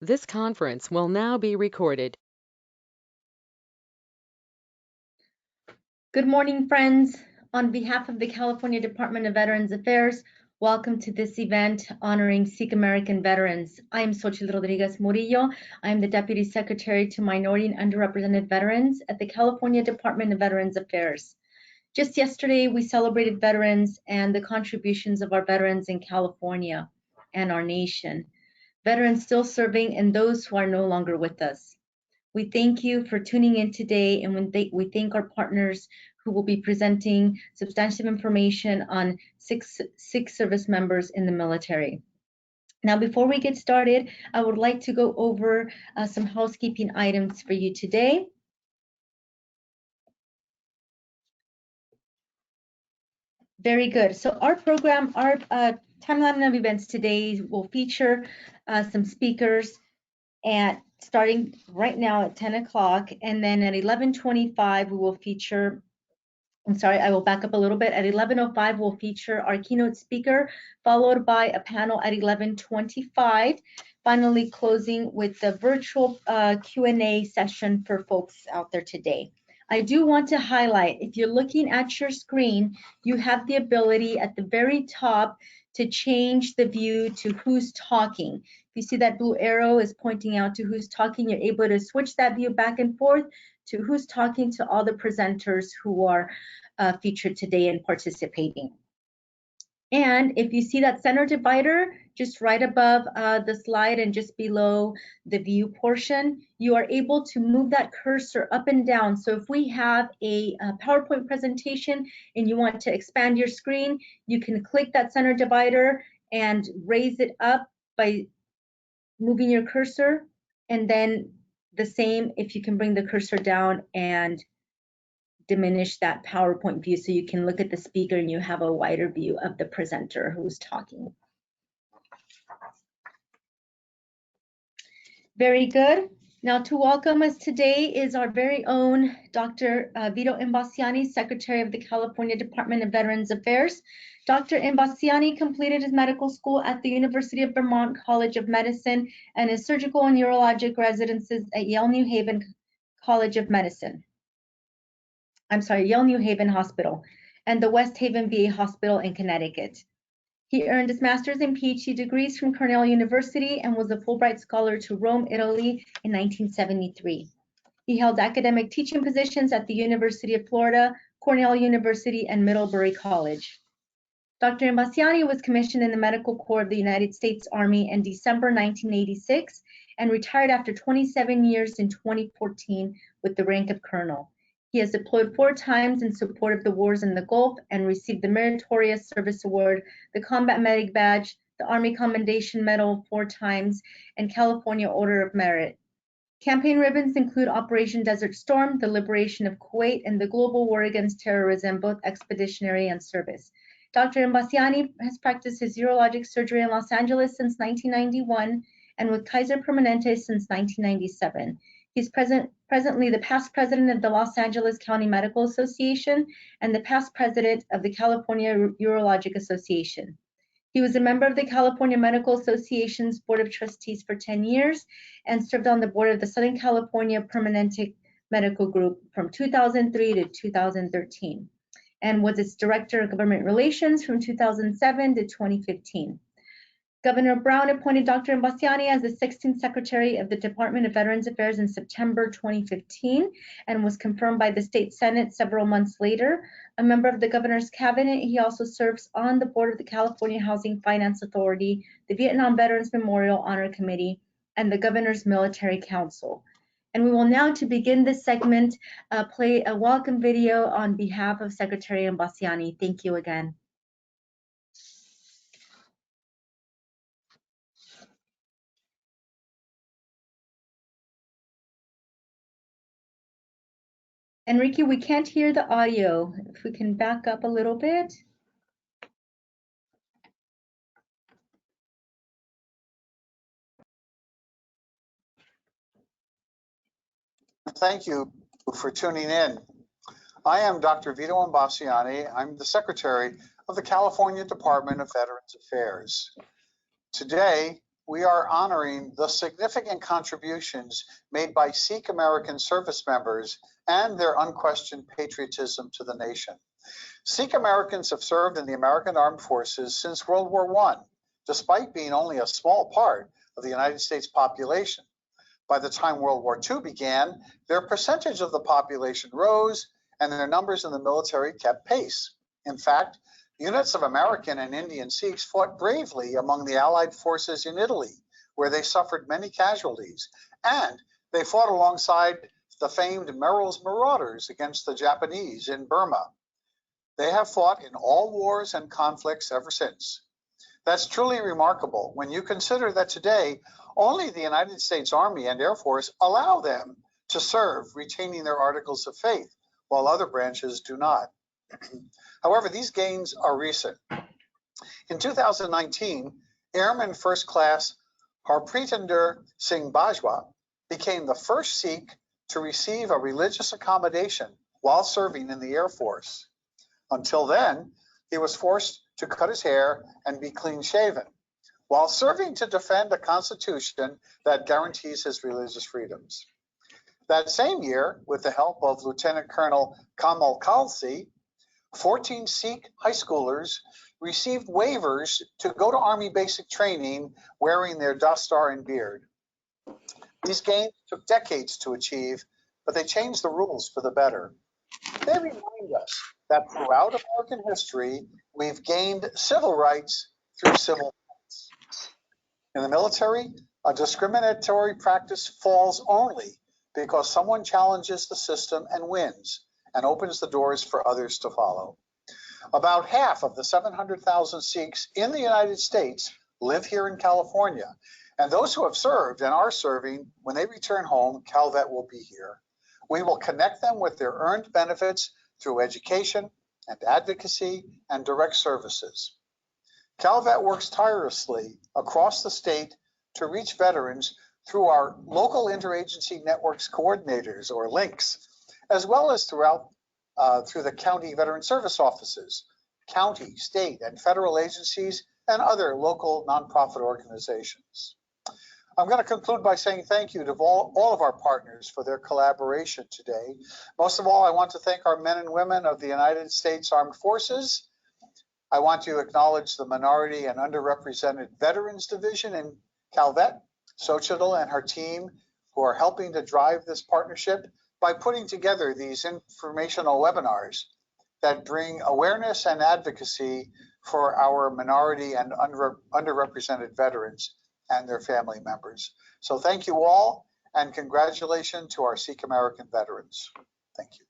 This conference will now be recorded. Good morning, friends. On behalf of the California Department of Veterans Affairs, welcome to this event honoring Sikh American veterans. I am Xochitl Rodriguez Murillo. I am the Deputy Secretary to Minority and Underrepresented Veterans at the California Department of Veterans Affairs. Just yesterday, we celebrated veterans and the contributions of our veterans in California and our nation. Veterans still serving and those who are no longer with us. We thank you for tuning in today, and we thank our partners who will be presenting substantive information on Sikh service members in the military. Now, before we get started, I would like to go over some housekeeping items for you today. Very good. So our program, our timeline of events today will feature some speakers starting right now at 10 o'clock, and then at 11:25 we will feature, I will back up a little bit. At 11:05 we'll feature our keynote speaker, followed by a panel at 11:25, finally closing with the virtual Q&A session for folks out there today. I do want to highlight, if you're looking at your screen, you have the ability at the very top to change the view to who's talking. If you see that blue arrow is pointing out to who's talking, you're able to switch that view back and forth to who's talking to all the presenters who are featured today and participating. And if you see that center divider just right above the slide and just below the view portion, you are able to move that cursor up and down. So if we have a PowerPoint presentation and you want to expand your screen, you can click that center divider and raise it up by moving your cursor, and then the same if you can bring the cursor down and diminish that PowerPoint view so you can look at the speaker and you have a wider view of the presenter who's talking. Very good. Now, to welcome us today is our very own Dr. Vito Imbasciani, Secretary of the California Department of Veterans Affairs. Dr. Imbasciani completed his medical school at the University of Vermont College of Medicine and his surgical and urologic residences at Yale New Haven College of Medicine. Yale New Haven Hospital and the West Haven VA Hospital in Connecticut. He earned his master's and PhD degrees from Cornell University and was a Fulbright Scholar to Rome, Italy in 1973. He held academic teaching positions at the University of Florida, Cornell University, and Middlebury College. Dr. Imbasciani was commissioned in the Medical Corps of the United States Army in December 1986 and retired after 27 years in 2014 with the rank of colonel. He has deployed 4 times in support of the wars in the Gulf and received the Meritorious Service Award, the Combat Medic Badge, the Army Commendation Medal 4 times, and California Order of Merit. Campaign ribbons include Operation Desert Storm, the liberation of Kuwait, and the global war against terrorism, both expeditionary and service. Dr. Imbasciani has practiced his urologic surgery in Los Angeles since 1991 and with Kaiser Permanente since 1997. He's presently the past president of the Los Angeles County Medical Association and the past president of the California Urologic Association. He was a member of the California Medical Association's Board of Trustees for 10 years and served on the board of the Southern California Permanente Medical Group from 2003 to 2013 and was its Director of Government Relations from 2007 to 2015. Governor Brown appointed Dr. Imbasciani as the 16th Secretary of the Department of Veterans Affairs in September 2015 and was confirmed by the State Senate several months later. A member of the governor's cabinet, he also serves on the board of the California Housing Finance Authority, the Vietnam Veterans Memorial Honor Committee, and the Governor's Military Council. And we will now, to begin this segment, play a welcome video on behalf of Secretary Imbasciani. Thank you again. Enrique, we can't hear the audio. If we can back up a little bit. Thank you for tuning in. I am Dr. Vito Imbasciani. I'm the Secretary of the California Department of Veterans Affairs. Today, we are honoring the significant contributions made by Sikh American service members and their unquestioned patriotism to the nation. Sikh Americans have served in the American Armed Forces since World War I, despite being only a small part of the United States population. By the time World War II began, their percentage of the population rose and their numbers in the military kept pace. In fact, units of American and Indian Sikhs fought bravely among the Allied forces in Italy, where they suffered many casualties, and they fought alongside the famed Merrill's Marauders against the Japanese in Burma. They have fought in all wars and conflicts ever since. That's truly remarkable when you consider that today only the United States Army and Air Force allow them to serve, retaining their articles of faith, while other branches do not. However, these gains are recent. In 2019, Airman First Class Harpreetinder Singh Bajwa became the first Sikh to receive a religious accommodation while serving in the Air Force. Until then, he was forced to cut his hair and be clean-shaven, while serving to defend a constitution that guarantees his religious freedoms. That same year, with the help of Lieutenant Colonel Kamal Khalsi, 14 Sikh high schoolers received waivers to go to Army basic training wearing their dastar and beard. These gains took decades to achieve, but they changed the rules for the better. They remind us that throughout American history, we've gained civil rights through civil rights. In the military, a discriminatory practice falls only because someone challenges the system and wins, and opens the doors for others to follow. About half of the 700,000 Sikhs in the United States live here in California, and those who have served and are serving, when they return home, Calvet will be here. We will connect them with their earned benefits through education and advocacy and direct services. Calvet works tirelessly across the state to reach veterans through our local interagency networks coordinators, or links, as well as through the county veteran service offices, county, state, and federal agencies, and other local nonprofit organizations. I'm going to conclude by saying thank you to all of our partners for their collaboration today. Most of all, I want to thank our men and women of the United States Armed Forces. I want to acknowledge the Minority and Underrepresented Veterans Division in Calvet, Xochitl and her team, who are helping to drive this partnership by putting together these informational webinars that bring awareness and advocacy for our minority and underrepresented veterans and their family members. So thank you all, and congratulations to our Sikh American veterans. Thank you.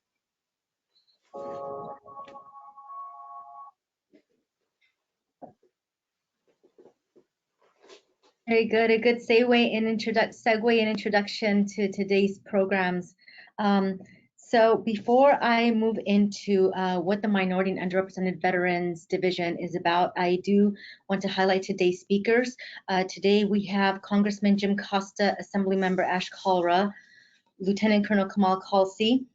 Very good. A good segue and introduction to today's programs. So before I move into what the Minority and Underrepresented Veterans Division is about, I do want to highlight today's speakers. Today we have Congressman Jim Costa, Assemblymember Ash Kalra, Lieutenant Colonel Kamal Khalsi,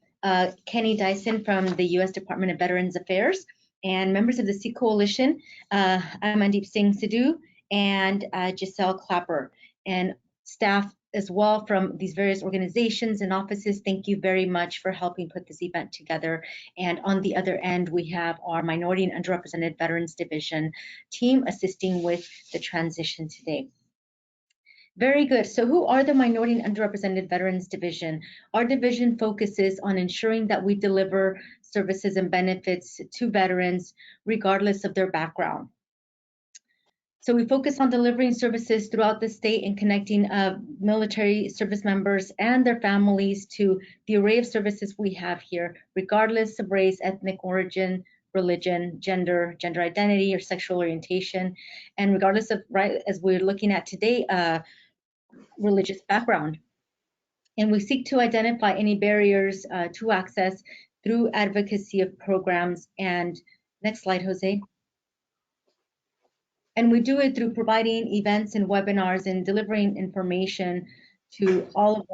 Kenny Dyson from the U.S. Department of Veterans Affairs, and members of the Sikh Coalition, Amandeep Singh Sidhu, and Giselle Clapper, and staff as well from these various organizations and offices. Thank you very much for helping put this event together. And on the other end, we have our Minority and Underrepresented Veterans Division team assisting with the transition today. Very good. So who are the Minority and Underrepresented Veterans Division? Our division focuses on ensuring that we deliver services and benefits to veterans regardless of their background. So we focus on delivering services throughout the state and connecting military service members and their families to the array of services we have here, regardless of race, ethnic origin, religion, gender identity, or sexual orientation, and regardless of, right, as we're looking at today, religious background. And we seek to identify any barriers to access through advocacy of programs. And next slide, Jose. And we do it through providing events and webinars and delivering information to all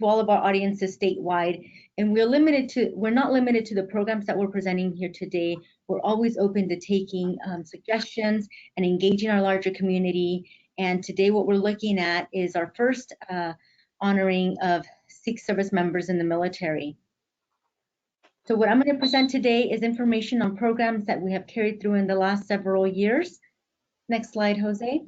of our audiences statewide. And we're not limited to the programs that we're presenting here today. We're always open to taking suggestions and engaging our larger community And today what we're looking at is our first honoring of Sikh service members in the military. So what I'm going to present today is information on programs that we have carried through in the last several years. Next slide, Jose.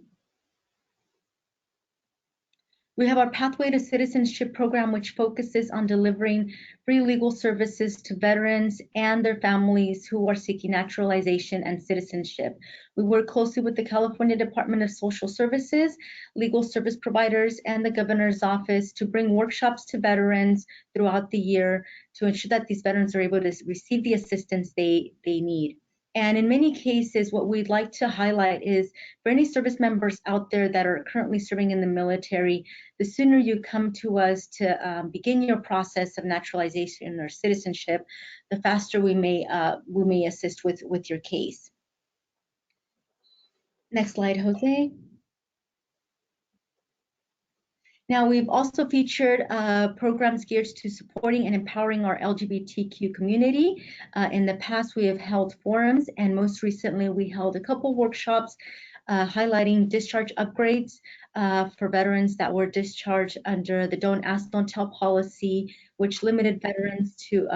We have our Pathway to Citizenship program, which focuses on delivering free legal services to veterans and their families who are seeking naturalization and citizenship. We work closely with the California Department of Social Services, legal service providers, and the governor's office to bring workshops to veterans throughout the year to ensure that these veterans are able to receive the assistance they need. And in many cases, what we'd like to highlight is for any service members out there that are currently serving in the military, the sooner you come to us to begin your process of naturalization or citizenship, the faster we may assist with your case. Next slide, Jose. Now, we've also featured programs geared to supporting and empowering our LGBTQ community. In the past, we have held forums, and most recently, we held a couple workshops highlighting discharge upgrades for veterans that were discharged under the Don't Ask, Don't Tell policy, which limited veterans to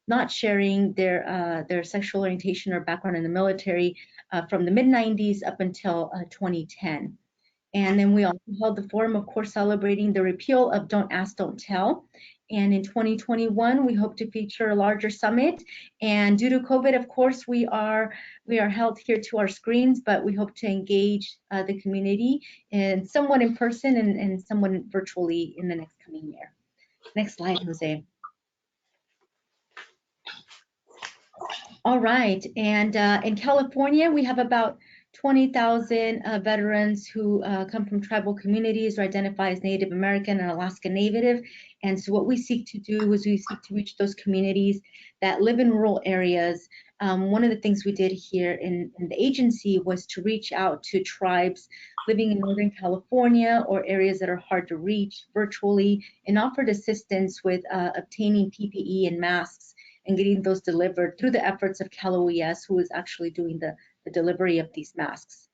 not sharing their sexual orientation or background in the military from the mid-90s up until 2010. And then we also held the forum, of course, celebrating the repeal of Don't Ask, Don't Tell. And in 2021, we hope to feature a larger summit. And due to COVID, of course, we are held here to our screens, but we hope to engage the community and somewhat in person and somewhat virtually in the next coming year. Next slide, Jose. All right, and in California, we have about 20,000 veterans who come from tribal communities or identify as Native American and Alaska Native. And so what we seek to do is we seek to reach those communities that live in rural areas. One of the things we did here in the agency was to reach out to tribes living in Northern California or areas that are hard to reach virtually and offered assistance with obtaining PPE and masks and getting those delivered through the efforts of Cal OES, who is actually doing the delivery of these masks.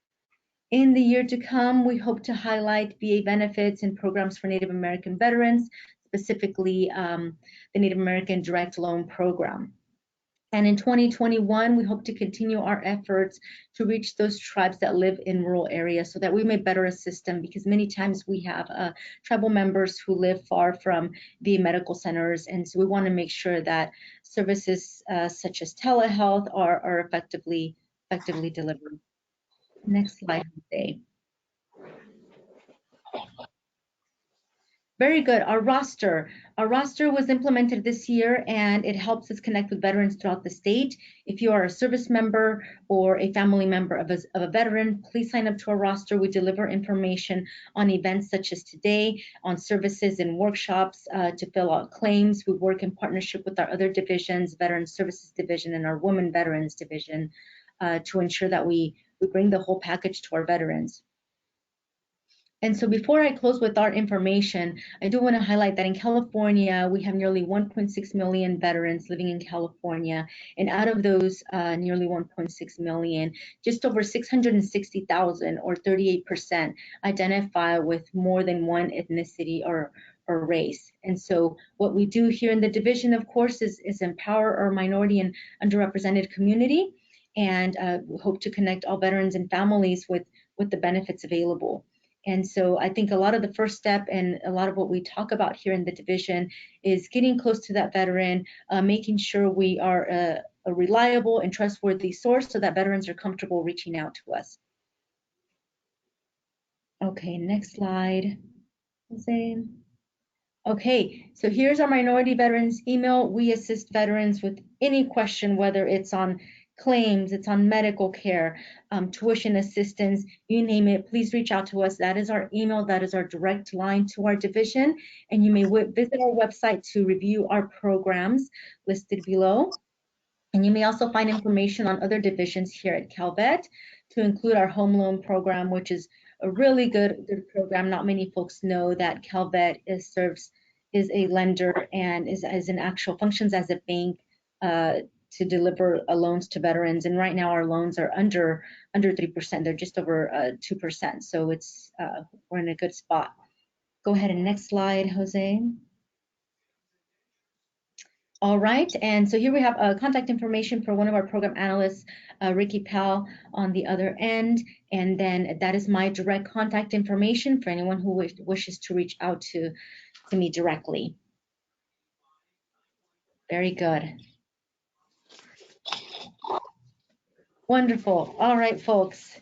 In the year to come, we hope to highlight VA benefits and programs for Native American veterans, specifically the Native American Direct Loan Program. And in 2021, we hope to continue our efforts to reach those tribes that live in rural areas so that we may better assist them, because many times we have tribal members who live far from VA medical centers. And so we want to make sure that services such as telehealth are effectively delivered. Next slide, Jose. Very good. Our roster was implemented this year, and it helps us connect with veterans throughout the state. If you are a service member or a family member of a veteran, please sign up to our roster. We deliver information on events such as today, on services and workshops to fill out claims. We work in partnership with our other divisions, Veterans Services Division and our Women Veterans Division, to ensure that we bring the whole package to our veterans. And so before I close with our information, I do want to highlight that in California, we have nearly 1.6 million veterans living in California. And out of those nearly 1.6 million, just over 660,000 or 38% identify with more than one ethnicity or race. And so what we do here in the division, of course, is empower our minority and underrepresented community, and we hope to connect all veterans and families with the benefits available. And so I think a lot of the first step and a lot of what we talk about here in the division is getting close to that veteran, making sure we are a reliable and trustworthy source so that veterans are comfortable reaching out to us. Okay, next slide. Okay, so here's our minority veterans email. We assist veterans with any question, whether it's on claims, it's on medical care, tuition assistance, you name it, please reach out to us. That is our email, that is our direct line to our division. And you may visit our website to review our programs listed below. And you may also find information on other divisions here at Calvet, to include our home loan program, which is a really good program. Not many folks know that Calvet is a lender and is an actual functions as a bank to deliver loans to veterans. And right now our loans are under 3%. They're just over 2%. So it's we're in a good spot. Go ahead and next slide, Jose. All right, and so here we have contact information for one of our program analysts, Ricky Powell, on the other end, and then that is my direct contact information for anyone who wishes to reach out to me directly. Very good. Wonderful. All right, folks.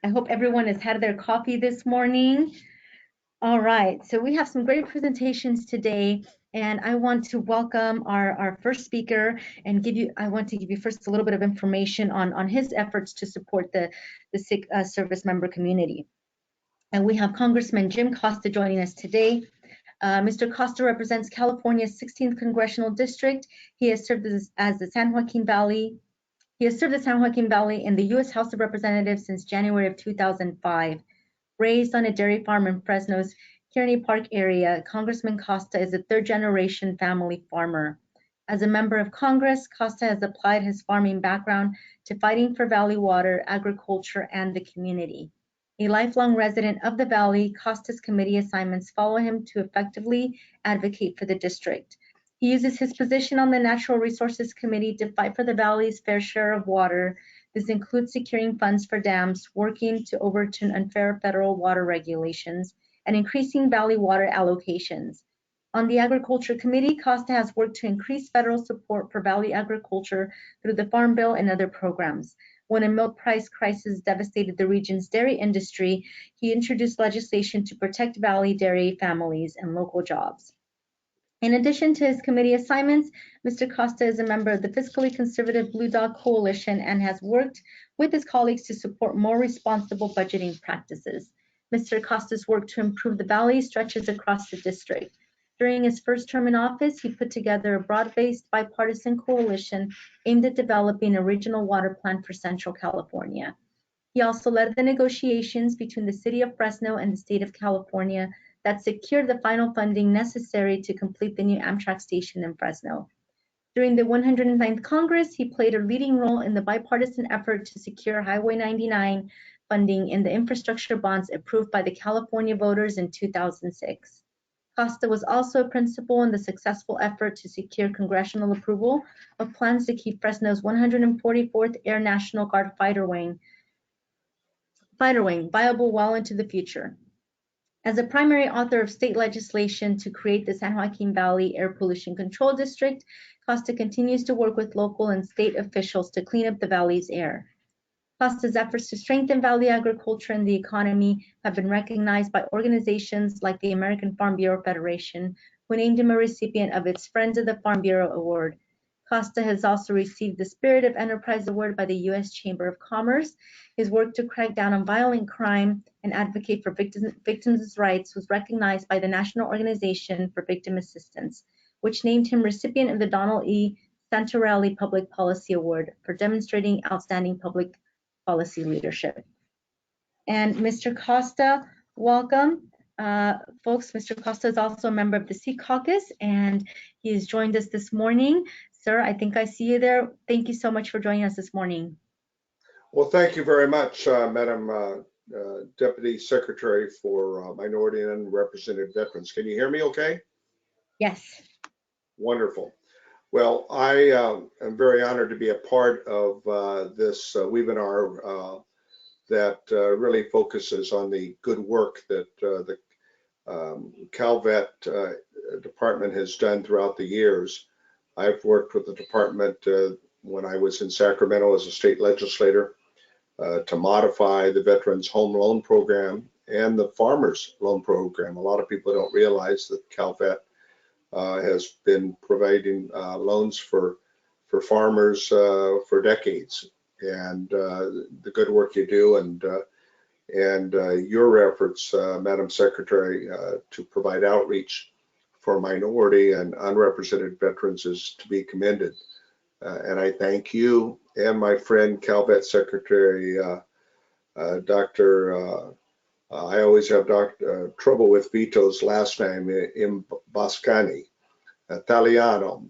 I hope everyone has had their coffee this morning. All right, so we have some great presentations today, and I want to welcome our first speaker and I want to give you first a little bit of information on his efforts to support the Sikh service member community. And we have Congressman Jim Costa joining us today. Mr. Costa represents California's 16th Congressional District. He has served as the San Joaquin Valley. He has served the San Joaquin Valley in the U.S. House of Representatives since January of 2005. Raised on a dairy farm in Fresno's Kearney Park area, Congressman Costa is a third-generation family farmer. As a member of Congress, Costa has applied his farming background to fighting for Valley water, agriculture, and the community. A lifelong resident of the Valley, Costa's committee assignments follow him to effectively advocate for the district. He uses his position on the Natural Resources Committee to fight for the Valley's fair share of water. This includes securing funds for dams, working to overturn unfair federal water regulations, and increasing Valley water allocations. On the Agriculture Committee, Costa has worked to increase federal support for Valley agriculture through the Farm Bill and other programs. When a milk price crisis devastated the region's dairy industry, he introduced legislation to protect Valley dairy families and local jobs. In addition to his committee assignments, Mr. Costa is a member of the fiscally conservative Blue Dog Coalition and has worked with his colleagues to support more responsible budgeting practices. Mr. Costa's work to improve the Valley stretches across the district. During his first term in office, he put together a broad-based bipartisan coalition aimed at developing a regional water plan for Central California. He also led the negotiations between the City of Fresno and the State of California that secured the final funding necessary to complete the new Amtrak station in Fresno. During the 109th Congress, he played a leading role in the bipartisan effort to secure Highway 99 funding in the infrastructure bonds approved by the California voters in 2006. Costa was also a principal in the successful effort to secure congressional approval of plans to keep Fresno's 144th Air National Guard fighter wing viable well into the future. As a primary author of state legislation to create the San Joaquin Valley Air Pollution Control District, Costa continues to work with local and state officials to clean up the valley's air. Costa's efforts to strengthen Valley agriculture and the economy have been recognized by organizations like the American Farm Bureau Federation, who named him a recipient of its Friends of the Farm Bureau Award. Costa has also received the Spirit of Enterprise Award by the U.S. Chamber of Commerce. His work to crack down on violent crime and advocate for victims' rights was recognized by the National Organization for Victim Assistance, which named him recipient of the Donald E. Santarelli Public Policy Award for demonstrating outstanding public policy leadership. And Mr. Costa, welcome. Folks, Mr. Costa is also a member of the Sikh Caucus, and he has joined us this morning. Sir, I think I see you there. Thank you so much for joining us this morning. Well, thank you very much, Madam Deputy Secretary for Minority and Unrepresented Veterans. Can you hear me okay? Yes. Wonderful. Well, I am very honored to be a part of this webinar that really focuses on the good work that the Calvet department has done throughout the years. I've worked with the department when I was in Sacramento as a state legislator to modify the Veterans Home Loan Program and the Farmers Loan Program. A lot of people don't realize that Calvet has been providing loans for farmers for decades, and the good work you do and your efforts, Madam Secretary, to provide outreach for minority and unrepresented veterans is to be commended. And I thank you and my friend Calvet Secretary, Dr. I always have trouble with Vito's last name, Imbascani. Italiano,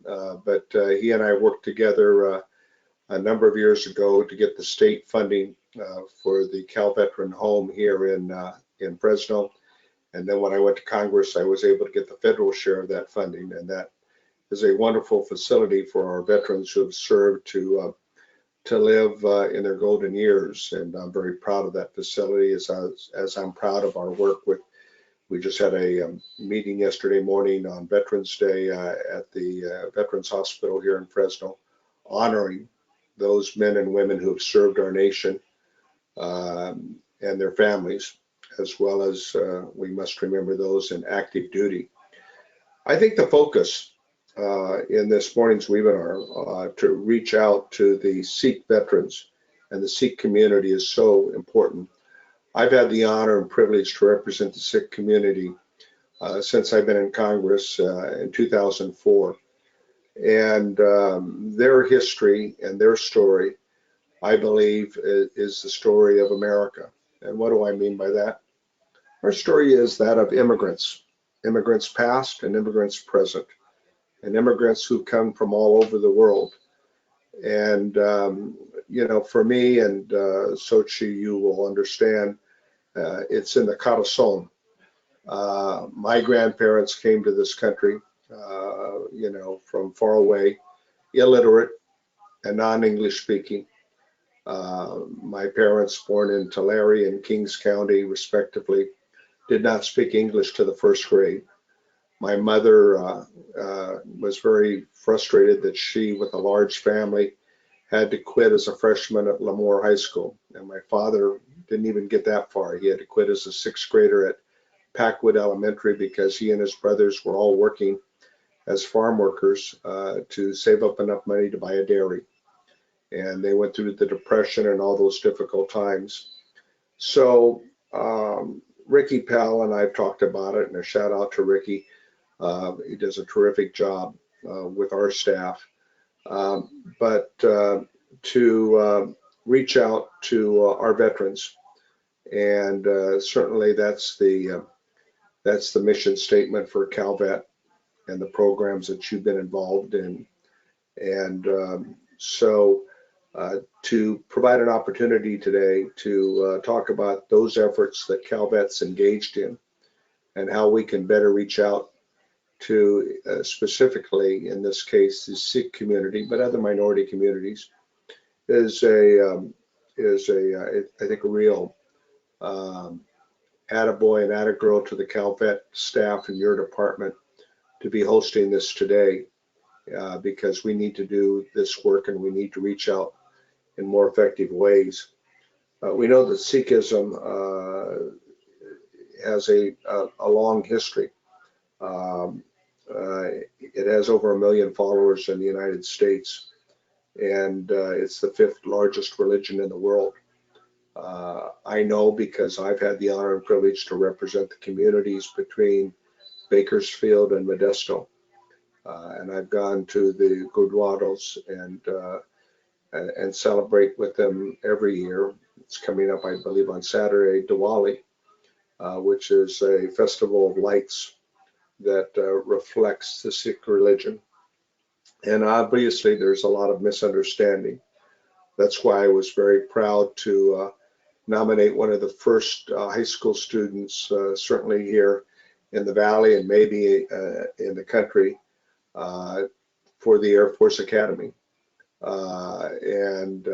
but he and I worked together a number of years ago to get the state funding for the Cal Veteran Home here in Fresno. And then when I went to Congress, I was able to get the federal share of that funding, and that is a wonderful facility for our veterans who have served to live in their golden years. And I'm very proud of that facility, as I'm proud of our work with. We just had a meeting yesterday morning on Veterans Day at the Veterans Hospital here in Fresno, honoring those men and women who have served our nation and their families, as well as we must remember those in active duty. I think the focus in this morning's webinar to reach out to the Sikh veterans and the Sikh community is so important. I've had the honor and privilege to represent the Sikh community since I've been in Congress in 2004. And their history and their story, I believe, is the story of America. And what do I mean by that? Our story is that of immigrants, immigrants past and immigrants present, and immigrants who come from all over the world. And, you know, for me, and Sochi, you will understand, it's in the corazon. My grandparents came to this country, you know, from far away, illiterate and non-English speaking. My parents, born in Tulare and Kings County, respectively, did not speak English to the first grade. My mother was very frustrated that she, with a large family, had to quit as a freshman at Lemoore High School. And my father didn't even get that far. He had to quit as a sixth grader at Packwood Elementary because he and his brothers were all working as farm workers to save up enough money to buy a dairy. And they went through the Depression and all those difficult times. So Ricky Pell and I've talked about it, and a shout out to Ricky. He does a terrific job with our staff. But to reach out to our veterans, and certainly that's the mission statement for CalVet and the programs that you've been involved in. And so to provide an opportunity today to talk about those efforts that CalVet's engaged in and how we can better reach out to specifically, in this case, the Sikh community, but other minority communities, is I think, a real attaboy and attagirl to the CalVet staff in your department to be hosting this today, because we need to do this work and we need to reach out in more effective ways. We know that Sikhism has a long history. It has over 1 million followers in the United States, and it's the 5th largest religion in the world. I know because I've had the honor and privilege to represent the communities between Bakersfield and Modesto, and I've gone to the Gurdwaras and celebrate with them every year. It's coming up, I believe, on Saturday, Diwali, which is a festival of lights that reflects the Sikh religion. And obviously there's a lot of misunderstanding. That's why I was very proud to nominate one of the first high school students, certainly here in the Valley and maybe in the country, for the Air Force Academy. And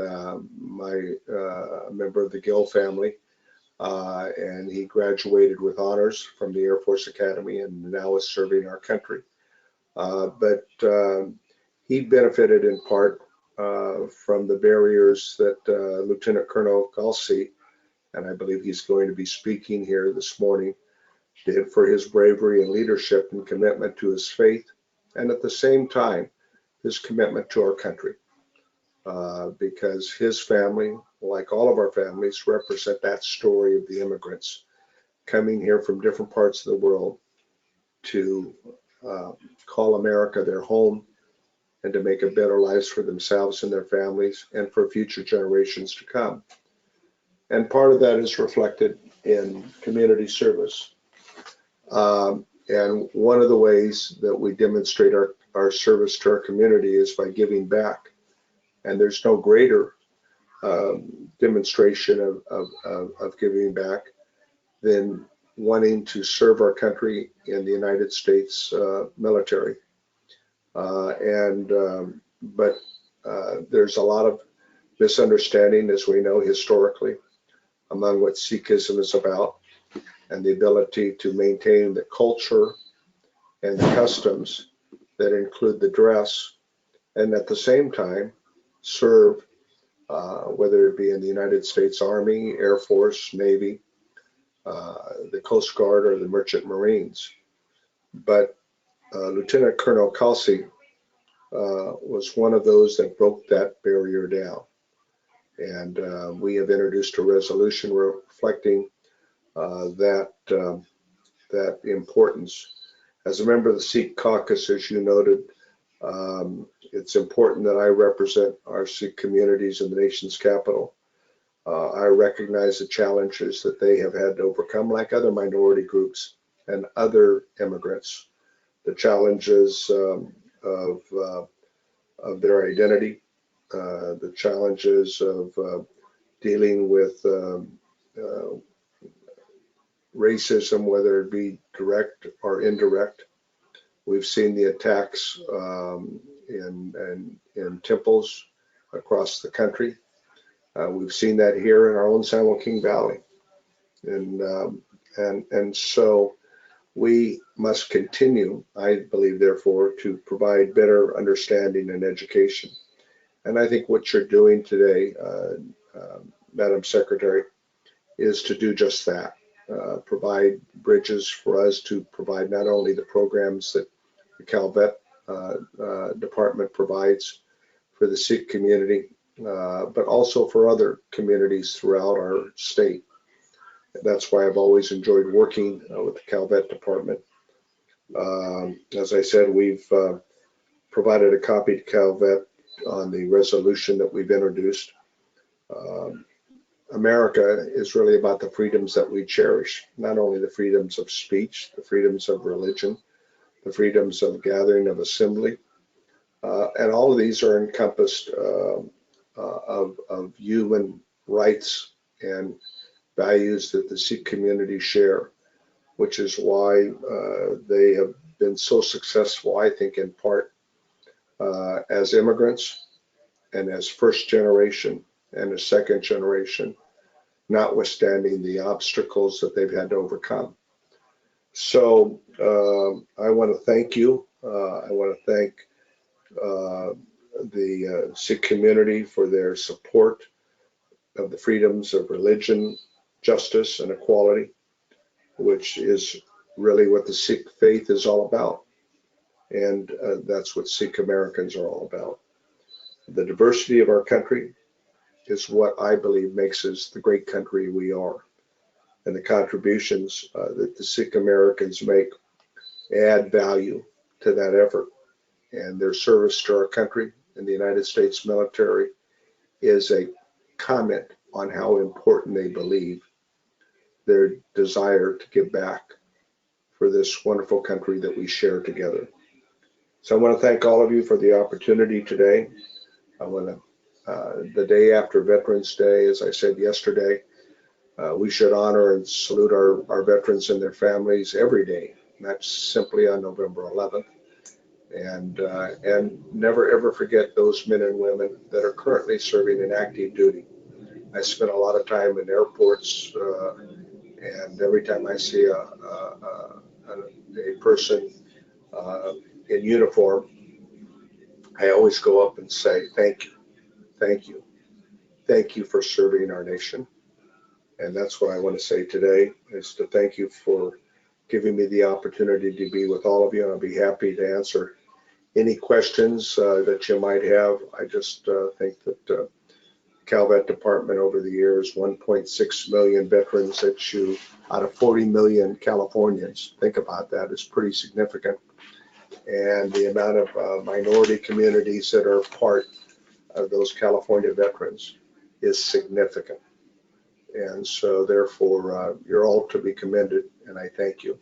my member of the Gill family, and he graduated with honors from the Air Force Academy and now is serving our country. But he benefited in part from the barriers that Lieutenant Colonel Galsey, and I believe he's going to be speaking here this morning, did for his bravery and leadership and commitment to his faith, and at the same time, his commitment to our country. Because his family, like all of our families, represent that story of the immigrants coming here from different parts of the world to call America their home and to make a better lives for themselves and their families and for future generations to come. And part of that is reflected in community service. And one of the ways that we demonstrate our service to our community is by giving back. And there's no greater demonstration of giving back than wanting to serve our country in the United States military. But there's a lot of misunderstanding, as we know historically, among what Sikhism is about and the ability to maintain the culture and the customs that include the dress, and at the same time serve, whether it be in the United States Army, Air Force, Navy, the Coast Guard, or the Merchant Marines. But Lieutenant Colonel Kelsey was one of those that broke that barrier down. And we have introduced a resolution reflecting that importance. As a member of the Sikh caucus, as you noted, it's important that I represent our Sikh communities in the nation's capital. I recognize the challenges that they have had to overcome, like other minority groups and other immigrants. The challenges of their identity, the challenges of dealing with racism, whether it be direct or indirect. We've seen the attacks in temples across the country. We've seen that here in our own San Joaquin Valley, and so we must continue, I believe, therefore, to provide better understanding and education. And I think what you're doing today, Madam Secretary, is to do just that. Provide bridges for us to provide not only the programs that the Calvet department provides for the Sikh community, but also for other communities throughout our state. That's why I've always enjoyed working with the Calvet department. As I said, we've provided a copy to Calvet on the resolution that we've introduced. America is really about the freedoms that we cherish, not only the freedoms of speech, the freedoms of religion, the freedoms of gathering, of assembly, and all of these are encompassed of human rights and values that the Sikh community share, which is why they have been so successful, I think, in part as immigrants and as first generation and as second generation, notwithstanding the obstacles that they've had to overcome. So I want to thank you. I want to thank the Sikh community for their support of the freedoms of religion, justice, and equality, which is really what the Sikh faith is all about. And that's what Sikh Americans are all about. The diversity of our country is what I believe makes us the great country we are. And the contributions that the Sikh Americans make add value to that effort. And their service to our country and the United States military is a comment on how important they believe their desire to give back for this wonderful country that we share together. So I want to thank all of you for the opportunity today. I want to, the day after Veterans Day, as I said yesterday, we should honor and salute our veterans and their families every day, not simply on November 11th. And never ever forget those men and women that are currently serving in active duty. I spent a lot of time in airports, and every time I see a person in uniform, I always go up and say, thank you, thank you, thank you for serving our nation. And that's what I want to say today, is to thank you for giving me the opportunity to be with all of you. And I'll be happy to answer any questions that you might have. I just think that Calvet department over the years, 1.6 million veterans that you, out of 40 million Californians, think about that, is pretty significant. And the amount of minority communities that are part of those California veterans is significant. And so therefore, you're all to be commended, and I thank you.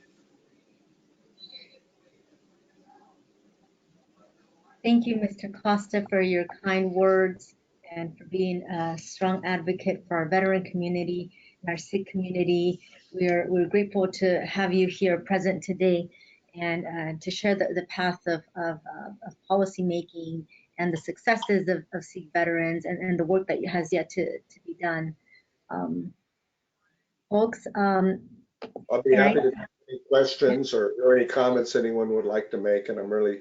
Thank you, Mr. Costa, for your kind words and for being a strong advocate for our veteran community and our Sikh community. We're grateful to have you here present today and to share the path of policy making and the successes of Sikh veterans and the work that has yet to be done. Um, Folks, I'll be and happy to take any questions or any comments anyone would like to make, and I'm really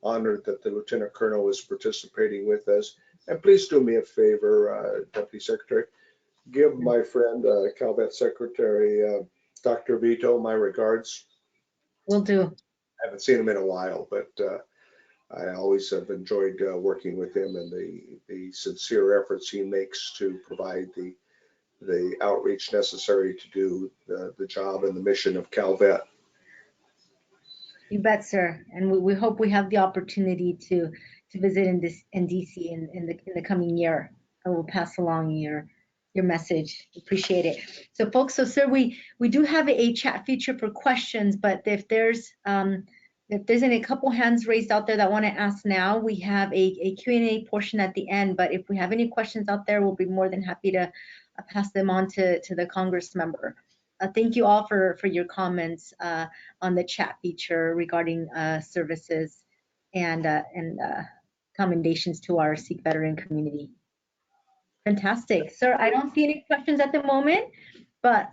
honored that the Lieutenant Colonel is participating with us. And please do me a favor, Deputy Secretary, give my friend, Calvet Secretary, Dr. Vito, my regards. will do. I haven't seen him in a while, but I always have enjoyed working with him and the sincere efforts he makes to provide the outreach necessary to do the job and the mission of Calvet. You bet, sir. And we hope we have the opportunity to visit in DC in the coming year. I will pass along your message. Appreciate it. So, folks, so sir, we do have a chat feature for questions, but if there's any couple hands raised out there that want to ask now, we have a Q&A portion at the end. But if we have any questions out there, we'll be more than happy to pass them on to the Congress member. Thank you all for your comments on the chat feature regarding services and commendations to our Sikh veteran community. Fantastic. Sir, I don't see any questions at the moment, but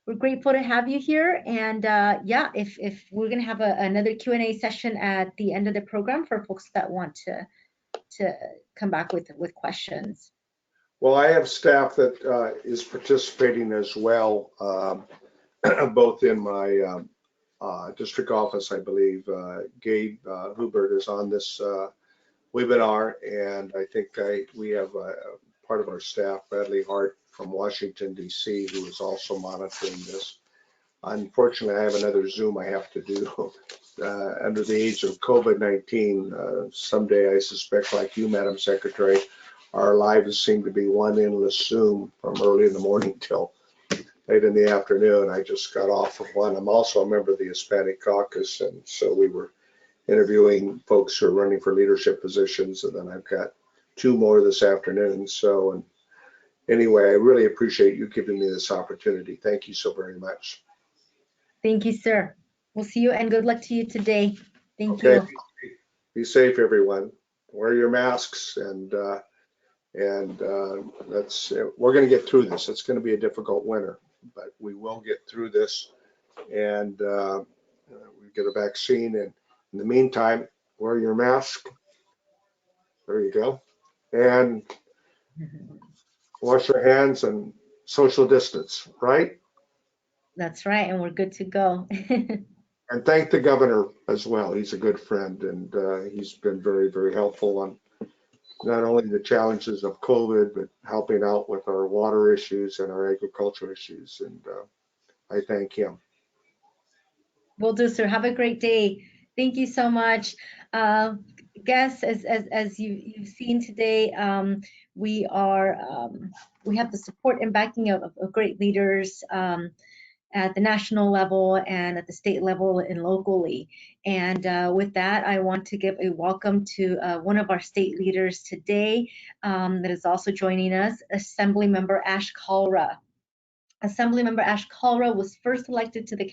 we're grateful to have you here. And yeah, if we're going to have another Q&A session at the end of the program for folks that want to come back with questions. Well, I have staff that is participating as well, both in my district office, I believe. Gabe Hubert is on this webinar, and I think we have part of our staff, Bradley Hart from Washington, D.C., who is also monitoring this. Unfortunately, I have another Zoom I have to do under the age of COVID-19. Someday, I suspect, like you, Madam Secretary, our lives seem to be one endless Zoom from early in the morning till late in the afternoon. I just got off of one. I'm also a member of the Hispanic Caucus, and so we were interviewing folks who are running for leadership positions, and then I've got 2 more this afternoon. So, and anyway, I really appreciate you giving me this opportunity. Thank you so very much. Thank you, sir. We'll see you and good luck to you today. Thank Okay. you. Be safe, everyone. Wear your masks, and that's we're going to get through this. It's going to be a difficult winter, but we will get through this, and we get a vaccine. And in the meantime, wear your mask. There you go, and wash your hands and social distance. Right. That's right, and we're good to go. And thank the governor as well. He's a good friend, and he's been very, very helpful on not only the challenges of COVID, but helping out with our water issues and our agriculture issues. And I thank him. Will do, sir. Have a great day. Thank you so much. Guests, as you've seen today, we have the support and backing of great leaders at the national level and at the state level and locally. And with that, I want to give a welcome to one of our state leaders today that is also joining us, Assemblymember Ash Kalra. Assemblymember Ash Kalra was first elected to the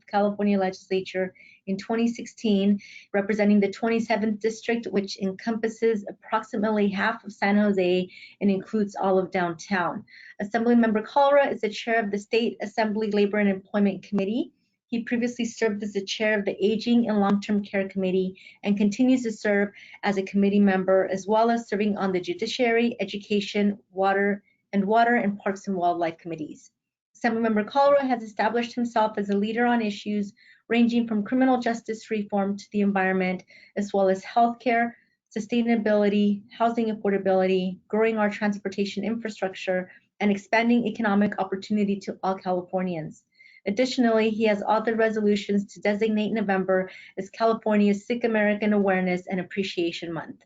California legislature in 2016, representing the 27th district, which encompasses approximately half of San Jose and includes all of downtown. Assemblymember Kalra is the chair of the State Assembly Labor and Employment Committee. He previously served as the chair of the Aging and Long-Term Care Committee and continues to serve as a committee member, as well as serving on the Judiciary, Education, Water, and Parks and Wildlife committees. Assemblymember Kalra has established himself as a leader on issues ranging from criminal justice reform to the environment, as well as healthcare, sustainability, housing affordability, growing our transportation infrastructure, and expanding economic opportunity to all Californians. Additionally, he has authored resolutions to designate November as California's Sikh American Awareness and Appreciation Month.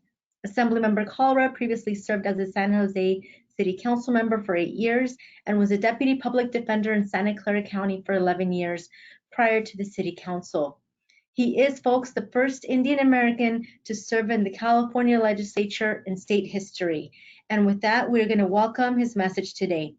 Assemblymember Kalra previously served as a San Jose City Council member for 8 years and was a deputy public defender in Santa Clara County for 11 years prior to the City Council. He is, folks, the first Indian American to serve in the California legislature in state history. And with that, we're going to welcome his message today.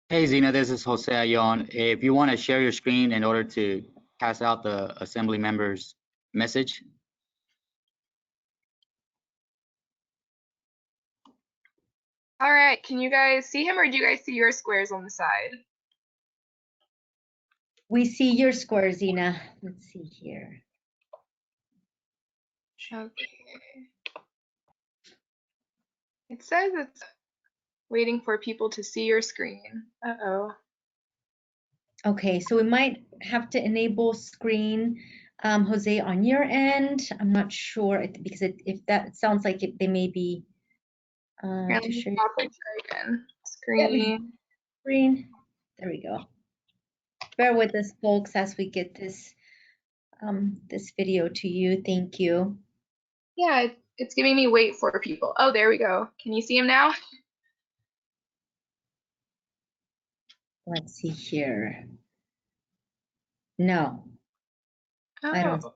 Hey Zena, this is Jose Ayon. If you want to share your screen in order to pass out the assembly members' message. All right, can you guys see him or do you guys see your squares on the side? We see your square, Zena. Let's see here. Okay. It says it's waiting for people to see your screen. Uh-oh. Okay, so we might have to enable screen, Jose, on your end. I'm not sure because if that sounds like they may be Here, let to me share stop and try again. There we Screen. screen. There we go. Bear with us, folks, as we get this this video to you. Thank you. Yeah, it's giving me wait for people. Oh, there we go. Can you see him now? Let's see here. No, I don't. Oh.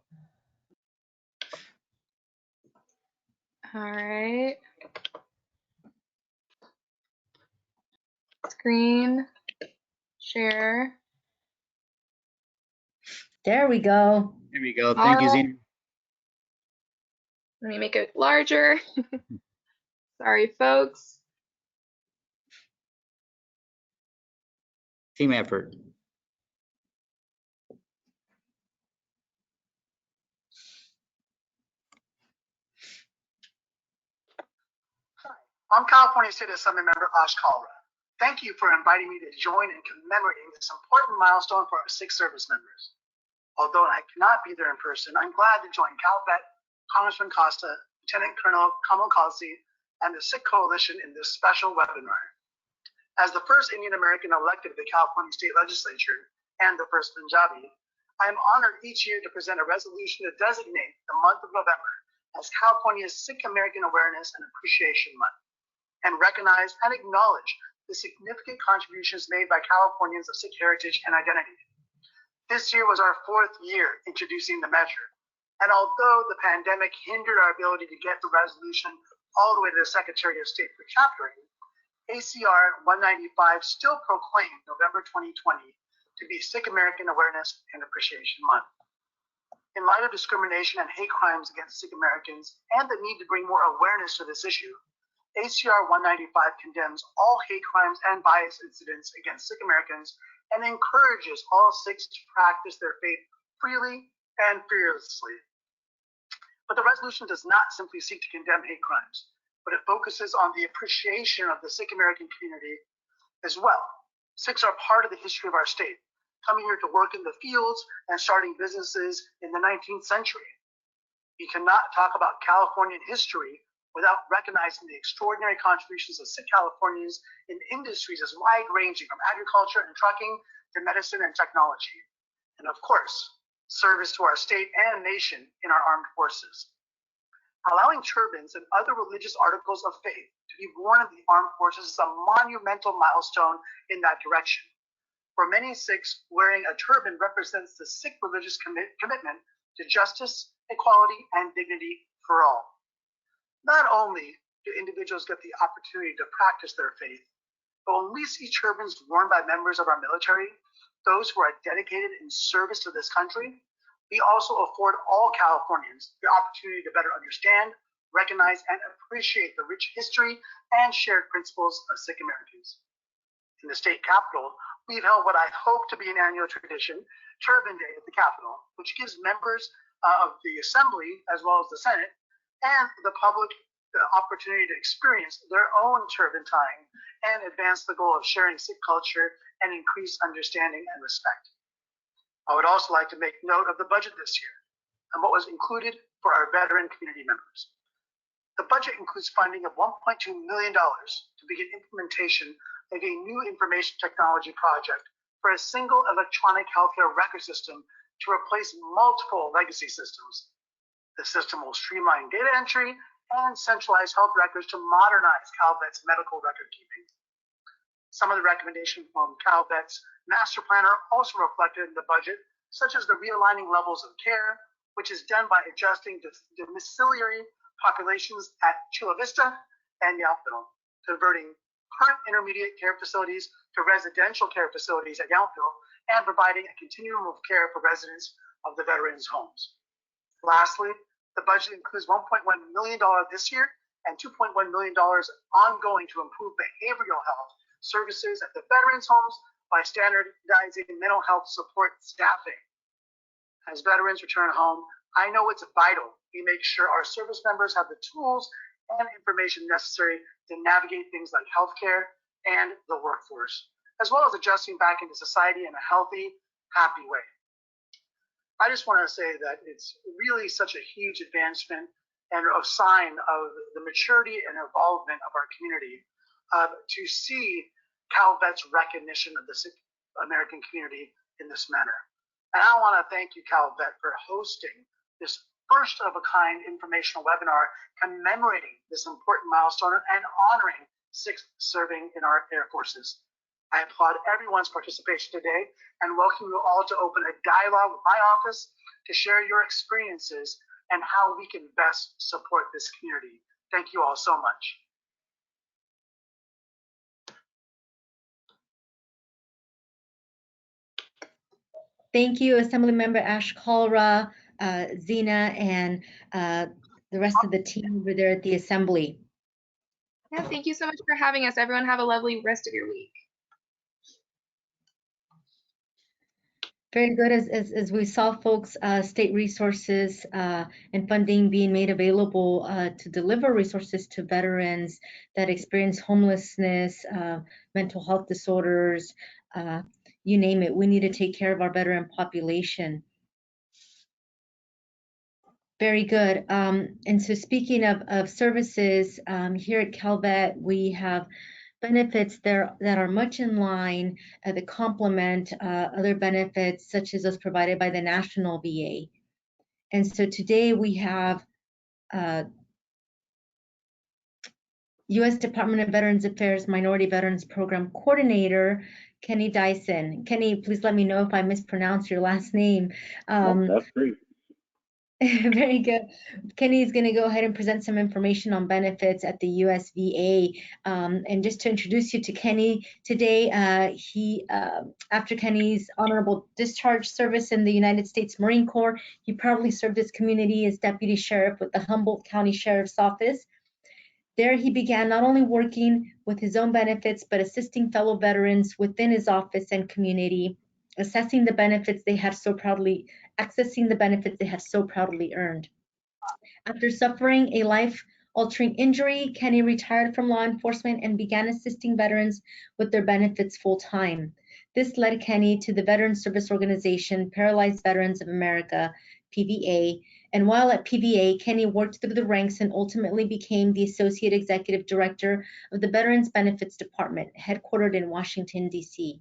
All right. Screen. Share. There we go. There we go. All Thank you, right. Zena. Let me make it larger. Sorry, folks. Team effort. I'm California State Assembly Member Ash Kalra. Thank you for inviting me to join in commemorating this important milestone for our Sikh service members. Although I cannot be there in person, I'm glad to join Calvet, Congressman Costa, Lieutenant Colonel Kamal Khalsi, and the Sikh Coalition in this special webinar. As the first Indian American elected to the California State Legislature and the first Punjabi, I am honored each year to present a resolution to designate the month of November as California's Sikh American Awareness and Appreciation Month, and recognize and acknowledge the significant contributions made by Californians of Sikh heritage and identity. This year was our 4th year introducing the measure, and although the pandemic hindered our ability to get the resolution all the way to the Secretary of State for chaptering, ACR 195 still proclaimed November 2020 to be Sikh American Awareness and Appreciation Month. In light of discrimination and hate crimes against Sikh Americans and the need to bring more awareness to this issue, ACR 195 condemns all hate crimes and bias incidents against Sikh Americans and encourages all Sikhs to practice their faith freely and fearlessly. But the resolution does not simply seek to condemn hate crimes, but it focuses on the appreciation of the Sikh American community as well. Sikhs are part of the history of our state, coming here to work in the fields and starting businesses in the 19th century. You cannot talk about Californian history without recognizing the extraordinary contributions of Sikh Californians in industries as wide-ranging from agriculture and trucking to medicine and technology. And of course, service to our state and nation in our armed forces. Allowing turbans and other religious articles of faith to be worn in the armed forces is a monumental milestone in that direction. For many Sikhs, wearing a turban represents the Sikh religious commitment to justice, equality, and dignity for all. Not only do individuals get the opportunity to practice their faith, but when we see turbans worn by members of our military, those who are dedicated in service to this country, we also afford all Californians the opportunity to better understand, recognize, and appreciate the rich history and shared principles of Sikh Americans. In the state capitol, we've held what I hope to be an annual tradition, Turban Day at the Capitol, which gives members of the Assembly, as well as the Senate, and the public the opportunity to experience their own turban tying and advance the goal of sharing Sikh culture and increase understanding and respect. I would also like to make note of the budget this year. and what was included for our veteran community members. The budget includes funding of $1.2 million to begin implementation of a new information technology project for a single electronic healthcare record system to replace multiple legacy systems. The system will streamline data entry and centralize health records to modernize Calvet's medical record keeping. Some of the recommendations from Calvet's master plan are also reflected in the budget, such as the realigning levels of care, which is done by adjusting domiciliary populations at Chula Vista and Yountville, converting current intermediate care facilities to residential care facilities at Yountville, and providing a continuum of care for residents of the veterans' homes. Lastly, the budget includes $1.1 million this year and $2.1 million ongoing to improve behavioral health services at the veterans' homes by standardizing mental health support staffing. As veterans return home, I know it's vital we make sure our service members have the tools and information necessary to navigate things like healthcare and the workforce, as well as adjusting back into society in a healthy, happy way. I just want to say that it's really such a huge advancement and a sign of the maturity and involvement of our community to see Calvet's recognition of the Sikh American community in this manner. And I want to thank you, Calvet, for hosting this first of a kind informational webinar commemorating this important milestone and honoring Sikhs serving in our air forces. I applaud everyone's participation today and welcome you all to open a dialogue with my office to share your experiences and how we can best support this community. Thank you all so much. Thank you, Assemblymember Ash Kalra, Zena, and the rest of the team over there at the Assembly. Yeah, thank you so much for having us. Everyone have a lovely rest of your week. Very good. As we saw, folks, state resources and funding being made available to deliver resources to veterans that experience homelessness, mental health disorders, you name it. We need to take care of our veteran population. Very good. And so speaking of services, here at Calvet, we have benefits there that are much in line that complement other benefits such as those provided by the National VA. And so today we have U.S. Department of Veterans Affairs Minority Veterans Program Coordinator, Kenny Dyson. Kenny, please let me know if I mispronounce your last name. That's great. Very good. Kenny is going to go ahead and present some information on benefits at the US VA. And just to introduce you to Kenny today, after Kenny's honorable discharge service in the United States Marine Corps, he proudly served his community as deputy sheriff with the Humboldt County Sheriff's Office. There he began not only working with his own benefits, but assisting fellow veterans within his office and community, accessing the benefits they have so proudly earned. After suffering a life-altering injury, Kenny retired from law enforcement and began assisting veterans with their benefits full-time. This led Kenny to the Veteran Service Organization, Paralyzed Veterans of America, PVA, and while at PVA, Kenny worked through the ranks and ultimately became the Associate Executive Director of the Veterans Benefits Department, headquartered in Washington, D.C.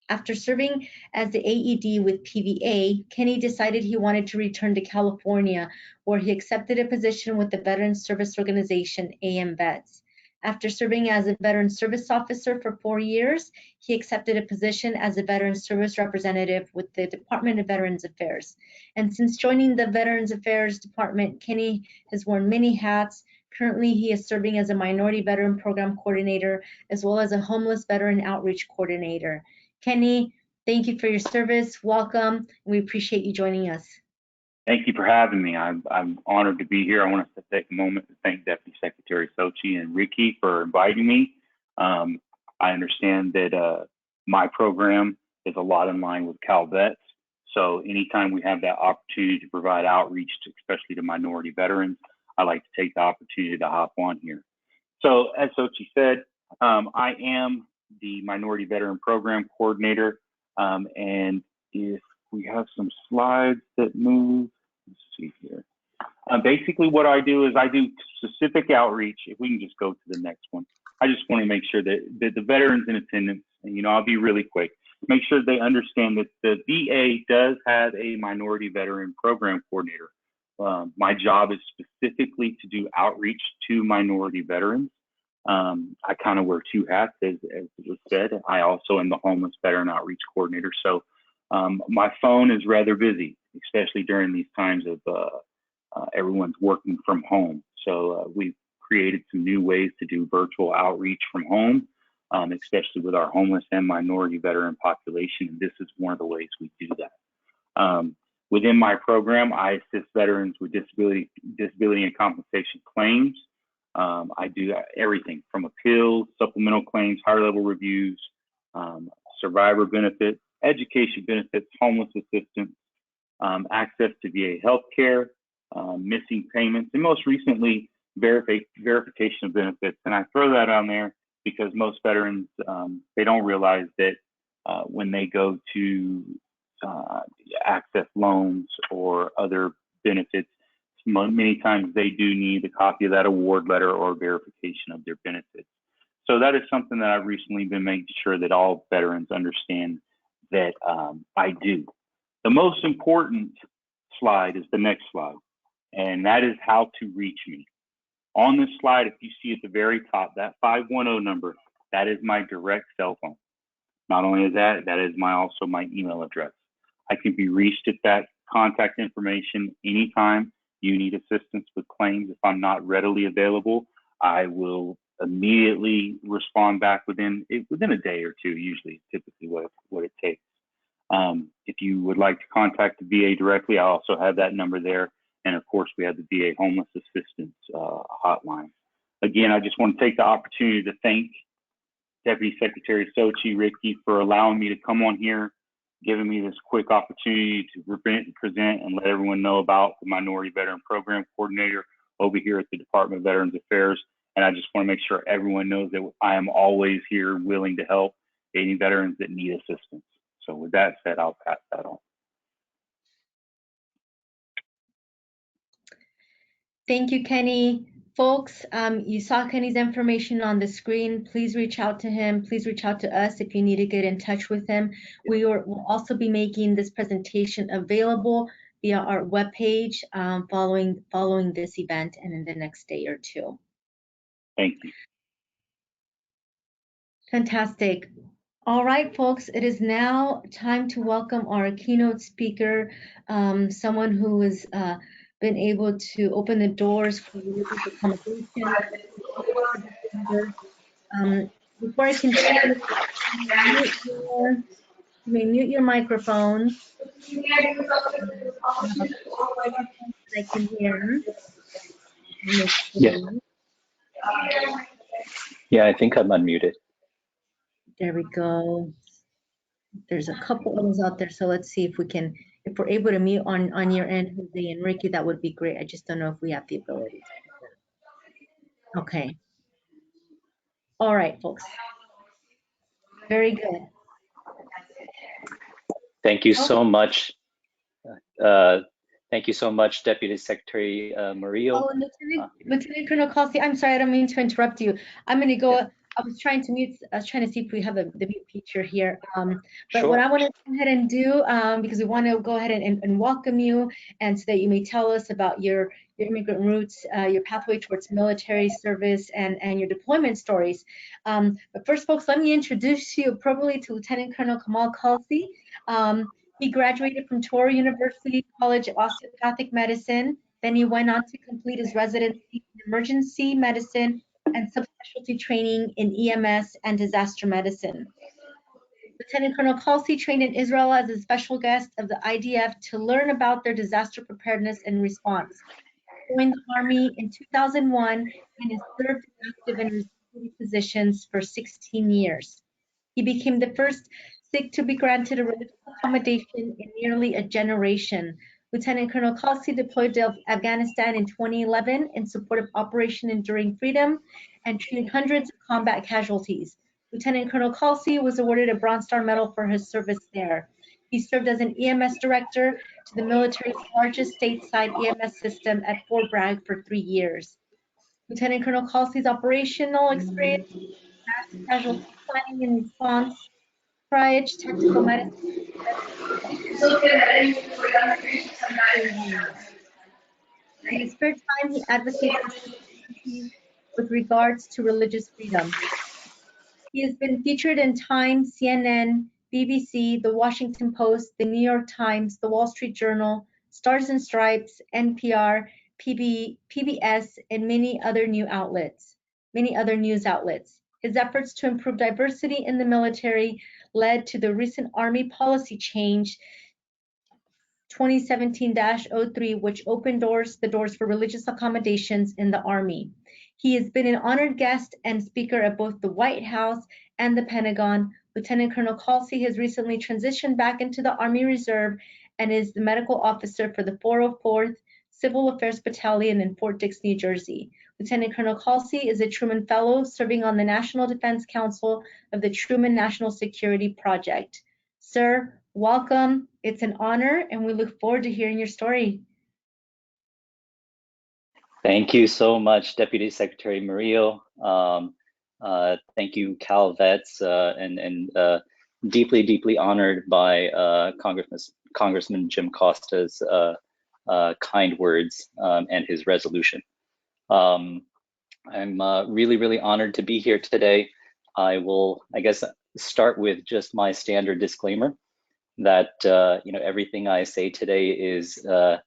After serving as the AED with PVA, Kenny decided he wanted to return to California, where he accepted a position with the Veterans Service Organization, AMVETS. After serving as a Veteran Service Officer for 4 years, he accepted a position as a Veteran Service Representative with the Department of Veterans Affairs. And since joining the Veterans Affairs Department, Kenny has worn many hats. Currently, he is serving as a Minority Veteran Program Coordinator, as well as a Homeless Veteran Outreach Coordinator. Kenny, thank you for your service. Welcome. We appreciate you joining us. Thank you for having me. I'm honored to be here. I want to take a moment to thank Deputy Secretary Sochi and Ricky for inviting me. I understand that my program is a lot in line with Calvet's. So anytime we have that opportunity to provide outreach, especially to minority veterans, I like to take the opportunity to hop on here. So as Sochi said, I am the Minority Veteran Program Coordinator. And if we have some slides that move. let's see here. Basically, what I do is I do specific outreach. If we can just go to the next one. I just want to make sure that the veterans in attendance, and I'll be really quick, make sure they understand that the VA does have a minority veteran program coordinator. My job is specifically to do outreach to minority veterans. I kind of wear two hats, as was said. I also am the homeless veteran outreach coordinator. So my phone is rather busy, especially during these times of everyone's working from home. So we've created some new ways to do virtual outreach from home, especially with our homeless and minority veteran population. And this is one of the ways we do that. Within my program, I assist veterans with disability and compensation claims. I do everything from appeals, supplemental claims, higher level reviews, survivor benefits, education benefits, homeless assistance, access to VA healthcare, missing payments, and most recently, verification of benefits. And I throw that on there because most veterans, they don't realize that when they go to access loans or other benefits, many times they do need a copy of that award letter or verification of their benefits. So that is something that I've recently been making sure that all veterans understand that I do. The most important slide is the next slide, and that is how to reach me. On this slide, if you see at the very top, that 510 number, that is my direct cell phone. Not only is that is also my email address. I can be reached at that contact information anytime you need assistance with claims. If I'm not readily available, I will immediately respond back within a day or two, usually, typically what it takes. If you would like to contact the VA directly, I also have that number there. And of course, we have the VA Homeless Assistance hotline. Again, I just want to take the opportunity to thank Deputy Secretary Sochi, Ricky, for allowing me to come on here, giving me this quick opportunity to present and let everyone know about the Minority Veteran Program Coordinator over here at the Department of Veterans Affairs. And I just want to make sure everyone knows that I am always here willing to help any veterans that need assistance. So with that said, I'll pass that on. Thank you, Kenny. Folks, you saw Kenny's information on the screen. Please reach out to him. Please reach out to us if you need to get in touch with him. Will also be making this presentation available via our webpage following this event and in the next day or two. Thank you. Fantastic. All right, folks, it is now time to welcome our keynote speaker, someone who has been able to open the doors for religious accommodation. Before I continue, you may mute your microphone. I can hear. Yeah. Yeah, I think I'm unmuted. There we go. There's a couple others out there, so let's see if we're able to mute on your end, Jose and Ricky. That would be great. I just don't know if we have the ability. Okay. All right, folks. Very good. Thank you so much. Thank you so much, Deputy Secretary Murillo. Oh, Lieutenant Colonel Calsi, I'm sorry, I don't mean to interrupt you. I'm going to go. Yeah. I was trying to see if we have the mute feature here. But Sure. what I want to go ahead and do, because we want to go ahead and welcome you, and so that you may tell us about your immigrant roots, your pathway towards military service, and your deployment stories. But first, folks, let me introduce you appropriately to Lieutenant Colonel Kamal Calsi. He graduated from Touro University College of Osteopathic Medicine. Then he went on to complete his residency in emergency medicine and subspecialty training in EMS and disaster medicine. Lieutenant Colonel Calsi trained in Israel as a special guest of the IDF to learn about their disaster preparedness and response. He joined the Army in 2001 and has served active and reserve positions for 16 years. He became the first Sikh to be granted a religious accommodation in nearly a generation. Lieutenant Colonel Calsi deployed to Afghanistan in 2011 in support of Operation Enduring Freedom and treated hundreds of combat casualties. Lieutenant Colonel Calsi was awarded a Bronze Star Medal for his service there. He served as an EMS director to the military's largest stateside EMS system at Fort Bragg for 3 years. Lieutenant Colonel Calsey's operational experience, mass casualty planning and response, triage, tactical medicine, in his spare time, he advocates for civil liberties with regards to religious freedom. He has been featured in Time, CNN, BBC, The Washington Post, The New York Times, The Wall Street Journal, Stars and Stripes, NPR, PBS, and many other news outlets. His efforts to improve diversity in the military led to the recent Army policy change 2017-03, which opened the doors for religious accommodations in the Army. He has been an honored guest and speaker at both the White House and the Pentagon. Lieutenant Colonel Calsey has recently transitioned back into the Army Reserve and is the medical officer for the 404th Civil Affairs Battalion in Fort Dix, New Jersey. Lieutenant Colonel Calsey is a Truman Fellow serving on the National Defense Council of the Truman National Security Project. Sir, welcome. It's an honor, and we look forward to hearing your story. Thank you so much, Deputy Secretary Murillo. Thank you, Calvets, and deeply, deeply honored by Congressman Jim Costa's kind words and his resolution. I'm really, really honored to be here today. I will, I guess, start with just my standard disclaimer that everything I say today is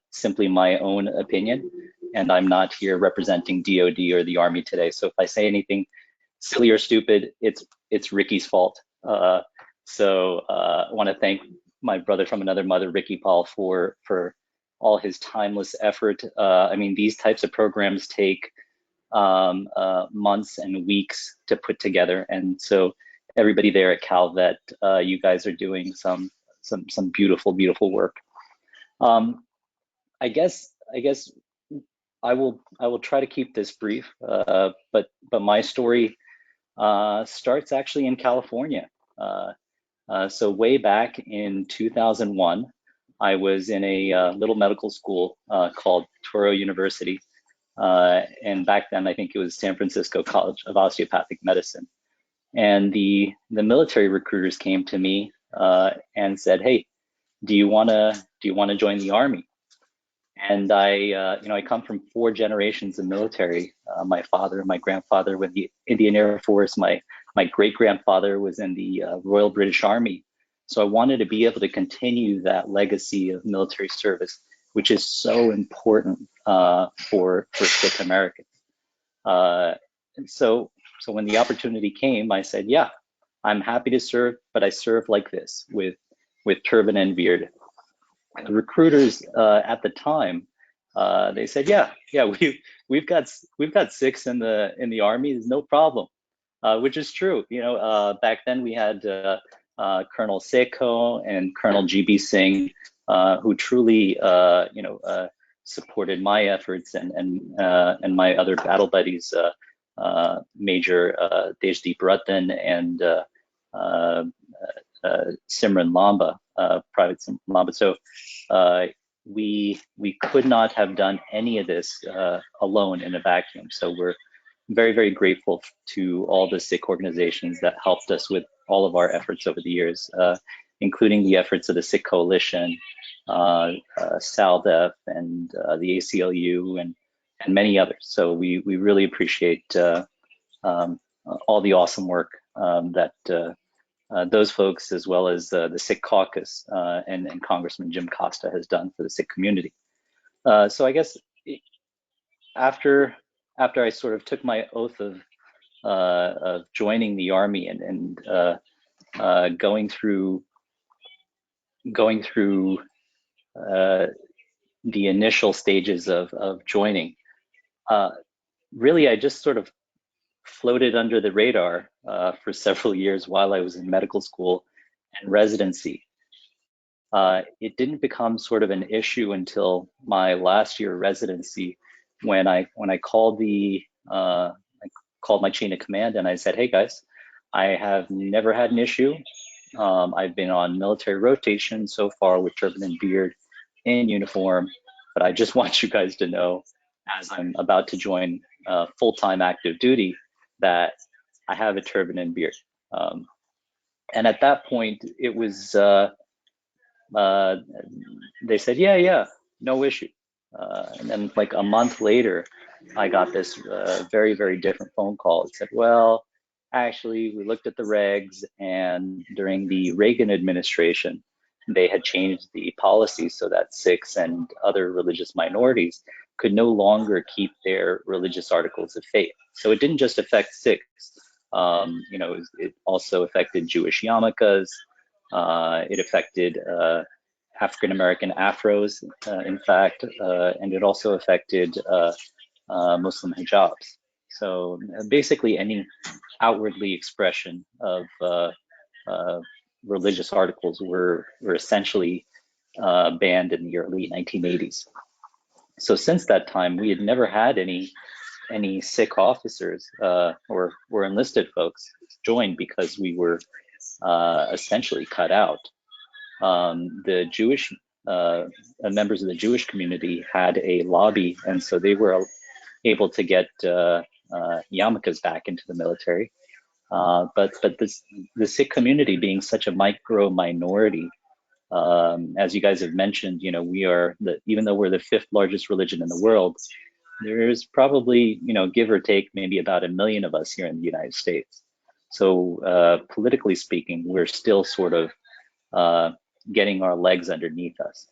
simply my own opinion, and I'm not here representing DoD or the Army today. So if I say anything silly or stupid, it's Ricky's fault. I want to thank my brother from another mother, Ricky Paul, for all his timeless effort. I mean, these types of programs take months and weeks to put together, and so everybody there at Calvet, you guys are doing some beautiful, beautiful work. I guess I will try to keep this brief, but my story starts actually in California. So way back in 2001, I was in a little medical school called Touro University, and back then I think it was San Francisco College of Osteopathic Medicine. And the military recruiters came to me and said, "Hey, do you want to join the Army?" And I come from 4 generations of military. My father, my grandfather with the Indian Air Force. My great grandfather was in the Royal British Army. So I wanted to be able to continue that legacy of military service, which is so important for Sikh Americans. And so when the opportunity came, I said, "Yeah, I'm happy to serve, but I serve like this, with turban and beard." The recruiters at the time, they said, "Yeah, we've got Sikhs in the Army. There's no problem," which is true. Back then we had Colonel Sekho and Colonel GB Singh, who truly supported my efforts and my other battle buddies, Major Deshdeep Ratan and Simran Lamba, Private Simran Lamba. So we could not have done any of this alone in a vacuum. So we're very, very grateful to all the Sikh organizations that helped us with all of our efforts over the years, including the efforts of the Sikh Coalition, SALDEF, and the ACLU, and many others. So we really appreciate all the awesome work that those folks, as well as the Sikh Caucus and Congressman Jim Costa has done for the Sikh community. So I guess after I sort of took my oath of joining the Army and going through the initial stages of joining, really I just sort of floated under the radar for several years while I was in medical school and residency. It didn't become sort of an issue until my last year of residency, when I called my chain of command and I said, "Hey guys, I have never had an issue I've been on military rotation so far with turban and beard in uniform, but I just want you guys to know, as I'm about to join full-time active duty, that I have a turban and beard. And at that point, it was, they said, yeah, no issue. And then like a month later, I got this very, very different phone call. It said, well, actually, we looked at the regs, and during the Reagan administration, they had changed the policy so that Sikhs and other religious minorities could no longer keep their religious articles of faith. So it didn't just affect Sikhs. It also affected Jewish yarmulkes. It affected African American afros, in fact, and it also affected Muslim hijabs. So basically, any outwardly expression of religious articles were essentially banned in the early 1980s. So since that time, we had never had any Sikh officers or enlisted folks join because we were essentially cut out. The Jewish members of the Jewish community had a lobby, and so they were able to get yarmulkes back into the military. But the Sikh community, being such a micro minority, as you guys have mentioned, we are even though we're the 5th largest religion in the world, there's probably, give or take, maybe about 1 million of us here in the United States. So politically speaking, we're still sort of getting our legs underneath us.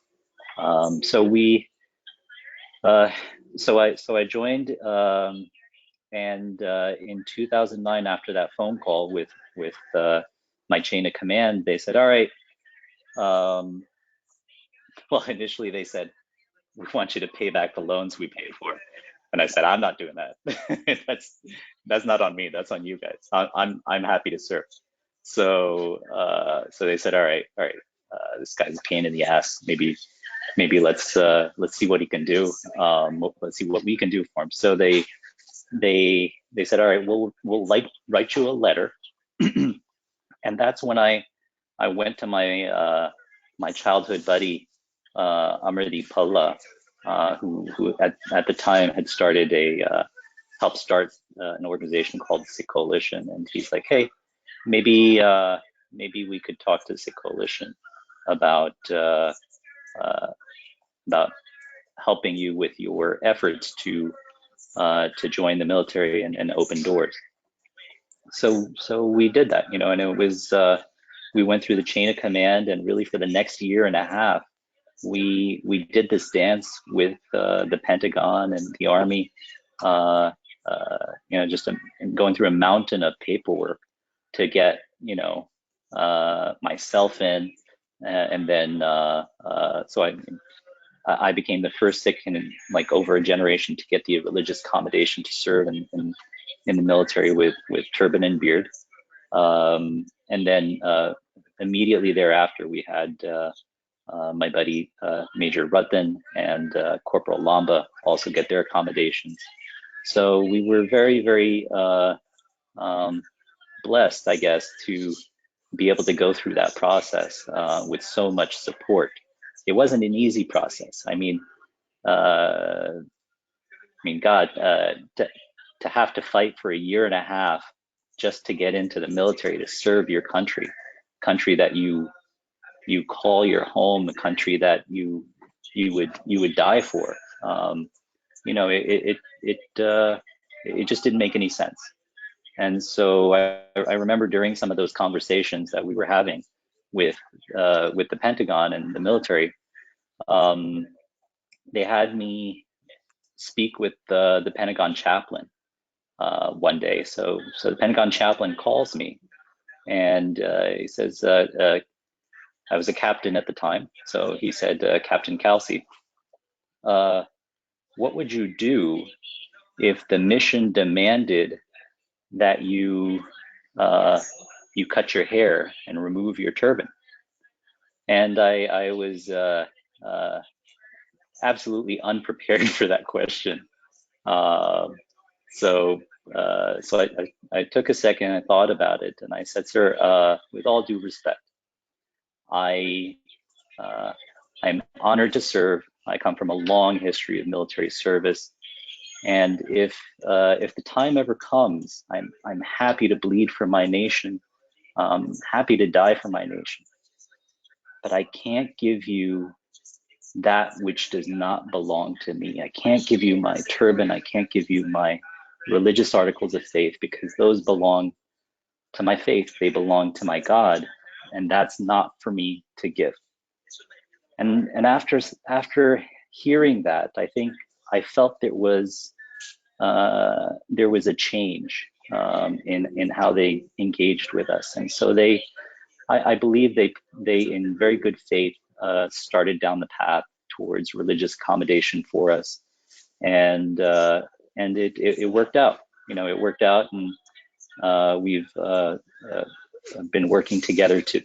So I joined, and in 2009, after that phone call with my chain of command, they said, all right, well, initially they said, we want you to pay back the loans we paid for. And I said, I'm not doing that. that's not on me. That's on you guys. I'm happy to serve. So they said, all right. This guy's a pain in the ass. Maybe let's see what he can do. Let's see what we can do for him. So they said, all right, we'll write you a letter. And that's when I went to my my childhood buddy, Amriti Palla, who at the time had started helped start an organization called the Sikh Coalition. And he's like, hey, maybe we could talk to the Sikh Coalition about helping you with your efforts to join the military and open doors. So we did that, and it was we went through the chain of command, and really for the next year and a half, we did this dance with the Pentagon and the Army, just going through a mountain of paperwork to get myself in, and then so I became the first Sikh in like over a generation to get the religious accommodation to serve in the military with turban and beard. And then immediately thereafter, we had my buddy Major Ruthan and Corporal Lamba also get their accommodations. So we were very, very blessed, I guess, to be able to go through that process with so much support. It wasn't an easy process. I mean, God, to have to fight for a year and a half just to get into the military to serve your country that you call your home, the country that you would die for. It just didn't make any sense. And so I remember during some of those conversations that we were having with the Pentagon and the military, they had me speak with the Pentagon chaplain one day. So the Pentagon chaplain calls me, and he says, I was a captain at the time. So he said, Captain Kelsey, what would you do if the mission demanded that you cut your hair and remove your turban? And I was absolutely unprepared for that question. So I took a second, I thought about it, and I said, sir, with all due respect, I'm honored to serve. I come from a long history of military service, and if the time ever comes, I'm happy to bleed for my nation, happy to die for my nation. But I can't give you that which does not belong to me. I can't give you my turban. I can't give you my religious articles of faith, because those belong to my faith. They belong to my God, and that's not for me to give. And after hearing that, I think I felt there was a change in how they engaged with us, and so I believe they in very good faith started down the path towards religious accommodation for us, and it worked out. It worked out, and we've been working together to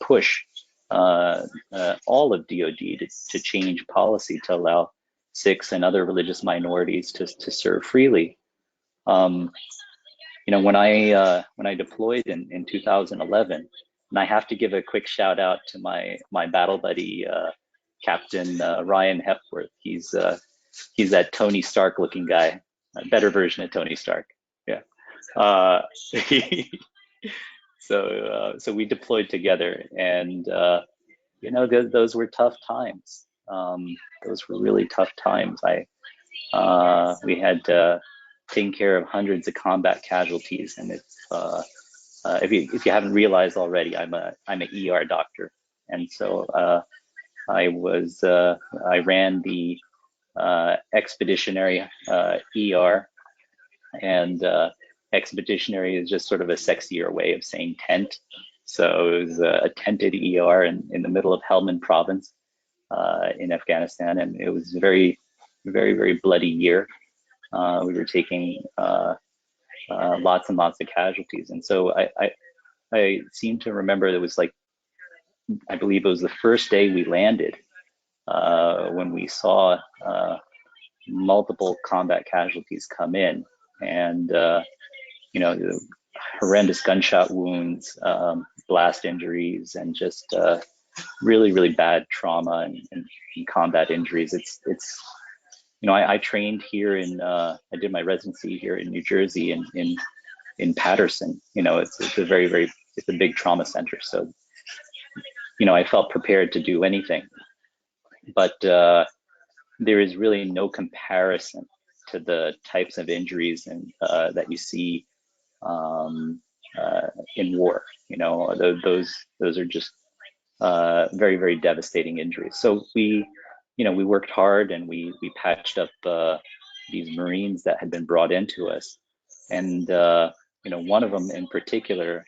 push all of DoD to change policy to allow Sikhs and other religious minorities to serve freely. When I deployed in 2011, and I have to give a quick shout out to my battle buddy, Captain Ryan Hepworth. He's that Tony Stark looking guy, a better version of Tony Stark. Yeah. So we deployed together, and those were tough times. Those were really tough times. We had taken care of hundreds of combat casualties, and if you haven't realized already, I'm an ER doctor, and so I ran the expeditionary ER, and expeditionary is just sort of a sexier way of saying tent. So it was a tented ER in the middle of Helmand province in Afghanistan, and it was a very, very, very bloody year. We were taking lots and lots of casualties, and so I seem to remember it was I believe it was the first day we landed when we saw multiple combat casualties come in, and horrendous gunshot wounds, blast injuries, and just really, really bad trauma and combat injuries. It's I trained here I did my residency here in New Jersey in Patterson. It's a very, it's a big trauma center. So, I felt prepared to do anything, but there is really no comparison to the types of injuries that you see in war. Those are just very, very devastating injuries. So we worked hard, and we patched up these Marines that had been brought into us, and one of them in particular,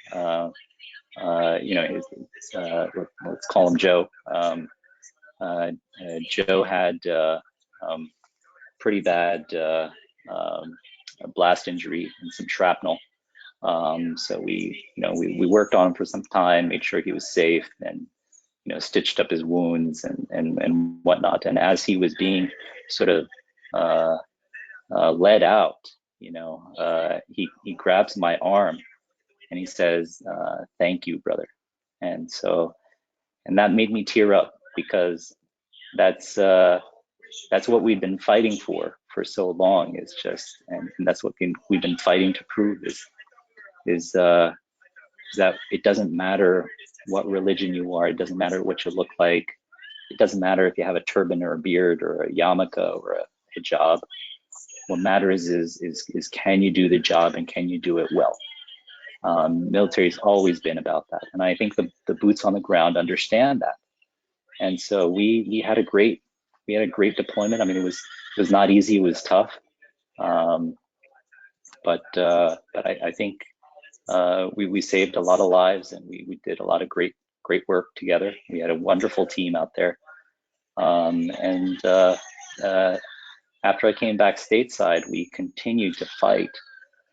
let's call him Joe. Joe had pretty bad blast injury and some shrapnel. So we worked on him for some time, made sure he was safe, and stitched up his wounds and whatnot. And as he was being sort of led out, he grabs my arm and he says, "Thank you, brother." And that made me tear up, because that's what we've been fighting for so long. Is just, and that's what we've been fighting to prove is that it doesn't matter what religion you are. It doesn't matter what you look like. It doesn't matter if you have a turban or a beard or a yarmulke or a hijab. What matters is can you do the job, and can you do it well? Military's always been about that, and I think the boots on the ground understand that. And so we had a great deployment. I mean, it was not easy. It was tough, but I think we saved a lot of lives, and we did a lot of great work together. We had a wonderful team out there, and after I came back stateside, we continued to fight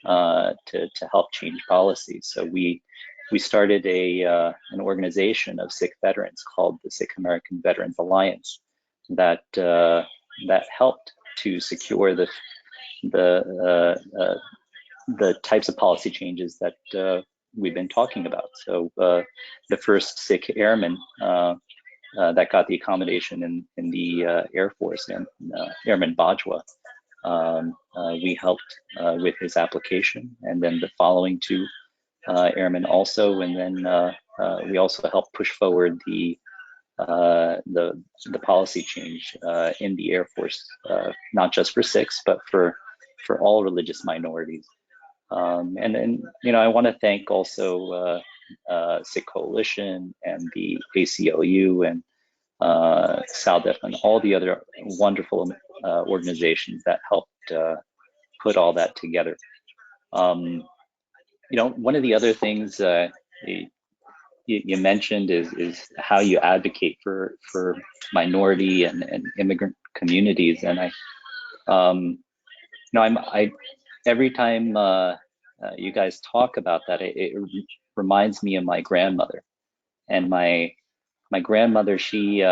to help change policy. So we started an organization of Sikh veterans called the Sikh American Veterans Alliance that helped to secure the types of policy changes that we've been talking about. So the first Sikh airman that got the accommodation in the Air Force, and Airman Bajwa, we helped with his application, and then the following two airmen also, and then we also helped push forward the policy change in the Air Force, not just for Sikhs, but for all religious minorities. And then, I want to thank also Sikh Coalition and the ACLU and SALDEF and all the other wonderful organizations that helped put all that together. One of the other things you mentioned is how you advocate for minority and immigrant communities, and I every time you guys talk about that, it reminds me of my grandmother. And my grandmother, she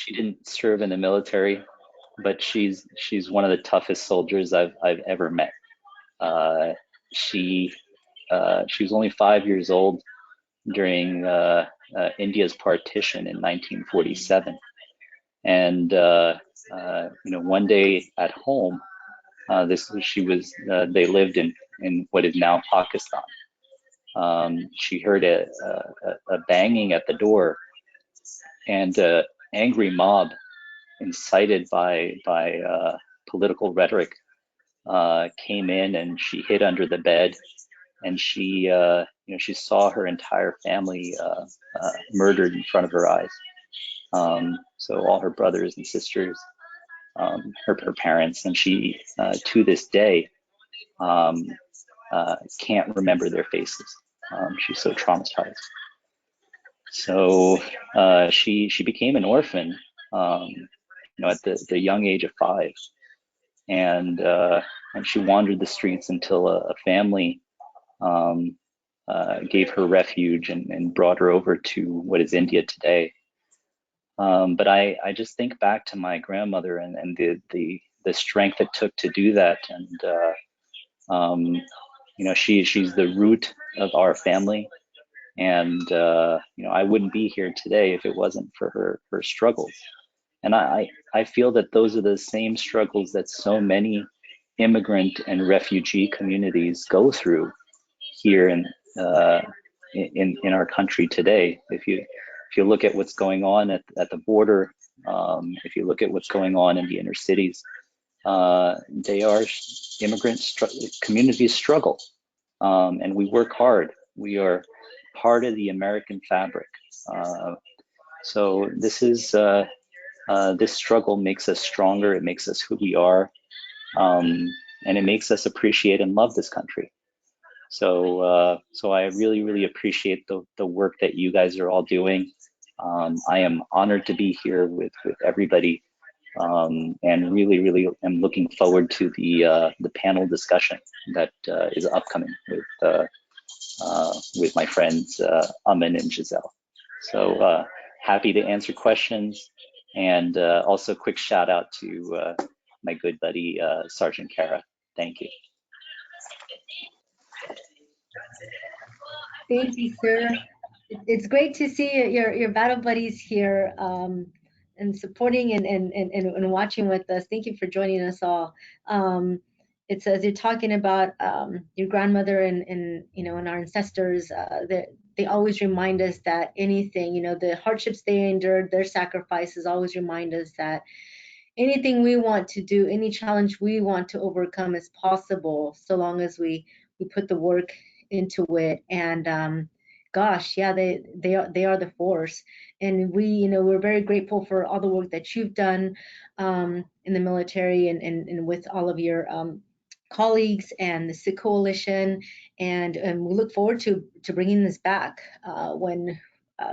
didn't serve in the military, but she's one of the toughest soldiers I've ever met. She was only 5 years old during India's partition in 1947, and one day at home, they lived in what is now Pakistan. She heard a banging at the door, and an angry mob, incited by political rhetoric, came in, and she hid under the bed, and she saw her entire family murdered in front of her eyes. So all her brothers and sisters, her parents, and she to this day can't remember their faces. She's so traumatized. So she became an orphan, at the young age of 5, and she wandered the streets until a family gave her refuge and brought her over to what is India today. But I just think back to my grandmother and the strength it took to do that, and she's the root of our family, and I wouldn't be here today if it wasn't for her struggles. And I feel that those are the same struggles that so many immigrant and refugee communities go through here in our country today. If you look at what's going on at the border, if you look at what's going on in the inner cities, they are communities struggle, and we work hard. We are part of the American fabric. So this struggle makes us stronger. It makes us who we are, and it makes us appreciate and love this country. So I really, really appreciate the work that you guys are all doing. I am honored to be here with everybody, and really, really am looking forward to the panel discussion that is upcoming with my friends Amin and Giselle. So happy to answer questions, and also quick shout out to my good buddy Sergeant Kara. Thank you. Thank you, sir. It's great to see your battle buddies here, and supporting and watching with us. Thank you for joining us all. It's as you're talking about your grandmother and our ancestors, that they always remind us that anything, the hardships they endured, their sacrifices always remind us that anything we want to do, any challenge we want to overcome is possible, so long as we put the work into it. And gosh, yeah, they are the force. And we're very grateful for all the work that you've done in the military, and with all of your colleagues and the Sikh Coalition, and we look forward to bringing this back when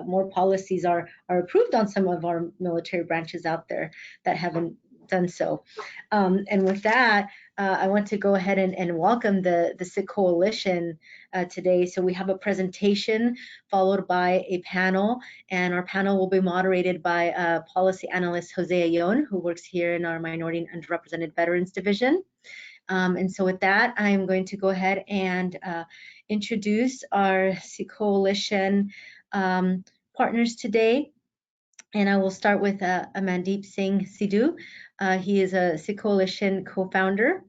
more policies are approved on some of our military branches out there that haven't done so. And with that, I want to go ahead and welcome the Sikh Coalition today. So we have a presentation followed by a panel, and our panel will be moderated by policy analyst Jose Ayon, who works here in our Minority and Underrepresented Veterans Division. And so with that, I'm going to go ahead and introduce our Sikh Coalition partners today. And I will start with Amandeep Singh Sidhu. He is a Sikh Coalition co-founder.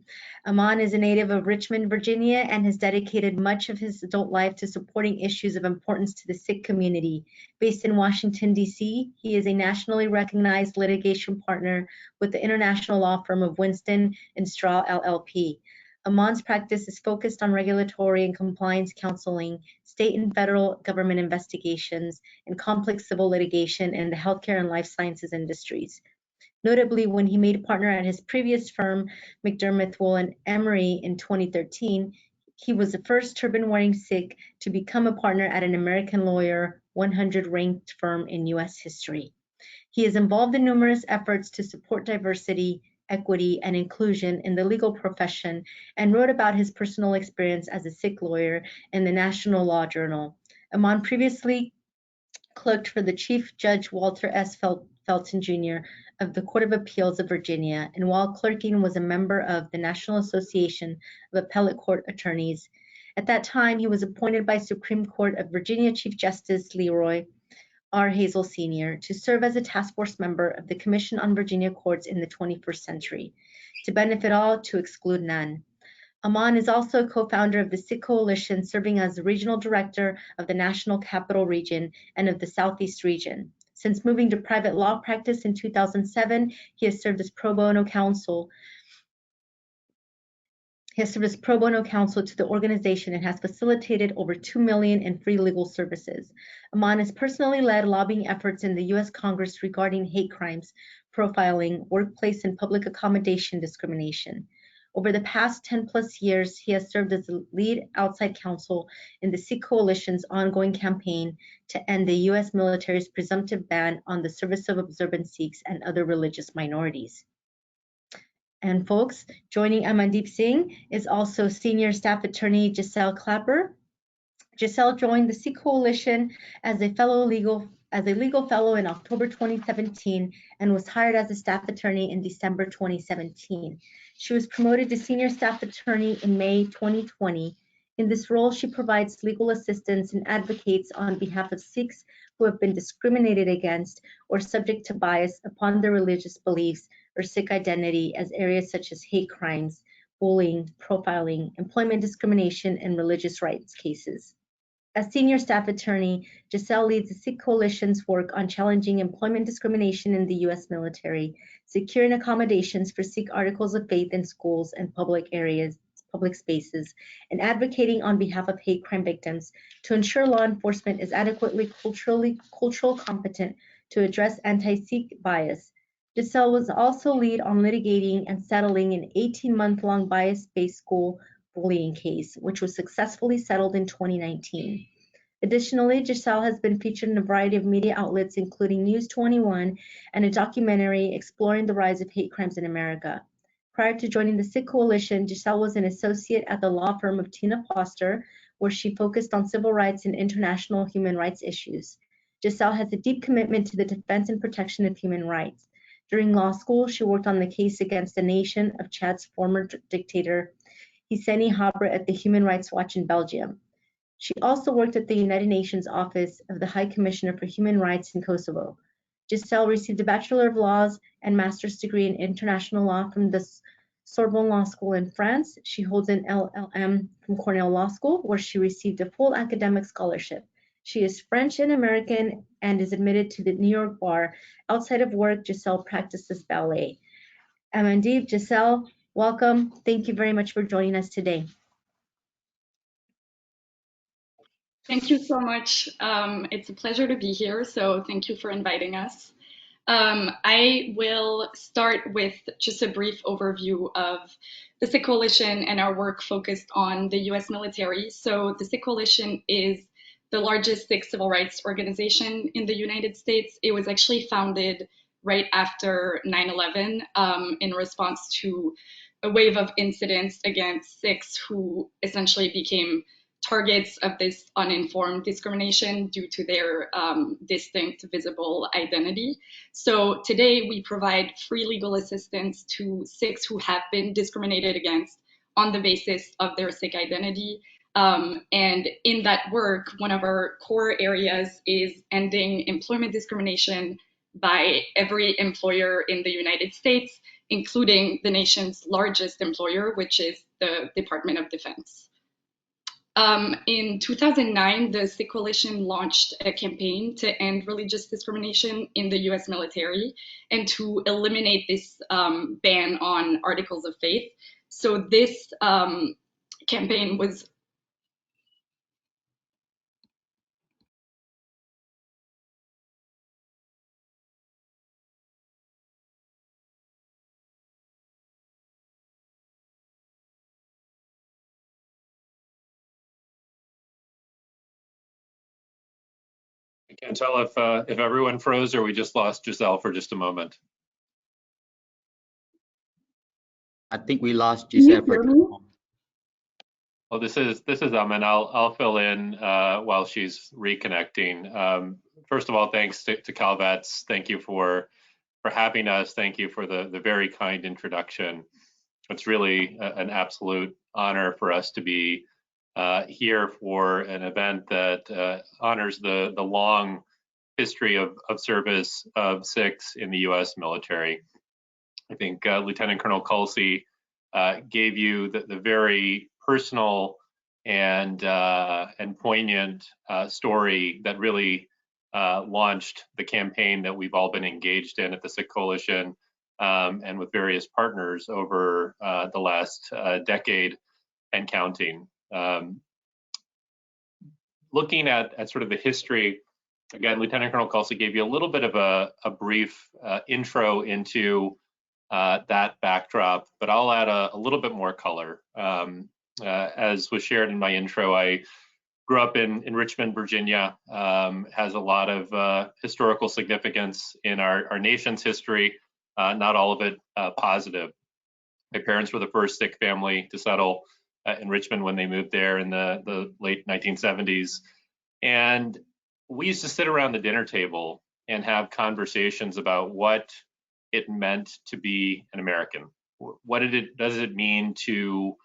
Aman is a native of Richmond, Virginia, and has dedicated much of his adult life to supporting issues of importance to the Sikh community. Based in Washington, D.C., he is a nationally recognized litigation partner with the international law firm of Winston & Straw LLP. Aman's practice is focused on regulatory and compliance counseling, state and federal government investigations, and complex civil litigation in the healthcare and life sciences industries. Notably, when he made partner at his previous firm, McDermott, Wool & Emery, in 2013, he was the first turban-wearing Sikh to become a partner at an American Lawyer 100 ranked firm in U.S. history. He is involved in numerous efforts to support diversity, equity, and inclusion in the legal profession, and wrote about his personal experience as a Sikh lawyer in the National Law Journal. Aman previously clerked for the Chief Judge Walter S. Felton Jr. of the Court of Appeals of Virginia, and while clerking was a member of the National Association of Appellate Court Attorneys. At that time, he was appointed by Supreme Court of Virginia Chief Justice Leroy R. Hazel Sr. to serve as a task force member of the Commission on Virginia Courts in the 21st Century, to benefit all, to exclude none. Aman is also a co-founder of the Sikh Coalition, serving as the regional director of the National Capital Region and of the Southeast Region. Since moving to private law practice in 2007, he has served as pro bono counsel. He has served as pro bono counsel to the organization and has facilitated over $2 million in free legal services. Aman has personally led lobbying efforts in the U.S. Congress regarding hate crimes, profiling, workplace and public accommodation discrimination. Over the past 10 plus years, he has served as the lead outside counsel in the Sikh Coalition's ongoing campaign to end the U.S. military's presumptive ban on the service of observant Sikhs and other religious minorities. And folks, joining Amandeep Singh is also Senior Staff Attorney Giselle Clapper. Giselle joined the Sikh Coalition as a legal fellow in October 2017 and was hired as a staff attorney in December 2017. She was promoted to Senior Staff Attorney in May 2020. In this role, she provides legal assistance and advocates on behalf of Sikhs who have been discriminated against or subject to bias upon their religious beliefs or Sikh identity, as areas such as hate crimes, bullying, profiling, employment discrimination, and religious rights cases. As Senior Staff Attorney, Giselle leads the Sikh Coalition's work on challenging employment discrimination in the U.S. military, securing accommodations for Sikh articles of faith in schools and public spaces, and advocating on behalf of hate crime victims to ensure law enforcement is adequately cultural competent to address anti-Sikh bias. Giselle was also lead on litigating and settling an 18-month-long bias-based school bullying case, which was successfully settled in 2019. Additionally, Giselle has been featured in a variety of media outlets, including News 21 and a documentary exploring the rise of hate crimes in America. Prior to joining the Sikh Coalition, Giselle was an associate at the law firm of Tina Foster, where she focused on civil rights and international human rights issues. Giselle has a deep commitment to the defense and protection of human rights. During law school, she worked on the case against the nation of Chad's former dictator, Hissène Habré, at the Human Rights Watch in Belgium. She also worked at the United Nations Office of the High Commissioner for Human Rights in Kosovo. Giselle received a Bachelor of Laws and Master's degree in International Law from the Sorbonne Law School in France. She holds an LLM from Cornell Law School, where she received a full academic scholarship. She is French and American and is admitted to the New York Bar. Outside of work, Giselle practices ballet. Amandeep, Giselle, welcome. Thank you very much for joining us today. Thank you so much. It's a pleasure to be here, so thank you for inviting us. I will start with just a brief overview of the Sikh Coalition and our work focused on the US military. So the Sikh Coalition is the largest Sikh civil rights organization in the United States. It was actually founded right after 9/11 in response to a wave of incidents against Sikhs who essentially became targets of this uninformed discrimination due to their distinct visible identity. So today we provide free legal assistance to Sikhs who have been discriminated against on the basis of their Sikh identity. And in that work, one of our core areas is ending employment discrimination by every employer in the United States, including the nation's largest employer, which is the Department of Defense. In 2009, the Sikh Coalition launched a campaign to end religious discrimination in the US military and to eliminate this ban on articles of faith. So this campaign was I can't tell if everyone froze or we just lost Giselle for just a moment. I think we lost Can you Giselle for hear just a me? moment. Well, this is Aman. I'll fill in while she's reconnecting. First of all, thanks to Calvets. Thank you for having us. Thank you for the very kind introduction. It's really an absolute honor for us to be here for an event that honors the long history of service of Sikhs in the U.S. military. I think Lieutenant Colonel Culsey gave you the very personal and poignant story that really launched the campaign that we've all been engaged in at the Sikh Coalition and with various partners over the last decade and counting. Looking at sort of the history, again, Lieutenant Colonel Culsey gave you a little bit of a brief intro into that backdrop, but I'll add a little bit more color. As was shared in my intro, I grew up in Richmond, Virginia, has a lot of historical significance in our nation's history, not all of it positive. My parents were the first Sikh family to settle in Richmond when they moved there in the late 1970s. And we used to sit around the dinner table and have conversations about what it meant to be an American. What does it mean to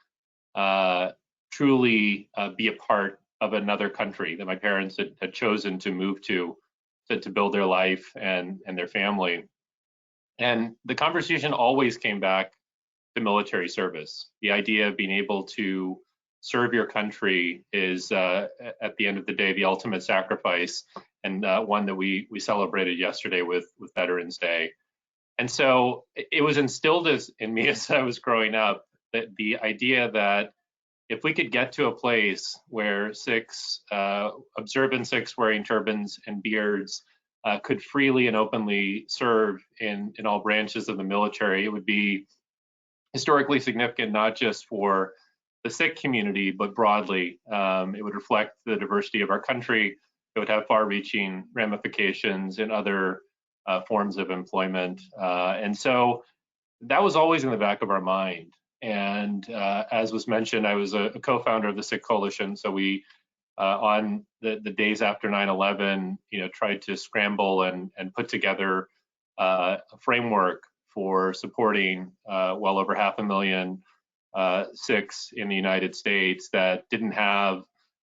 truly be a part of another country that my parents had chosen to move to build their life and their family? And the conversation always came back to military service. The idea of being able to serve your country is, at the end of the day, the ultimate sacrifice, and one that we celebrated yesterday with Veterans Day. And so it was instilled in me as I was growing up, that the idea that if we could get to a place where Sikhs, observant Sikhs wearing turbans and beards, could freely and openly serve in all branches of the military, it would be historically significant, not just for the Sikh community, but broadly. It would reflect the diversity of our country. It would have far-reaching ramifications in other forms of employment. And so that was always in the back of our mind. And as was mentioned, I was a co-founder of the Sikh Coalition. So we, on the days after 9/11, tried to scramble and put together a framework for supporting well over 500,000 Sikhs in the United States that didn't have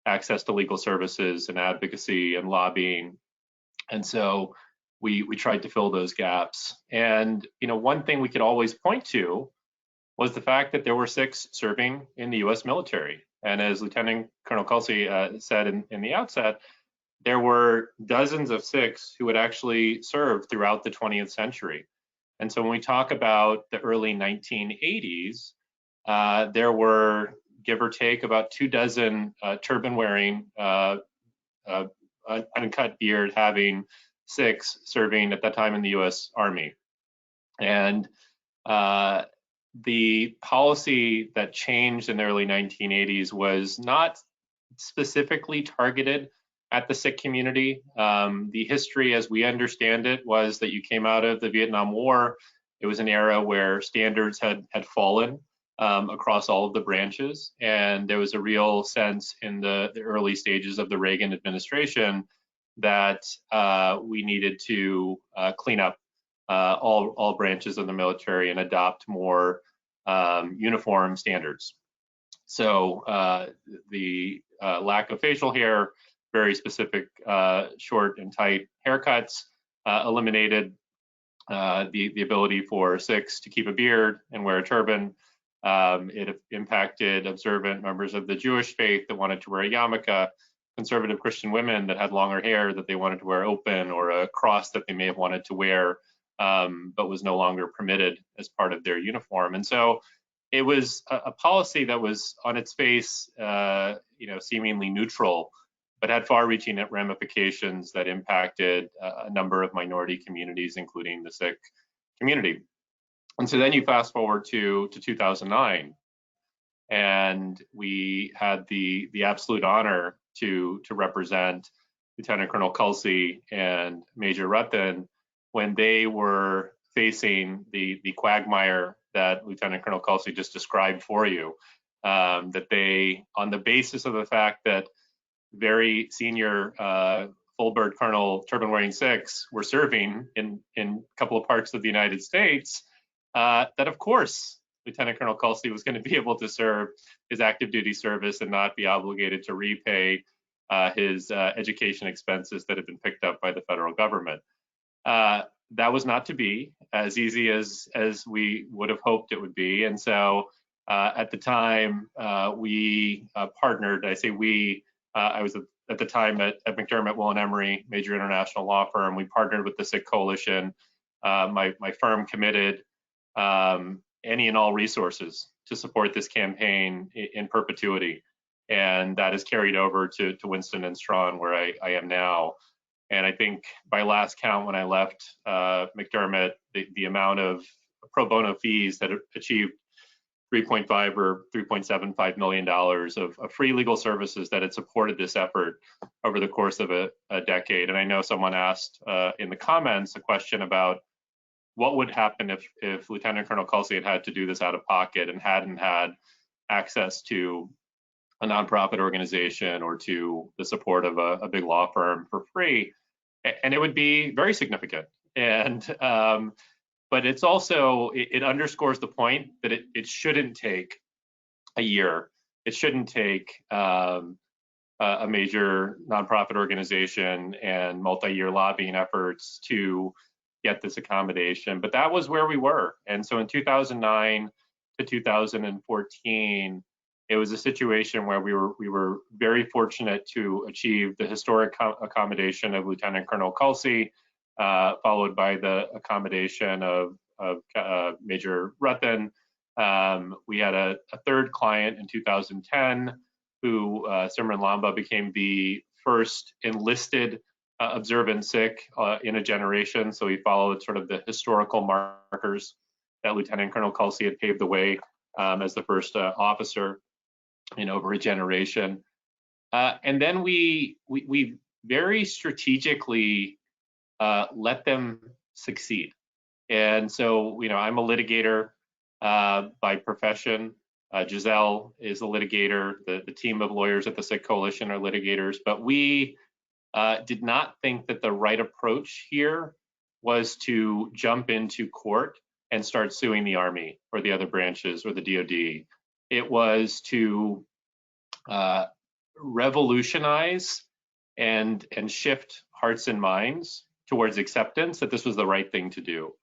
access to legal services and advocacy and lobbying. And so we tried to fill those gaps. And one thing we could always point to was the fact that there were Sikhs serving in the US military. And as Lieutenant Colonel Culsey said in the outset, there were dozens of Sikhs who had actually served throughout the 20th century. And so when we talk about the early 1980s, there were, give or take, about 24 turban-wearing, uncut beard having Sikhs serving at that time in the US Army. And the policy that changed in the early 1980s was not specifically targeted at the Sikh community. The history, as we understand it, was that you came out of the Vietnam War. It was an era where standards had fallen across all of the branches, and there was a real sense in the early stages of the Reagan administration that we needed to clean up all branches of the military and adopt more uniform standards. So the lack of facial hair, very specific short and tight haircuts, eliminated the ability for Sikhs to keep a beard and wear a turban. It impacted observant members of the Jewish faith that wanted to wear a yarmulke, conservative Christian women that had longer hair that they wanted to wear open, or a cross that they may have wanted to wear, but was no longer permitted as part of their uniform. And so it was a policy that was on its face, seemingly neutral, but had far-reaching ramifications that impacted a number of minority communities, including the Sikh community. And so then you fast forward to 2009, and we had the absolute honor to represent Lieutenant Colonel Kelsey and Major Ratan when they were facing the quagmire that Lieutenant Colonel Kelsey just described for you. That they, on the basis of the fact that very senior full bird colonel turban-wearing Sikhs were serving in a couple of parts of the United States, that of course Lieutenant Colonel Kelsey was going to be able to serve his active duty service and not be obligated to repay his education expenses that had been picked up by the federal government. That was not to be as easy as we would have hoped it would be. And so at the time, we partnered. I say we, I was at the time at McDermott, Will & Emery, major international law firm. We partnered with the Sikh Coalition. My firm committed any and all resources to support this campaign in perpetuity. And that is carried over to Winston and Strawn, where I am now. And I think by last count, when I left McDermott, the amount of pro bono fees that achieved $3.5 or $3.75 million of free legal services that had supported this effort over the course of a decade. And I know someone asked in the comments a question about what would happen if Lieutenant Colonel Kelsey had to do this out of pocket and hadn't had access to a nonprofit organization or to the support of a big law firm for free. And it would be very significant. And but it's also, it underscores the point that it shouldn't take a year. It shouldn't take a major nonprofit organization and multi-year lobbying efforts to get this accommodation. But that was where we were. And so in 2009 to 2014, it was a situation where we were very fortunate to achieve the historic accommodation of Lieutenant Colonel Kelsey, followed by the accommodation of Major Ratan. We had a third client in 2010 who, Simran Lamba, became the first enlisted observant Sikh in a generation. So he followed sort of the historical markers that Lieutenant Colonel Kelsey had paved the way as the first officer in over a generation. And then we very strategically let them succeed. And so, I'm a litigator by profession. Giselle is a litigator. The team of lawyers at the Sikh Coalition are litigators. But we did not think that the right approach here was to jump into court and start suing the Army or the other branches or the DoD. It was to revolutionize and shift hearts and minds towards acceptance that this was the right thing to do.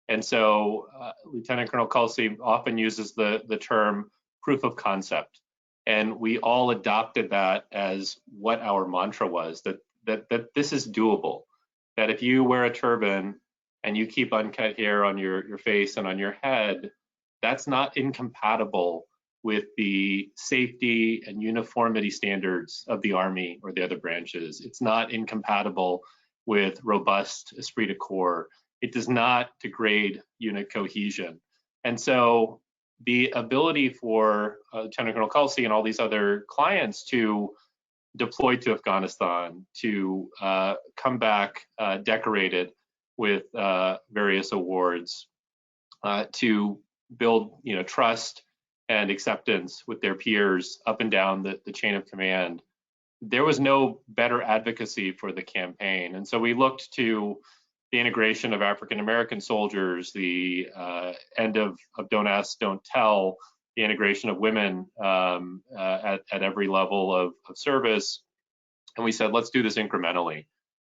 And so Lieutenant Colonel Kelsey often uses the term proof of concept. And we all adopted that as what our mantra was, that this is doable, that if you wear a turban and you keep uncut hair on your face and on your head, that's not incompatible with the safety and uniformity standards of the Army or the other branches. It's not incompatible with robust esprit de corps. It does not degrade unit cohesion. And so the ability for Lieutenant Colonel Kelsey and all these other clients to deploy to Afghanistan, to come back decorated with various awards, to build trust and acceptance with their peers up and down the chain of command. There was no better advocacy for the campaign. And so we looked to the integration of African American soldiers, the end of Don't Ask, Don't Tell, the integration of women at every level of service. And we said, let's do this incrementally,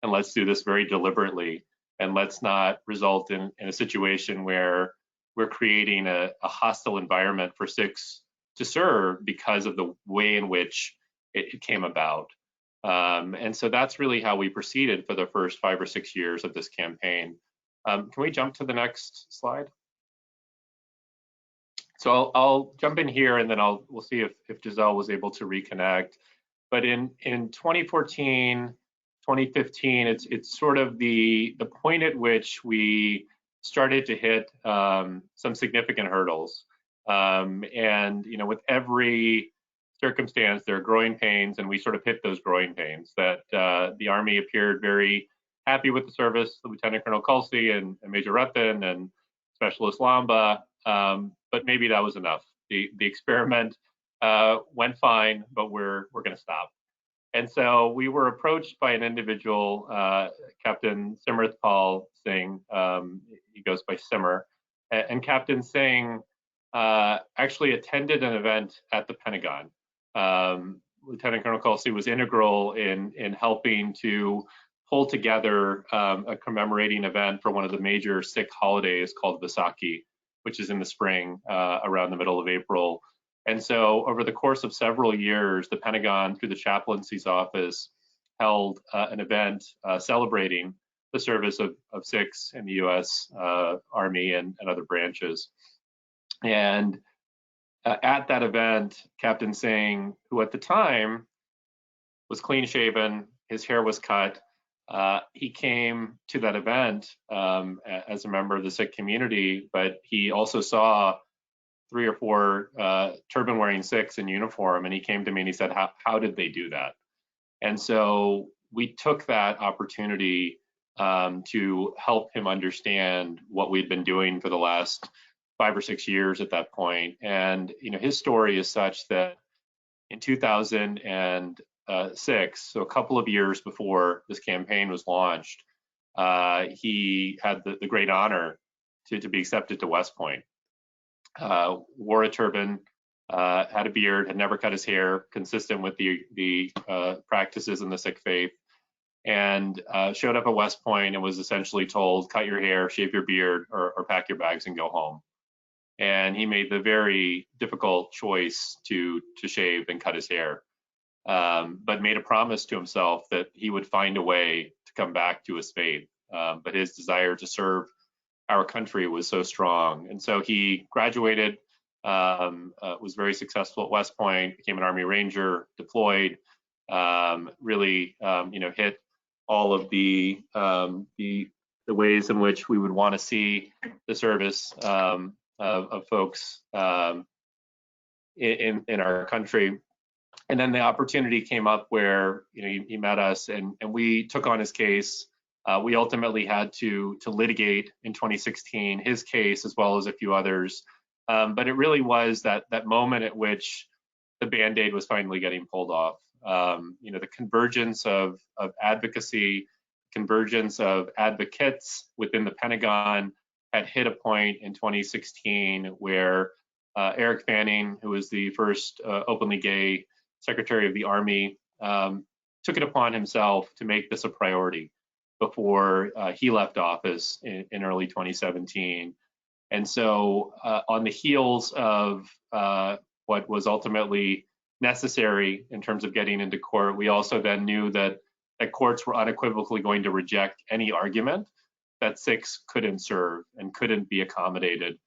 and let's do this very deliberately, and let's not result in a situation where we're creating a hostile environment for Sikhs to serve because of the way in which it came about. And so that's really how we proceeded for the first 5 or 6 years of this campaign. Can we jump to the next slide? So I'll jump in here, and then we'll see if Giselle was able to reconnect. But in 2014, 2015, it's sort of the point at which we started to hit some significant hurdles. And with every circumstance, there are growing pains, and we sort of hit those growing pains. That the Army appeared very happy with the service, Lieutenant Colonel Kulsi and Major Ratan and Specialist Lamba, but maybe that was enough. The experiment went fine, but we're going to stop. And so we were approached by an individual, Captain Simrathpal Singh. He goes by Simmer, and Captain Singh actually attended an event at the Pentagon. Lieutenant Colonel Kulsi was integral in helping to pull together a commemorating event for one of the major Sikh holidays called Vaisakhi, which is in the spring, around the middle of April. And so over the course of several years, the Pentagon, through the chaplaincy's office, held an event celebrating the service of Sikhs in the U.S. Army and other branches. And at that event, Captain Singh, who at the time was clean shaven, his hair was cut, he came to that event as a member of the Sikh community, but he also saw 3 or 4 turban-wearing Sikhs in uniform, and he came to me and he said, how did they do that? And so we took that opportunity to help him understand what we'd been doing for the last 5 or 6 years at that point. And his story is such that in 2006, so a couple of years before this campaign was launched, he had the great honor to be accepted to West Point. Wore a turban, had a beard, had never cut his hair, consistent with the practices in the Sikh faith, and showed up at West Point and was essentially told, cut your hair, shave your beard, or pack your bags and go home. And he made the very difficult choice to shave and cut his hair, but made a promise to himself that he would find a way to come back to his faith. But his desire to serve our country was so strong. And so he graduated, was very successful at West Point, became an Army Ranger, deployed, really, hit all of the ways in which we would want to see the service of folks in our country. And then the opportunity came up where he met us, and we took on his case. We ultimately had to litigate in 2016 his case as well as a few others. But it really was that moment at which the Band-Aid was finally getting pulled off. The convergence of advocacy, convergence of advocates within the Pentagon had hit a point in 2016 where Eric Fanning, who was the first openly gay Secretary of the Army, took it upon himself to make this a priority before he left office in early 2017. And so on the heels of what was ultimately necessary in terms of getting into court, we also then knew that courts were unequivocally going to reject any argument that Sikhs couldn't serve and couldn't be accommodated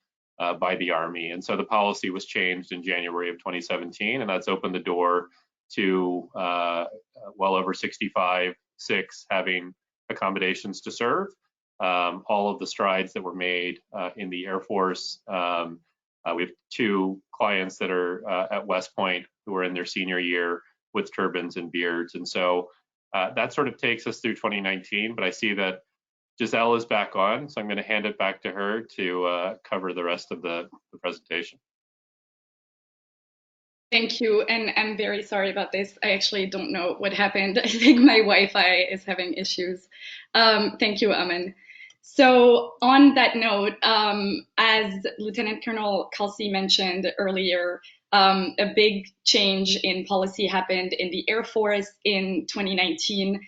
by the Army. And so the policy was changed in January of 2017, and that's opened the door to well over 65 Sikhs having accommodations to serve. All of the strides that were made in the Air Force. We have 2 clients that are at West Point who are in their senior year with turbans and beards. And so that sort of takes us through 2019, but I see that Giselle is back on, so I'm going to hand it back to her to cover the rest of the presentation. Thank you, and I'm very sorry about this. I actually don't know what happened. I think my Wi-Fi is having issues. Thank you, Aman. So on that note, as Lieutenant Colonel Kelsey mentioned earlier, a big change in policy happened in the Air Force in 2019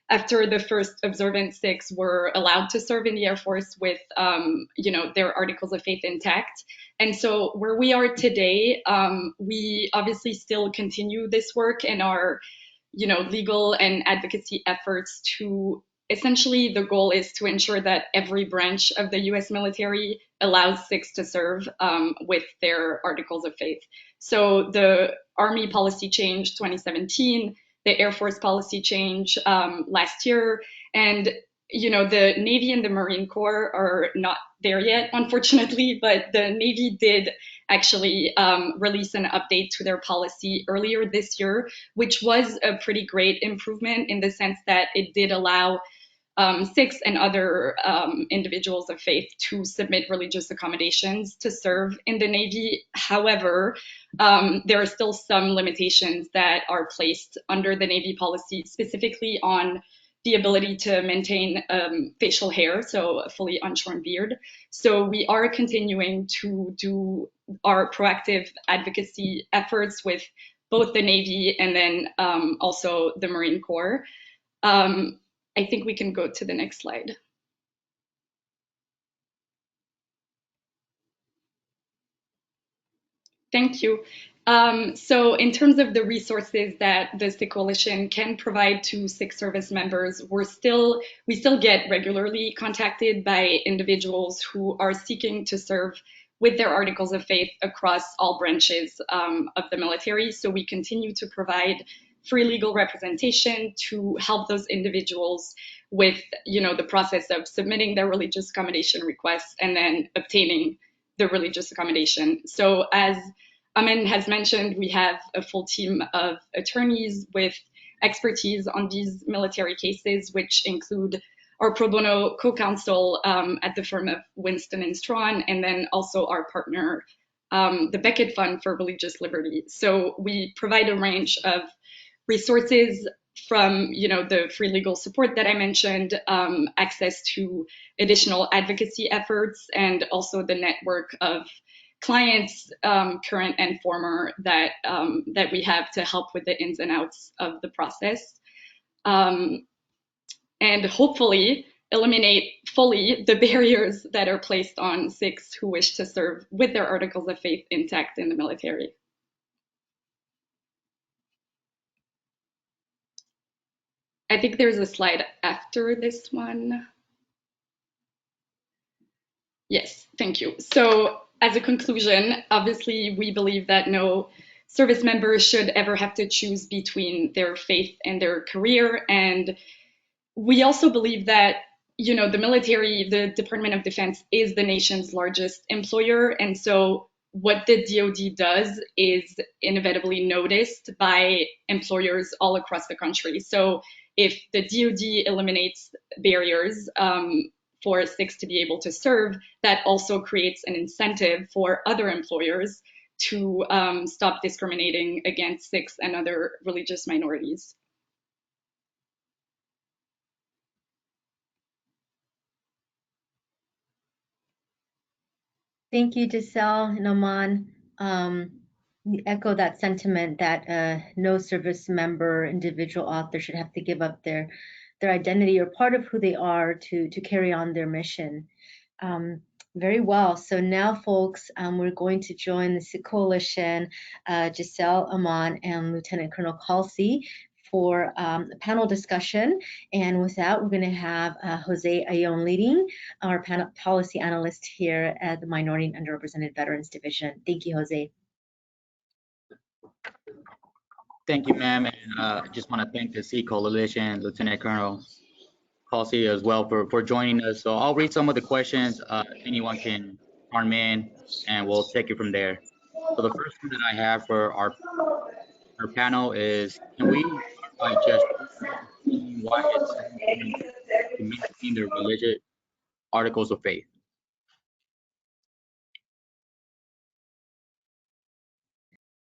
after the first observant Sikhs were allowed to serve in the Air Force with, their articles of faith intact. And so where we are today, we obviously still continue this work and our, legal and advocacy efforts to essentially the goal is to ensure that every branch of the U.S. military allows Sikhs to serve with their articles of faith. So the Army policy change 2017, the Air Force policy change last year, and the Navy and the Marine Corps are not there yet, unfortunately, but the Navy did actually release an update to their policy earlier this year, which was a pretty great improvement in the sense that it did allow Sikhs and other individuals of faith to submit religious accommodations to serve in the Navy. However, there are still some limitations that are placed under the Navy policy, specifically on the ability to maintain facial hair, so a fully unshorn beard. So we are continuing to do our proactive advocacy efforts with both the Navy and then also the Marine Corps. I think we can go to the next slide. Thank you. So in terms of the resources that the Sikh Coalition can provide to Sikh service members, we still get regularly contacted by individuals who are seeking to serve with their articles of faith across all branches of the military. So we continue to provide free legal representation to help those individuals with, the process of submitting their religious accommodation requests and then obtaining the religious accommodation. So as Amin has mentioned, we have a full team of attorneys with expertise on these military cases, which include our pro bono co-counsel at the firm of Winston and Strawn, and then also our partner, the Beckett Fund for Religious Liberty. So we provide a range of resources from the free legal support that I mentioned, access to additional advocacy efforts, and also the network of clients, current and former, that we have to help with the ins and outs of the process, and hopefully eliminate fully the barriers that are placed on Sikhs who wish to serve with their articles of faith intact in the military. I think there's a slide after this one. Yes, thank you. So as a conclusion, obviously, we believe that no service member should ever have to choose between their faith and their career. And we also believe that, the military, the Department of Defense, is the nation's largest employer. And so what the DoD does is inevitably noticed by employers all across the country. So if the DoD eliminates barriers for Sikhs to be able to serve, that also creates an incentive for other employers to stop discriminating against Sikhs and other religious minorities. Thank you, Giselle and Aman. We echo that sentiment that no service member, individual author should have to give up their identity or part of who they are to carry on their mission. Very well. So now, folks, we're going to join the Sikh Coalition, Giselle, Aman, and Lieutenant Colonel Kelsey for a panel discussion. And with that, we're going to have Jose Ayon leading, our panel policy analyst here at the Minority and Underrepresented Veterans Division. Thank you, Jose. Thank you, ma'am. And I just want to thank the Sikh Coalition, Lieutenant Colonel Kelsey as well for joining us. So I'll read some of the questions. Anyone can arm in and we'll take it from there. So the first one that I have for our panel is, can we start by just why it's so important to maintain the religious articles of faith?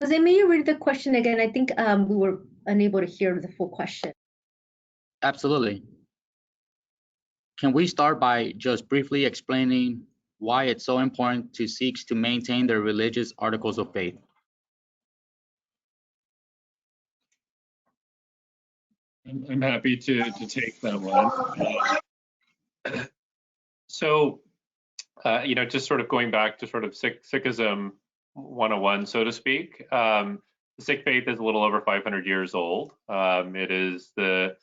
Jose, may you read the question again? I think we were unable to hear the full question. Absolutely. can we start by just briefly explaining why it's so important to Sikhs to maintain their religious articles of faith? I'm happy to take that one. So, just sort of going back to sort of Sikhism 101, so to speak. The Sikh faith is a little over 500 years old. It is the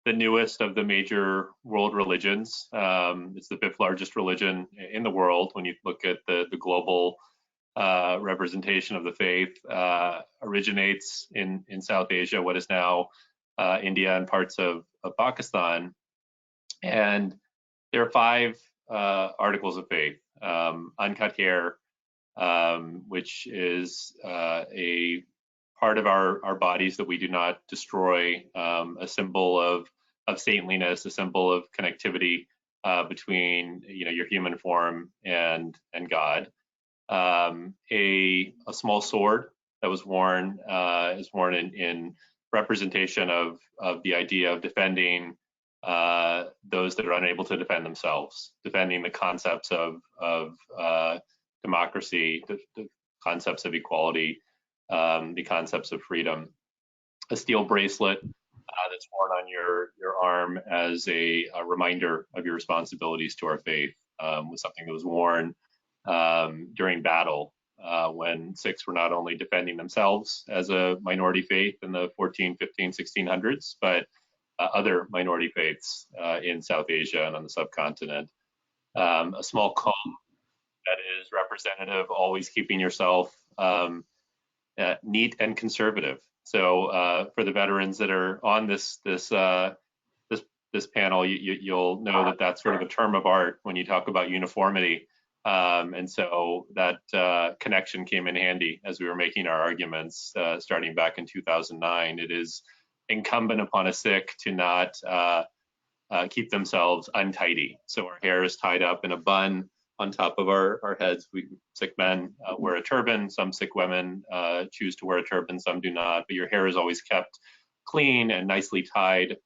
newest of the major world religions. It's the 5th largest religion in the world when you look at the global representation of the faith. Originates in South Asia, what is now India and parts of Pakistan. And there are 5 articles of faith. Uncut hair, which is a part of our bodies that we do not destroy, a symbol of saintliness, a symbol of connectivity between your human form and God. A small sword that was worn is worn in representation of the idea of defending those that are unable to defend themselves, defending the concepts of democracy, the concepts of equality, the concepts of freedom. A steel bracelet that's worn on your arm as a reminder of your responsibilities to our faith was something that was worn during battle when Sikhs were not only defending themselves as a minority faith in the 14, 15, 1600s, but other minority faiths in South Asia and on the subcontinent. A small comb that is representative, always keeping yourself neat and conservative. So for the veterans that are on this panel, you'll know that that's sort of a term of art when you talk about uniformity. And so that connection came in handy as we were making our arguments starting back in 2009. It is incumbent upon a Sikh to not keep themselves untidy. So our hair is tied up in a bun on top of our heads. We Sikh men wear a turban. Some Sikh women choose to wear a turban, some do not, but your hair is always kept clean and nicely tied.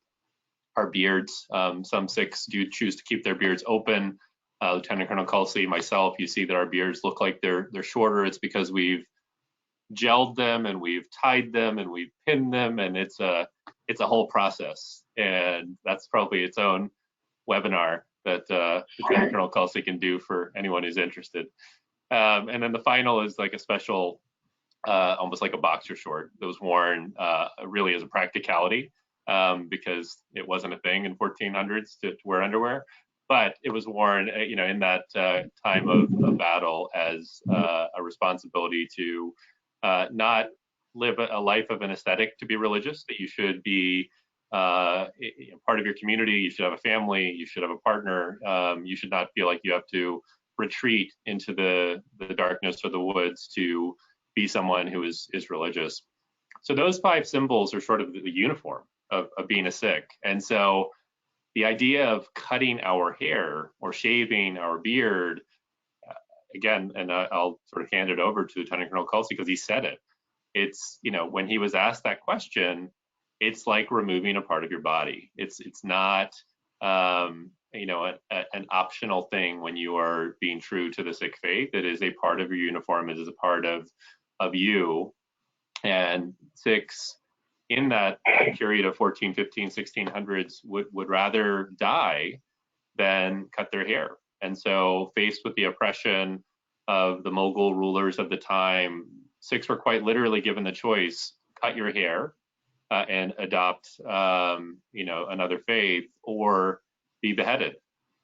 Our beards, some Sikhs do choose to keep their beards open. Lieutenant Colonel Khalsi, myself, you see that our beards look like they're shorter. It's because we've gelled them and we've tied them and we've pinned them, and it's a whole process. And that's probably its own webinar that Lieutenant Colonel Khalsi can do for anyone who's interested. And then the final is like a special, almost like a boxer short that was worn really as a practicality because it wasn't a thing in 1400s to wear underwear. But it was worn, in that time of battle as a responsibility to not live a life of an aesthetic to be religious, that you should be part of your community, you should have a family, you should have a partner, you should not feel like you have to retreat into the darkness or the woods to be someone who is religious. So those 5 symbols are sort of the uniform of being a Sikh. And so the idea of cutting our hair or shaving our beard, again, and I'll sort of hand it over to Lieutenant Colonel Khalsi because he said it. It's, when he was asked that question, it's like removing a part of your body. It's not, an optional thing when you are being true to the Sikh faith. It is a part of your uniform. It is a part of you. And Sikhs in that period of 14, 15, 1600s would rather die than cut their hair. And so faced with the oppression of the Mughal rulers of the time, Sikhs were quite literally given the choice: cut your hair and adopt, another faith, or be beheaded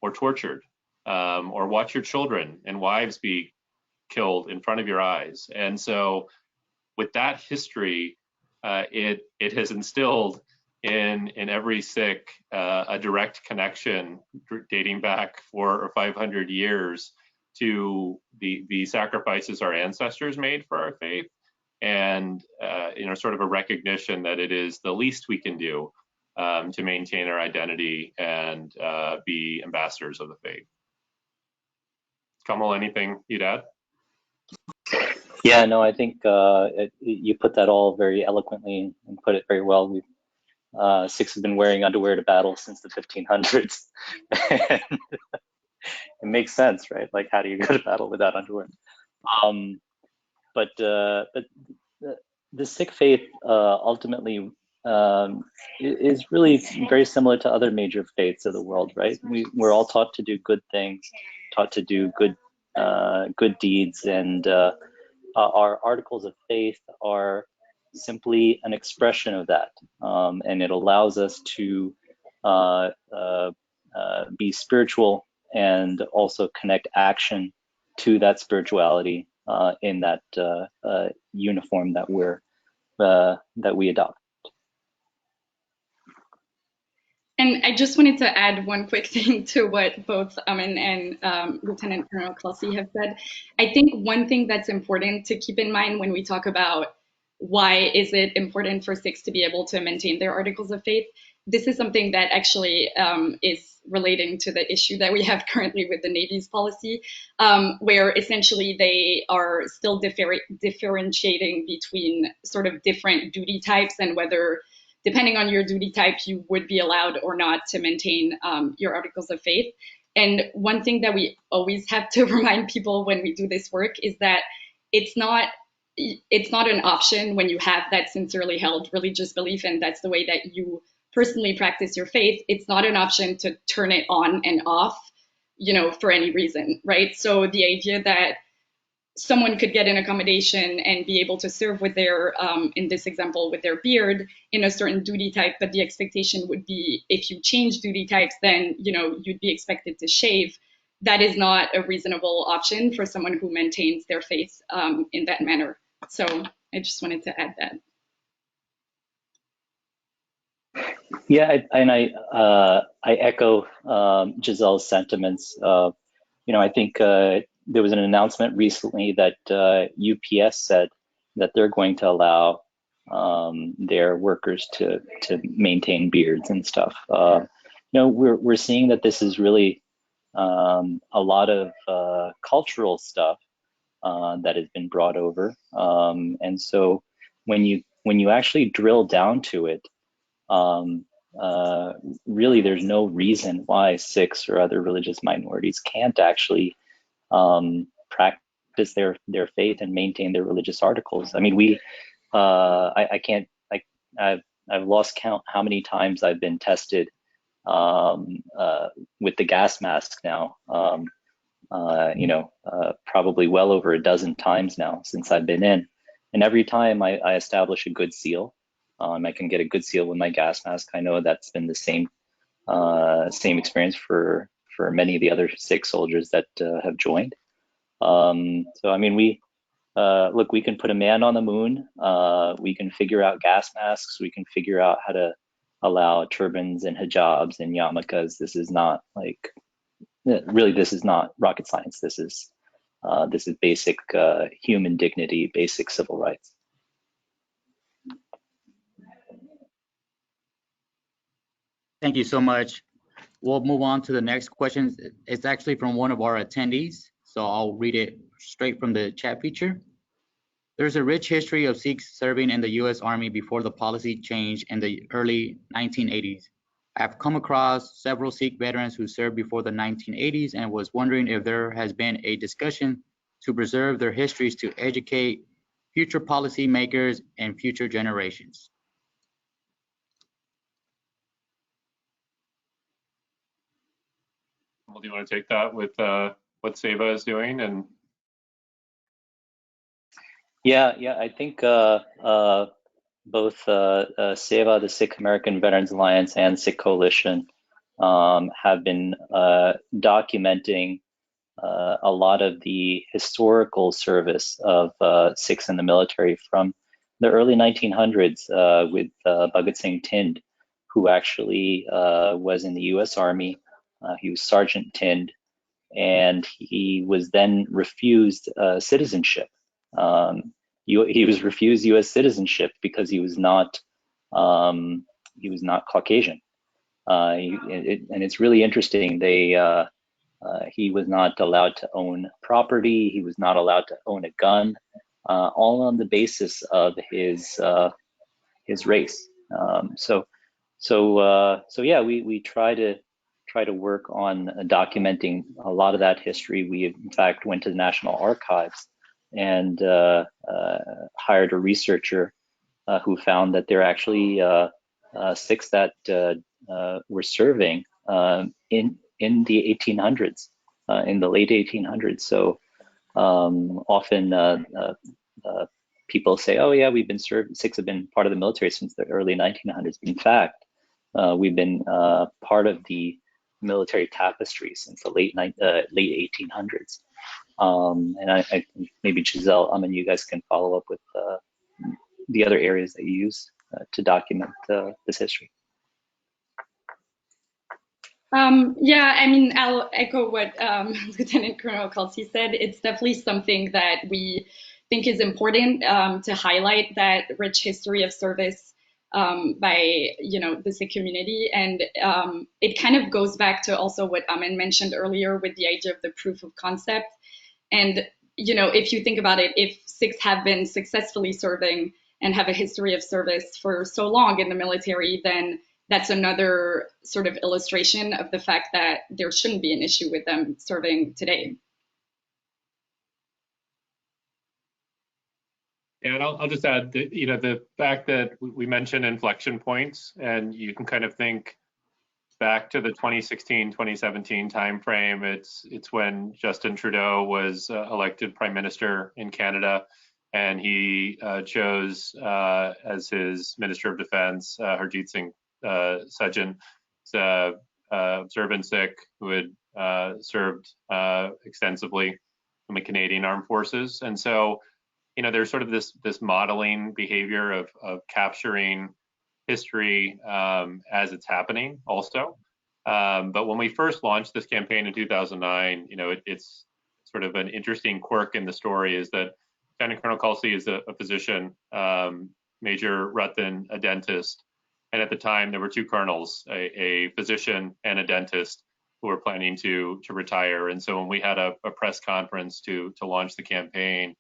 or tortured, or watch your children and wives be killed in front of your eyes. And so with that history, it has instilled in every Sikh a direct connection dating back 400 or 500 years to the sacrifices our ancestors made for our faith, and sort of a recognition that it is the least we can do to maintain our identity and be ambassadors of the faith. Kamal, anything you'd add? Yeah, no, I think you put that all very eloquently and put it very well. Sikhs have been wearing underwear to battle since the 1500s. And it makes sense, right? Like, how do you go to battle without underwear? But the Sikh faith ultimately is really very similar to other major faiths of the world, right? We're all taught to do good things, taught to do good deeds, and our articles of faith are simply an expression of that, and it allows us to be spiritual and also connect action to that spirituality in that uniform that we adopt. And I just wanted to add one quick thing to what both Amin and Lieutenant Colonel Kelsey have said. I think one thing that's important to keep in mind when we talk about why is it important for Sikhs to be able to maintain their articles of faith, this is something that actually is relating to the issue that we have currently with the Navy's policy, where essentially they are still differentiating between sort of different duty types and whether, depending on your duty type, you would be allowed or not to maintain your articles of faith. And one thing that we always have to remind people when we do this work is that it's not an option when you have that sincerely held religious belief and that's the way that you personally practice your faith. It's not an option to turn it on and off, for any reason, right? So the idea that someone could get an accommodation and be able to serve with their, in this example, with their beard in a certain duty type, but the expectation would be if you change duty types, then, you'd be expected to shave. That is not a reasonable option for someone who maintains their faith in that manner. So I just wanted to add that. Yeah, I echo Giselle's sentiments. I think there was an announcement recently that UPS said that they're going to allow their workers to maintain beards and stuff. We're seeing that this is really a lot of cultural stuff that has been brought over, and so when you actually drill down to it, really there's no reason why Sikhs or other religious minorities can't actually practice their faith and maintain their religious articles. I mean, I've lost count how many times I've been tested with the gas mask now. Probably well over a dozen times now since I've been in, and every time I establish a good seal. I can get a good seal with my gas mask. I know that's been the same experience for many of the other Sikh soldiers that have joined. So I mean, we can put a man on the moon. We can figure out gas masks. We can figure out how to allow turbans and hijabs and yarmulkes. This is not this is not rocket science. This is basic human dignity, basic civil rights. Thank you so much. We'll move on to the next question. It's actually from one of our attendees, so I'll read it straight from the chat feature. There's a rich history of Sikhs serving in the U.S. Army before the policy change in the early 1980s. I've come across several Sikh veterans who served before the 1980s and was wondering if there has been a discussion to preserve their histories to educate future policy makers and future generations. Well, do you want to take that with what Seva is doing? And yeah, I think both Seva, the Sikh American Veterans Alliance, and Sikh Coalition have been documenting a lot of the historical service of Sikhs in the military from the early 1900s with Bhagat Singh Thind, who actually was in the U.S. Army. He was Sergeant Thind, and he was then refused citizenship. He was refused U.S. citizenship because he was not Caucasian. And it's really interesting. He was not allowed to own property. He was not allowed to own a gun, all on the basis of his race. So So yeah, we try to work on documenting a lot of that history. We in fact went to the National Archives and hired a researcher who found that there are actually Sikhs that were serving in the 1800s, in the late 1800s. So often people say, "Oh yeah, we've been served. Sikhs have been part of the military since the early 1900s." In fact, we've been part of the military tapestry since the late 1800s. And I maybe Giselle, you guys can follow up with the other areas that you use to document this history. Yeah, I mean, I'll echo what Lieutenant Colonel Kelsey said. It's definitely something that we think is important to highlight, that rich history of service by the Sikh community, and it kind of goes back to also what Amin mentioned earlier with the idea of the proof of concept. And if you think about it, if Sikhs have been successfully serving and have a history of service for so long in the military, then that's another sort of illustration of the fact that there shouldn't be an issue with them serving today. Yeah, and I'll just add that, the fact that we mentioned inflection points, and you can kind of think back to the 2016, 2017 timeframe. It's when Justin Trudeau was elected Prime Minister in Canada, and he chose as his Minister of Defense Harjit Singh Sajjan, observant Sikh who had served extensively in the Canadian Armed Forces. And so, there's sort of this modeling behavior of capturing history as it's happening also. But when we first launched this campaign in 2009, it's sort of an interesting quirk in the story is that Lieutenant Colonel Kelsey is a physician, Major Ruthan, a dentist. And at the time, there were two colonels, a physician and a dentist, who were planning to retire. And so when we had a press conference to launch the campaign,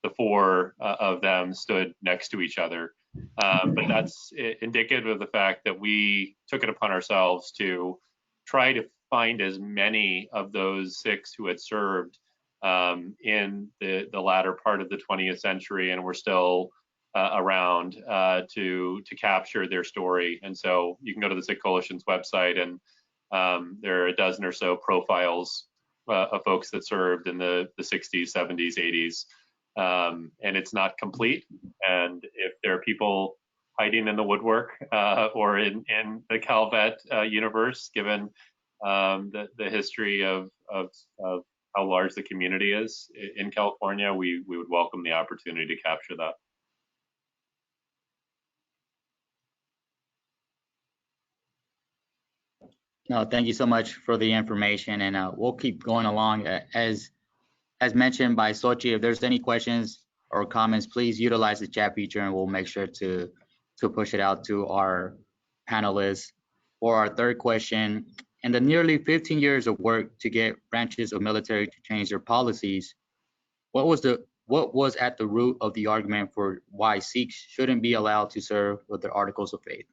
the four of them stood next to each other. But that's indicative of the fact that we took it upon ourselves to try to find as many of those Sikhs who had served in the latter part of the 20th century and were still around to capture their story. And so you can go to the Sikh Coalition's website, and there are a dozen or so profiles of folks that served in the 60s, 70s, 80s. And it's not complete. And if there are people hiding in the woodwork or in the Calvet universe, given the history of how large the community is in California, we would welcome the opportunity to capture that. No, thank you so much for the information, and we'll keep going along. As mentioned by Sochi, if there's any questions or comments, please utilize the chat feature, and we'll make sure to push it out to our panelists. For our third question, in the nearly 15 years of work to get branches of military to change their policies, what was at the root of the argument for why Sikhs shouldn't be allowed to serve with their articles of faith?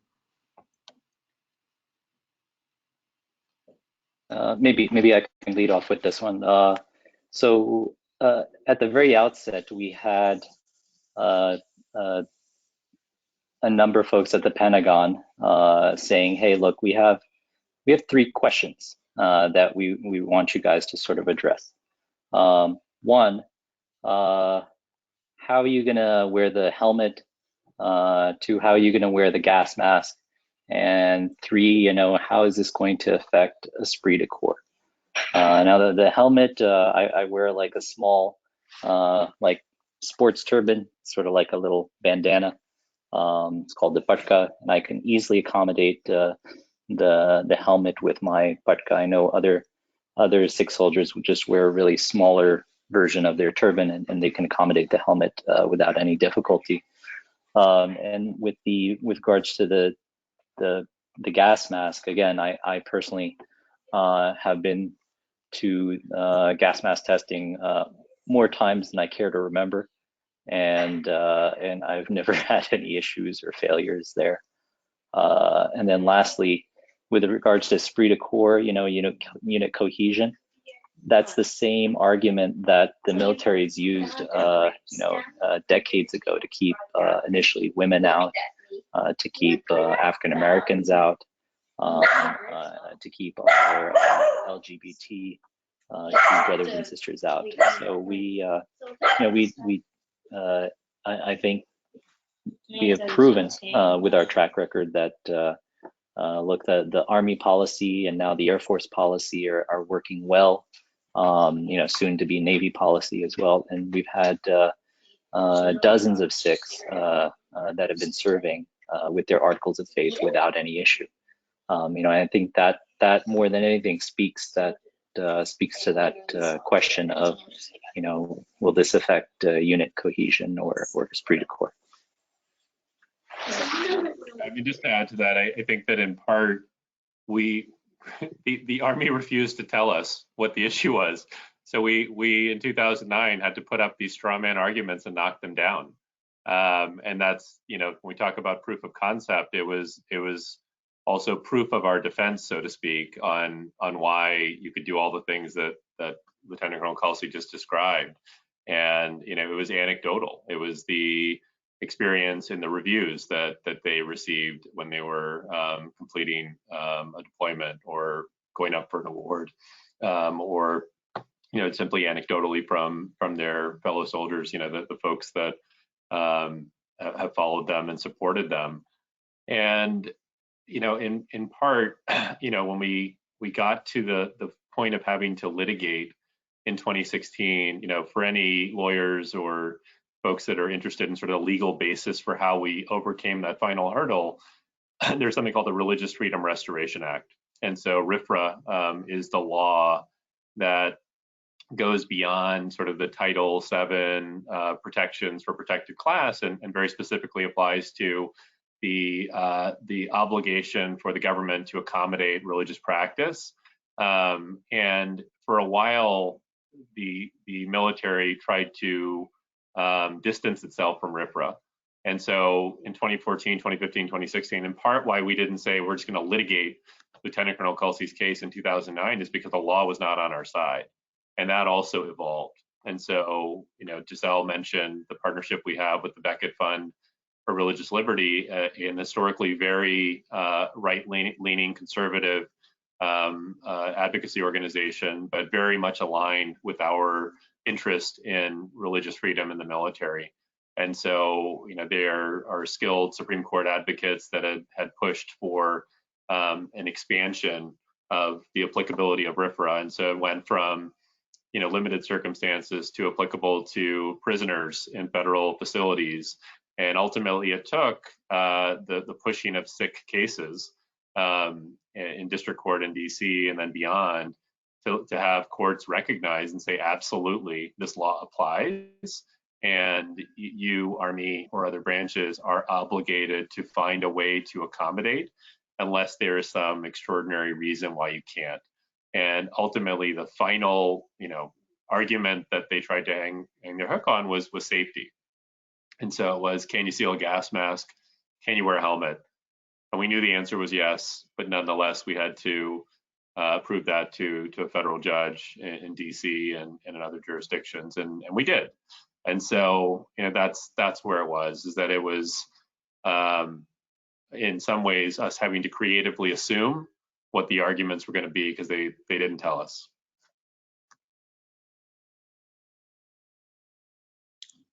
Maybe I can lead off with this one. So at the very outset, we had a number of folks at the Pentagon saying, "Hey, look, we have three questions that we want you guys to sort of address. One, how are you gonna wear the helmet? Two, how are you gonna wear the gas mask? And three, how is this going to affect esprit de corps?" Now the helmet, I wear like a small like sports turban, sort of like a little bandana. It's called the patka, and I can easily accommodate the helmet with my patka. I know other Sikh soldiers would just wear a really smaller version of their turban, and they can accommodate the helmet without any difficulty. And with regards to the gas mask, again, I personally have been to gas mask testing more times than I care to remember, and I've never had any issues or failures there. And then lastly, with regards to esprit de corps, unit cohesion, that's the same argument that the military's used, decades ago to keep initially women out, to keep African Americans out, to keep our LGBT brothers and sisters out. So I think we have proven with our track record that look, the Army policy and now the Air Force policy are working well. Soon to be Navy policy as well, and we've had dozens of Sikhs that have been serving with their articles of faith without any issue. I think that more than anything speaks to that question of, will this affect unit cohesion or esprit de corps? I mean, just to add to that, I think that in part the Army refused to tell us what the issue was. So we in 2009 had to put up these straw man arguments and knock them down. And that's, when we talk about proof of concept, it was also proof of our defense, so to speak, on why you could do all the things that Lieutenant Colonel Kelsey just described. And, it was anecdotal. It was the experience in the reviews that they received when they were completing a deployment or going up for an award, or simply anecdotally from their fellow soldiers, the folks that have followed them and supported them. And in part, when we got to the point of having to litigate in 2016, for any lawyers or folks that are interested in sort of the legal basis for how we overcame that final hurdle, there's something called the Religious Freedom Restoration Act. And so RFRA is the law that goes beyond sort of the Title VII protections for protected class, and very specifically applies to the obligation for the government to accommodate religious practice. And for a while, the military tried to distance itself from RFRA. And so in 2014, 2015, 2016, in part why we didn't say we're just going to litigate Lieutenant Colonel Kelsey's case in 2009 is because the law was not on our side. And that also evolved. And so, Giselle mentioned the partnership we have with the Beckett Fund for Religious Liberty, an historically very right-leaning conservative advocacy organization, but very much aligned with our interest in religious freedom in the military. And so, they are skilled Supreme Court advocates that had pushed for an expansion of the applicability of RFRA. And so it went from limited circumstances to applicable to prisoners in federal facilities. And ultimately it took the pushing of Sikh cases in district court in DC and then beyond to have courts recognize and say, absolutely, this law applies. And you, Army, or other branches are obligated to find a way to accommodate unless there is some extraordinary reason why you can't. And ultimately, the final, argument that they tried to hang their hook on was safety. And so it was, can you seal a gas mask? Can you wear a helmet? And we knew the answer was yes, but nonetheless, we had to prove that to a federal judge in DC and in other jurisdictions, and we did. And so, that's where it was, is that it was in some ways us having to creatively assume what the arguments were going to be because they didn't tell us.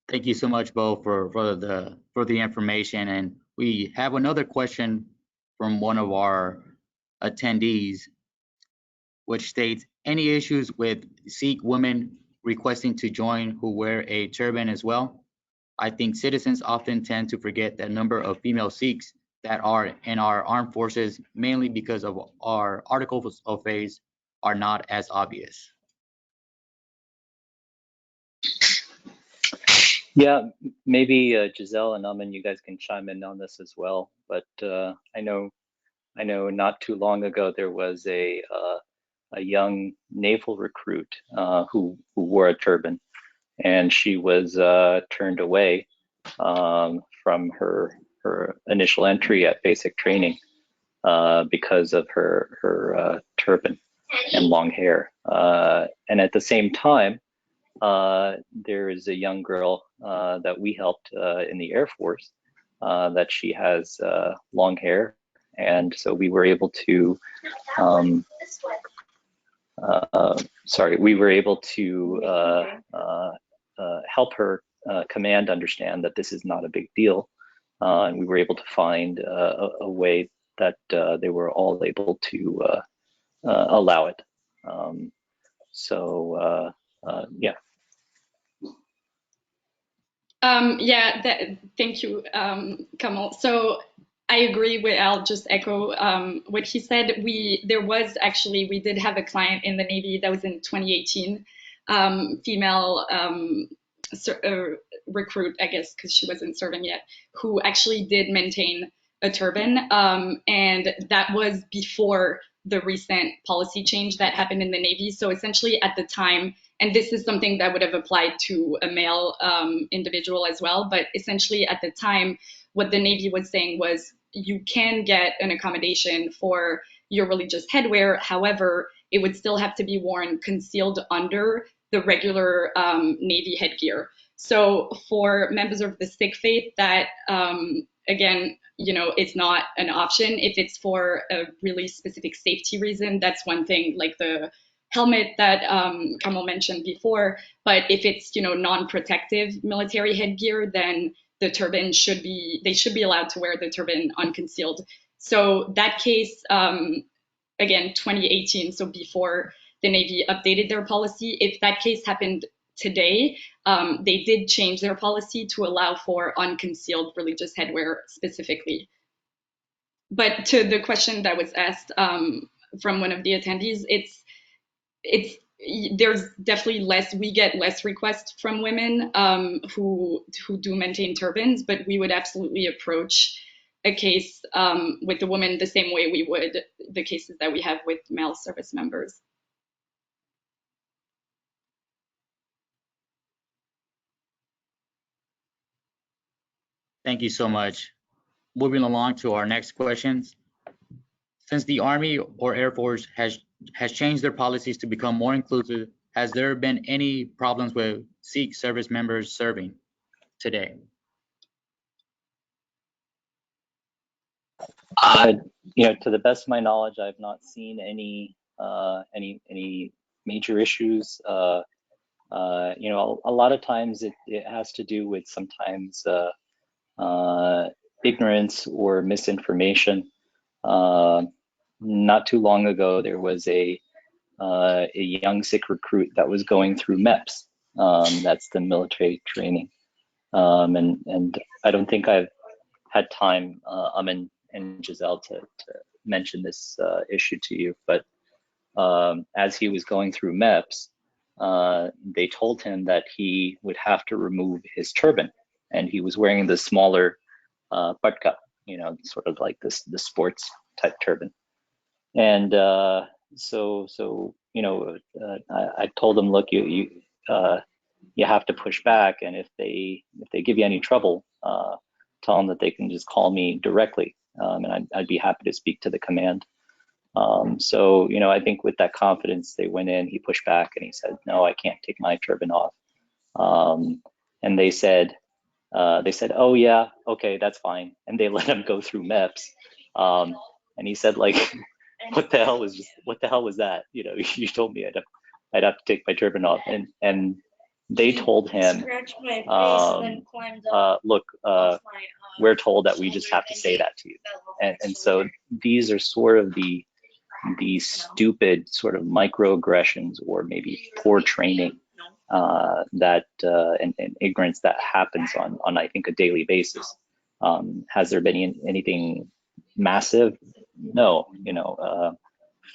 Thank you so much, Bo, for the information. And we have another question from one of our attendees, which states, any issues with Sikh women requesting to join who wear a turban as well? I think citizens often tend to forget the number of female Sikhs that are in our armed forces, mainly because of our articles of faith are not as obvious. Yeah, maybe Giselle and Amin, you guys can chime in on this as well. But I know not too long ago there was a young naval recruit who wore a turban, and she was turned away from her her initial entry at basic training because of her turban and long hair. And at the same time, there is a young girl that we helped in the Air Force that she has long hair, and so we were able to help her command understand that this is not a big deal, and we were able to find a way that they were all able to allow it. Yeah. Thank you, Kamal. So I agree with, I'll just echo what he said. We did have a client in the Navy that was in 2018, female recruit, I guess, because she wasn't serving yet, who actually did maintain a turban. And that was before the recent policy change that happened in the Navy. So essentially at the time, and this is something that would have applied to a male individual as well, but essentially at the time, what the Navy was saying was you can get an accommodation for your religious headwear. However, it would still have to be worn concealed under the regular Navy headgear. So for members of the Sikh faith, that again, it's not an option. If it's for a really specific safety reason, that's one thing, like the helmet that Kamal mentioned before. But if it's non-protective military headgear, then the turban they should be allowed to wear the turban unconcealed. So that case, again, 2018, so before the Navy updated their policy, if that case happened today, they did change their policy to allow for unconcealed religious headwear specifically. But to the question that was asked from one of the attendees, there's definitely we get less requests from women who do maintain turbans, but we would absolutely approach a case with the woman the same way we would the cases that we have with male service members. Thank you so much. Moving along to our next questions. Since the Army or Air Force has changed their policies to become more inclusive, has there been any problems with Sikh service members serving today? To the best of my knowledge, I've not seen any major issues. A lot of times it has to do with sometimes ignorance or misinformation. Not too long ago, there was a young Sikh recruit that was going through MEPS. That's the military training, and I don't think I've had time, Amin and Giselle, to mention this issue to you, but as he was going through MEPS, they told him that he would have to remove his turban, and he was wearing the smaller patka, sort of like the sports type turban. And I told him, look, you have to push back, and if they give you any trouble, tell them that they can just call me directly, and I'd be happy to speak to the command. I think with that confidence, they went in, he pushed back, and he said, no, I can't take my turban off. And they said, oh yeah, okay, that's fine. And they let him go through MEPS. And he said, like, what the hell was that? You told me I'd have to take my turban off. And they told him, look, we're told that we just have to say that to you. And so these are sort of the stupid sort of microaggressions or maybe poor training and ignorance that happens on I think a daily basis. Has there been anything massive? No.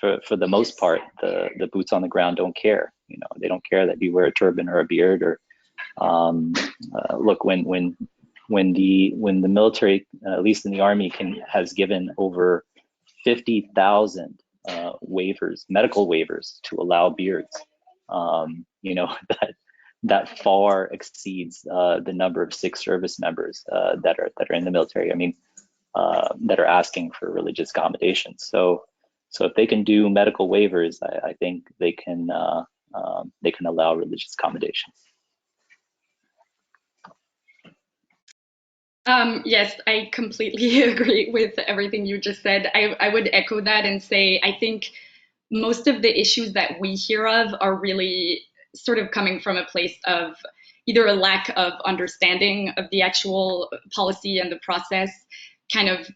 For the most part, the boots on the ground don't care. They don't care that you wear a turban or a beard. Or look, when the military, at least in the Army, has given over 50,000 waivers, medical waivers, to allow beards. that far exceeds the number of Sikh service members that are in the military. I mean, that are asking for religious accommodations. So if they can do medical waivers, I think they can allow religious accommodations. Yes, I completely agree with everything you just said. I would echo that and say I think most of the issues that we hear of are really sort of coming from a place of either a lack of understanding of the actual policy and the process kind of,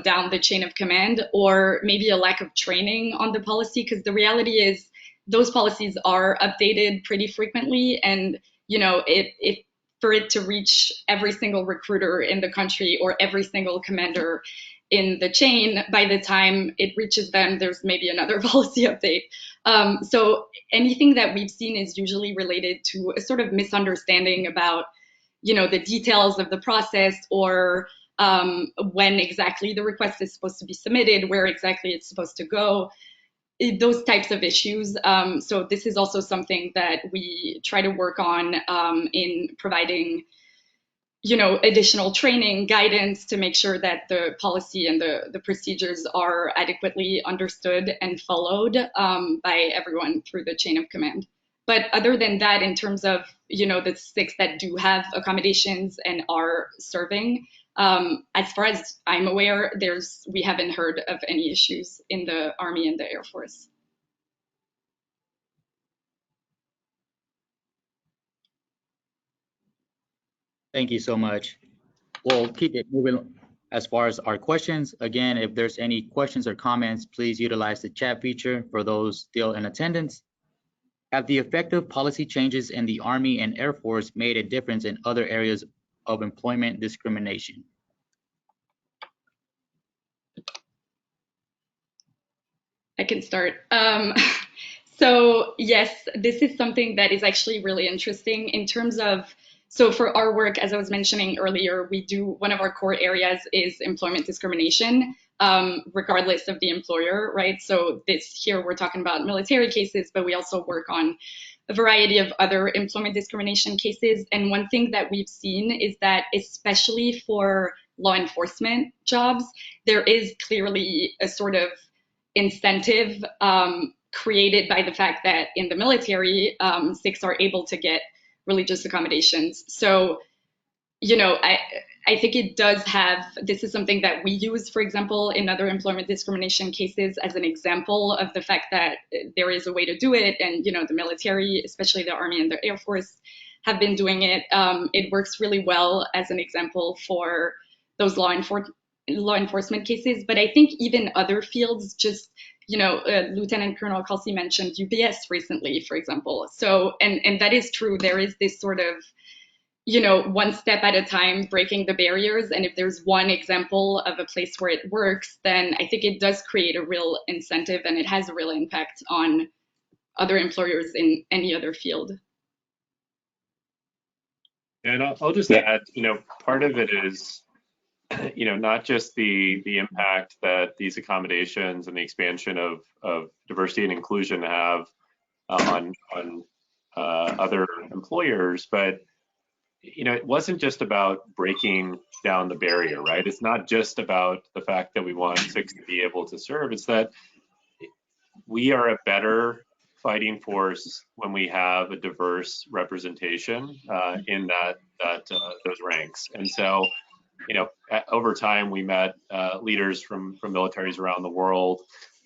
down the chain of command, or maybe a lack of training on the policy, because the reality is those policies are updated pretty frequently, and it for it to reach every single recruiter in the country or every single commander in the chain, by the time it reaches them, there's maybe another policy update. So anything that we've seen is usually related to a sort of misunderstanding about, the details of the process, or when exactly the request is supposed to be submitted, where exactly it's supposed to go, those types of issues. So this is also something that we try to work on in providing additional training, guidance to make sure that the policy and the procedures are adequately understood and followed by everyone through the chain of command. But other than that, in terms of, the Sikhs that do have accommodations and are serving, as far as I'm aware, we haven't heard of any issues in the Army and the Air Force. Thank you so much. We'll keep it moving as far as our questions. Again, if there's any questions or comments, please utilize the chat feature for those still in attendance. Have the effective policy changes in the Army and Air Force made a difference in other areas of employment discrimination? I can start. So yes, this is something that is actually really interesting in terms of, so for our work, as I was mentioning earlier, one of our core areas is employment discrimination, regardless of the employer, right? So here we're talking about military cases, but we also work on a variety of other employment discrimination cases. And one thing that we've seen is that, especially for law enforcement jobs, there is clearly a sort of incentive created by the fact that in the military, Sikhs are able to get religious accommodations. So, I think it does have, this is something that we use, for example, in other employment discrimination cases as an example of the fact that there is a way to do it. And, the military, especially the Army and the Air Force, have been doing it. It works really well as an example for those law enforcement cases. But I think even other fields, just, Lieutenant Colonel Kelsey mentioned UPS recently, for example. So, and that is true. There is this sort of, one step at a time, breaking the barriers. And if there's one example of a place where it works, then I think it does create a real incentive, and it has a real impact on other employers in any other field. And I'll just add, part of it is, not just the impact that these accommodations and the expansion of diversity and inclusion have on other employers, but it wasn't just about breaking down the barrier, right? It's not just about the fact that we want Sikhs to be able to serve. It's that we are a better fighting force when we have a diverse representation in those ranks. And so, over time, we met leaders from militaries around the world,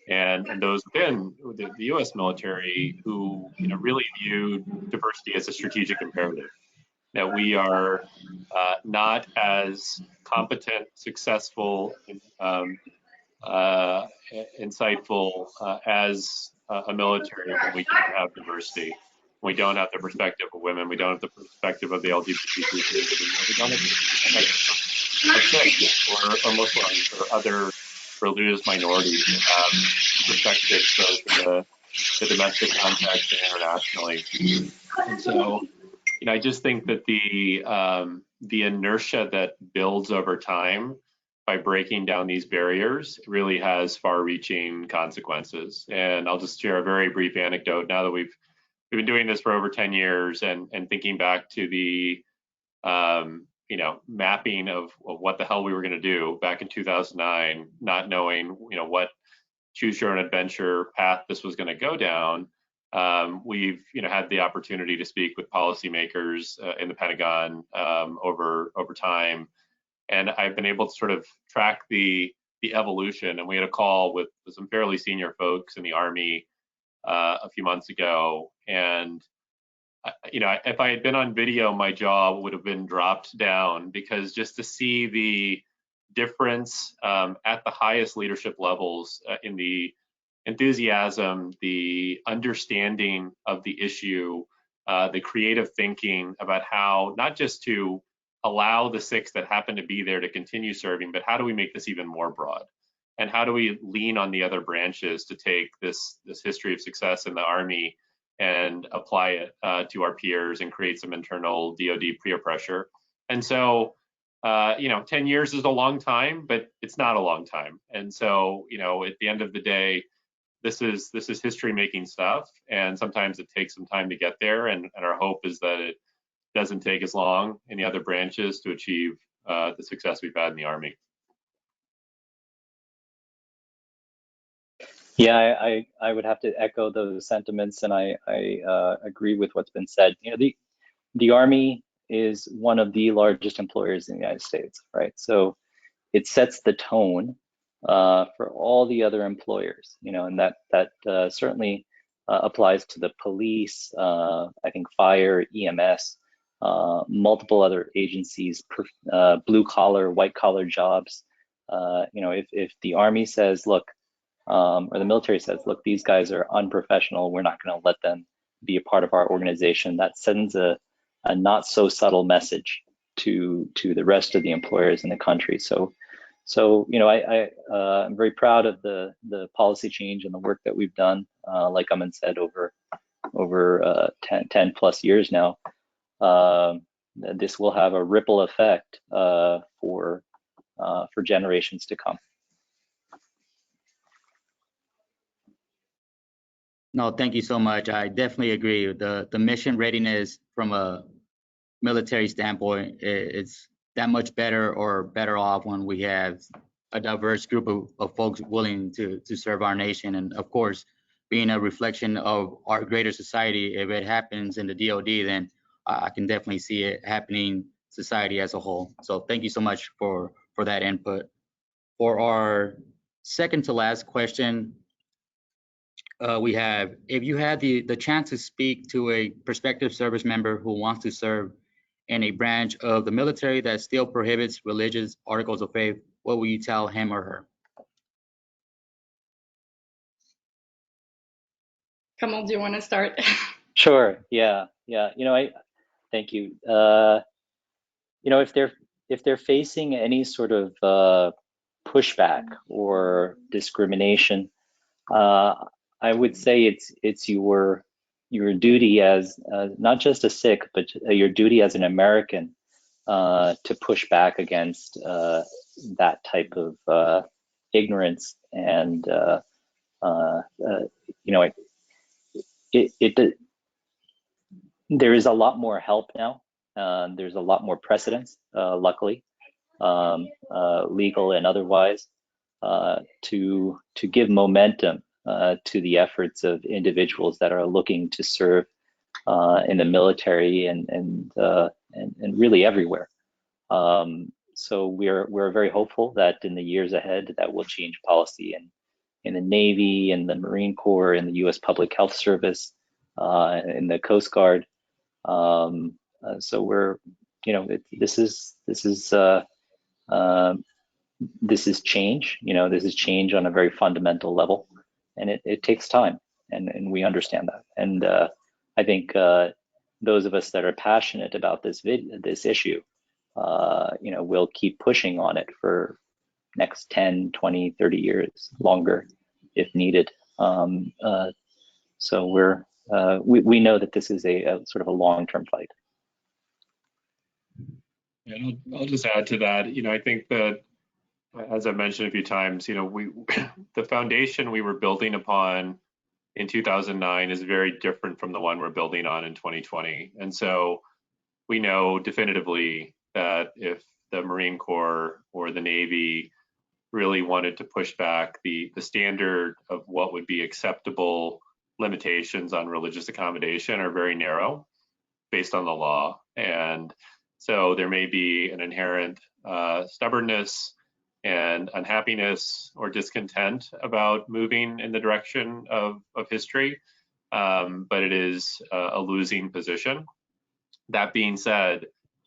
and those within the U.S. military who really viewed diversity as a strategic imperative. That we are not as competent, successful, insightful as a military when we don't have diversity. We don't have the perspective of women. We don't have the perspective of the LGBTQ community. We don't have the perspective of Sikhs or Muslims or other religious minorities that have perspectives both in the domestic context and internationally. And so, I just think that the inertia that builds over time by breaking down these barriers really has far-reaching consequences. And I'll just share a very brief anecdote now that we've we've been doing this for over 10 years, and thinking back to the mapping of what the hell we were going to do back in 2009, not knowing what choose your own adventure path this was going to go down. We've had the opportunity to speak with policymakers in the Pentagon over time, and I've been able to sort of track the evolution. And we had a call with some fairly senior folks in the Army a few months ago, and if I had been on video, my jaw would have been dropped down, because just to see the difference at the highest leadership levels in the enthusiasm, the understanding of the issue, the creative thinking about how not just to allow the Sikhs that happen to be there to continue serving, but how do we make this even more broad? And how do we lean on the other branches to take this history of success in the Army and apply it to our peers and create some internal DoD peer pressure? And so, 10 years is a long time, but it's not a long time. And so, at the end of the day, this is history making stuff, and sometimes it takes some time to get there. And our hope is that it doesn't take as long in the other branches to achieve the success we've had in the Army. Yeah, I would have to echo those sentiments, and I agree with what's been said. The Army is one of the largest employers in the United States, right? So it sets the tone for all the other employers, and that certainly applies to the police, I think fire, EMS, multiple other agencies, blue collar, white collar jobs. If the Army says, look, or the military says, look, these guys are unprofessional, we're not going to let them be a part of our organization, that sends a not so subtle message to the rest of the employers in the country. So I'm very proud of the policy change and the work that we've done, like Aman said, over 10 plus years now. This will have a ripple effect for generations to come. No, thank you so much. I definitely agree. The mission readiness from a military standpoint, it's that much better off when we have a diverse group of folks willing to serve our nation. And of course, being a reflection of our greater society, if it happens in the DoD, then I can definitely see it happening society as a whole. So thank you so much for that input. For our second to last question, we have, if you had the chance to speak to a prospective service member who wants to serve in a branch of the military that still prohibits religious articles of faith, what will you tell him or her? Kamal, do you want to start? Sure. Yeah. Thank you. If they're facing any sort of pushback or discrimination, I would say it's your duty as not just a Sikh, but your duty as an American to push back against that type of ignorance. And there is a lot more help now. There's a lot more precedence, luckily, legal and otherwise, to give momentum to the efforts of individuals that are looking to serve in the military and really everywhere. So we're very hopeful that in the years ahead that will change policy in the Navy, in the Marine Corps, in the U.S. Public Health Service, in the Coast Guard. So we're, this is change. This is change on a very fundamental level, and it takes time, and we understand that. And I think those of us that are passionate about this issue, we'll keep pushing on it for next 10, 20, 30 years longer if needed. So we know that this is a sort of a long-term fight. And I'll just add to that. I think that, as I mentioned a few times, the foundation we were building upon in 2009 is very different from the one we're building on in 2020. And so we know definitively that if the Marine Corps or the Navy really wanted to push back the standard of what would be acceptable limitations on religious accommodation are very narrow based on the law. And so there may be an inherent stubbornness and unhappiness or discontent about moving in the direction of history, but it is a losing position. That being said,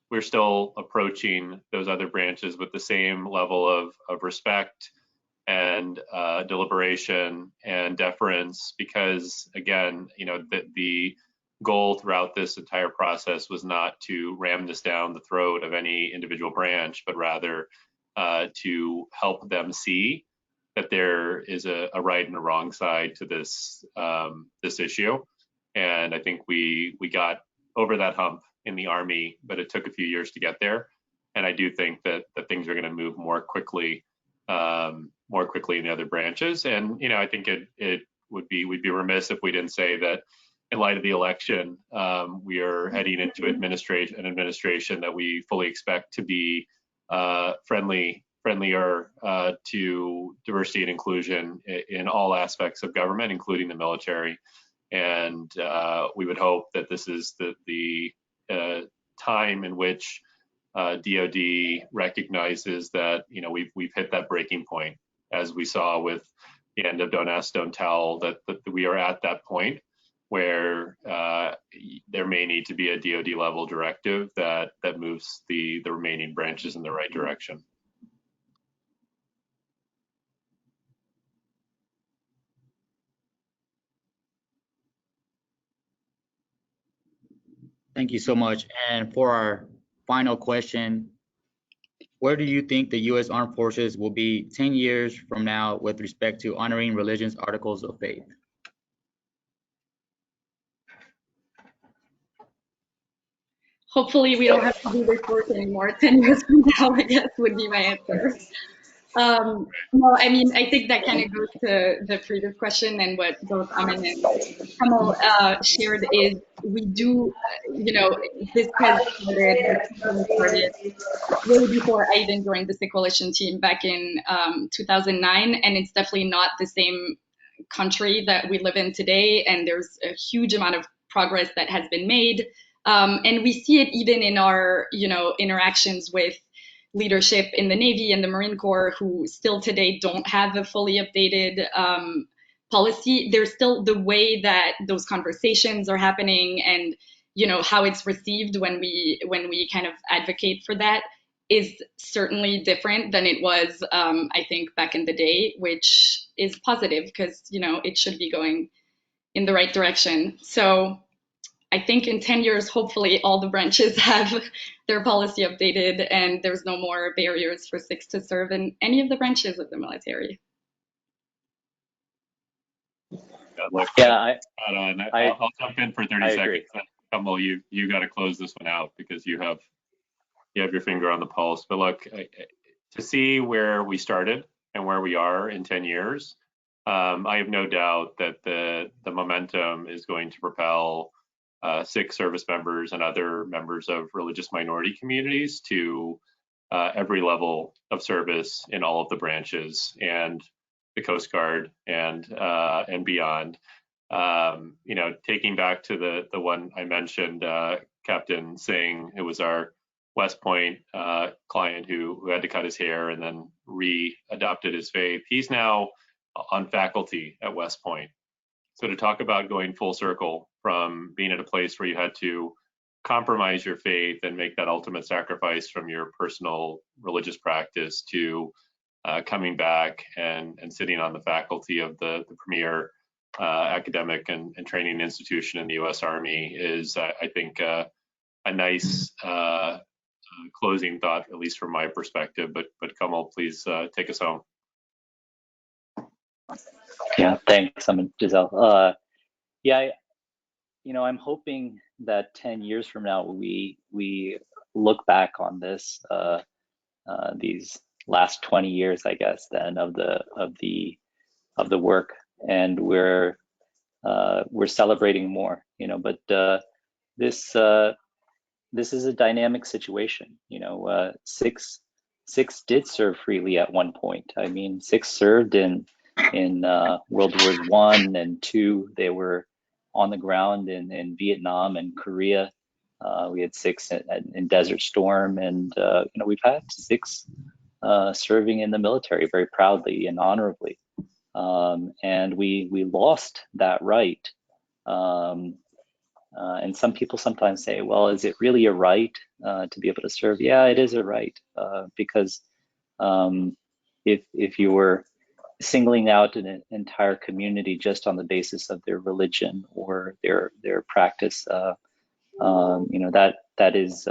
we're still approaching those other branches with the same level of respect and deliberation and deference, because again, you know, the goal throughout this entire process was not to ram this down the throat of any individual branch, but rather to help them see that there is a right and a wrong side to this this issue. And I think we got over that hump in the Army, but it took a few years to get there. And I do think that things are going to move more quickly in the other branches. And you know, I think we'd be remiss if we didn't say that in light of the election, we are heading into an administration that we fully expect to be friendlier to diversity and inclusion in all aspects of government, including the military. And we would hope that this is the time in which DoD recognizes that, you know, we've hit that breaking point, as we saw with the end of Don't Ask, Don't Tell, that we are at that point where there may need to be a DoD level directive that moves the remaining branches in the right direction. Thank you so much. And for our final question, where do you think the U.S. Armed Forces will be 10 years from now with respect to honoring religion's articles of faith? Hopefully we don't have to do this work anymore 10 years from now, I guess would be my answer. No, I mean, I think that kind of goes to the previous question, and what both Amin and Kamal shared is we do, you know, this started way before I even joined the Sikh Coalition team back in 2009, and it's definitely not the same country that we live in today, and there's a huge amount of progress that has been made. And we see it even in our, you know, interactions with leadership in the Navy and the Marine Corps, who still today don't have a fully updated policy. There's still the way that those conversations are happening, and you know how it's received when we kind of advocate for that is certainly different than it was, I think, back in the day, which is positive because you know it should be going in the right direction. So I think in 10 years, hopefully all the branches have their policy updated and there's no more barriers for Sikhs to serve in any of the branches of the military. Yeah, I'll jump in for 30 seconds. Kamal, you got to close this one out because you have your finger on the pulse. But look, to see where we started and where we are in 10 years, I have no doubt that the momentum is going to propel Sikh service members and other members of religious minority communities to every level of service in all of the branches and the Coast Guard and beyond. You know, taking back to the one I mentioned, Captain Singh, who was our West Point client who had to cut his hair and then re-adopted his faith. He's now on faculty at West Point. So to talk about going full circle from being at a place where you had to compromise your faith and make that ultimate sacrifice from your personal religious practice to coming back and sitting on the faculty of the premier academic and training institution in the U.S. Army is, I think, a nice closing thought, at least from my perspective. But Kamal, please take us home. Yeah, thanks, Giselle. Yeah, you know, I'm hoping that 10 years from now we look back on this these last 20 years, I guess, then of the work, and we're we're celebrating more, you know. But this is a dynamic situation, you know. Sikhs did serve freely at one point. I mean, Sikhs served in World Wars I and II. They were on the ground in Vietnam and Korea. We had Sikhs in Desert Storm, and you know, we've had Sikhs serving in the military very proudly and honorably. And we lost that right. And some people sometimes say, well, is it really a right to be able to serve? Yeah, it is a right, because if you were singling out an entire community just on the basis of their religion or their practice, you know, that is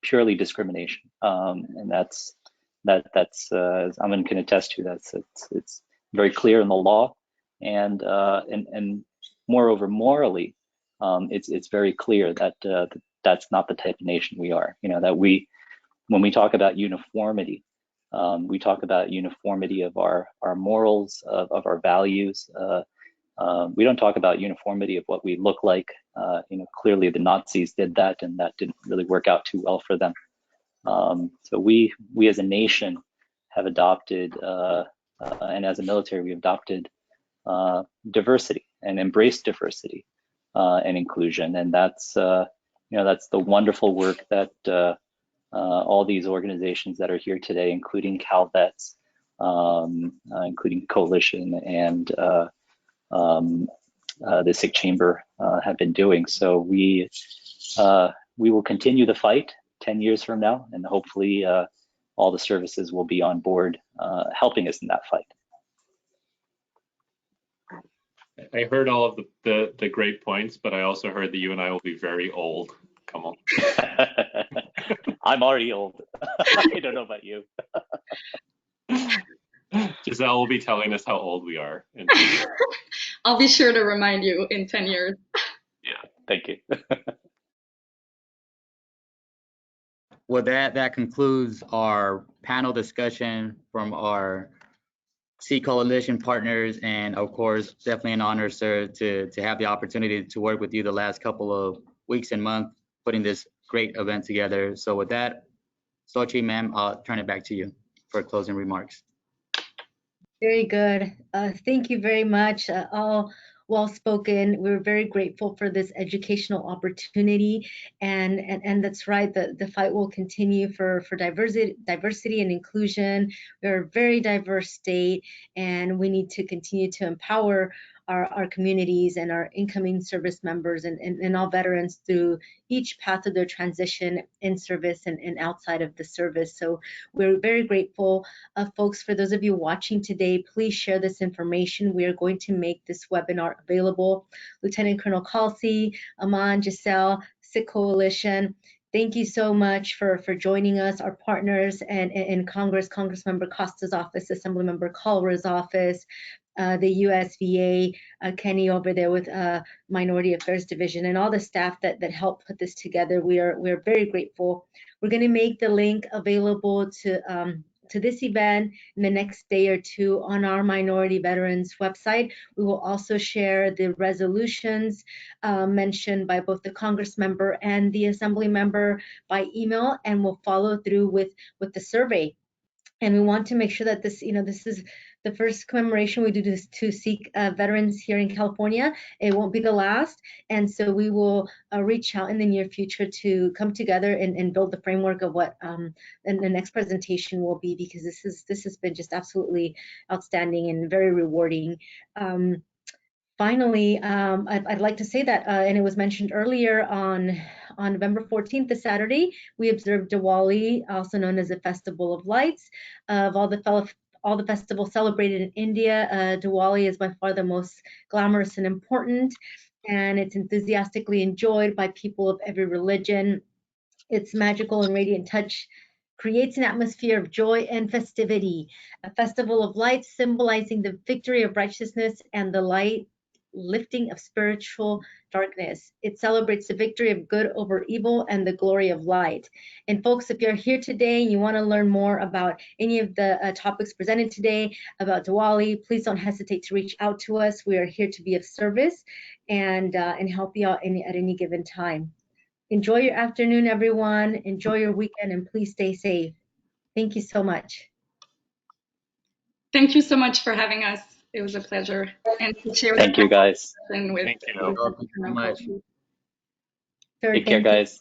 purely discrimination, and that's Amin can attest to. It's very clear in the law, and moreover, morally, it's very clear that that's not the type of nation we are. You know, that when we talk about uniformity, we talk about uniformity of our morals, of our values. We don't talk about uniformity of what we look like. You know, clearly the Nazis did that, and that didn't really work out too well for them. So we as a nation have adopted, and as a military, we adopted diversity and embraced diversity and inclusion, and that's you know, that's the wonderful work that all these organizations that are here today, including Calvets, including Coalition, and the Sikh Chamber have been doing. So we will continue the fight 10 years from now, and hopefully all the services will be on board helping us in that fight. I heard all of the great points, but I also heard that you and I will be very old. Come on. I'm already old. I don't know about you. Giselle will be telling us how old we are. I'll be sure to remind you in 10 years. Yeah. Thank you. Well, that concludes our panel discussion from our Sikh Coalition partners, and of course, definitely an honor, sir, to have the opportunity to work with you the last couple of weeks and months putting this great event together. So with that, Sochi, ma'am, I'll turn it back to you for closing remarks. Very good. Thank you very much. All well spoken. We're very grateful for this educational opportunity, and that's right. The fight will continue for diversity and inclusion. We're a very diverse state, and we need to continue to empower our communities and our incoming service members and all veterans through each path of their transition in service and outside of the service. So we're very grateful. Folks, for those of you watching today, please share this information. We are going to make this webinar available. Lieutenant Colonel Khalsi, Aman, Giselle, Sikh Coalition, thank you so much for joining us, our partners, and in Congress, Congressmember Costa's office, Assemblymember Kalra's office, the USVA, Kenny over there with Minority Affairs Division, and all the staff that helped put this together. We're very grateful. We're going to make the link available to this event in the next day or two on our Minority Veterans website. We will also share the resolutions mentioned by both the Congress member and the Assembly member by email, and we'll follow through with the survey. And we want to make sure that this, you know, this is the first commemoration we do to Sikh veterans here in California. It won't be the last. And so we will reach out in the near future to come together and build the framework of what and the next presentation will be, because this has been just absolutely outstanding and very rewarding. Finally, I'd like to say that, and it was mentioned earlier, on November 14th, this Saturday, we observed Diwali, also known as the Festival of Lights. Of all the festivals celebrated in India, Diwali is by far the most glamorous and important, and it's enthusiastically enjoyed by people of every religion. Its magical and radiant touch creates an atmosphere of joy and festivity. A festival of lights symbolizing the victory of righteousness and the light lifting of spiritual darkness. It celebrates the victory of good over evil and the glory of light. And folks, if you're here today and you want to learn more about any of the topics presented today about Diwali, please don't hesitate to reach out to us. We are here to be of service and help you out at any given time. Enjoy your afternoon, everyone. Enjoy your weekend, and please stay safe. Thank you so much. Thank you so much for having us. It was a pleasure. And to share Thank you, guys. with Thank you. with Thank you so much. Sure, Take care, thank you. guys.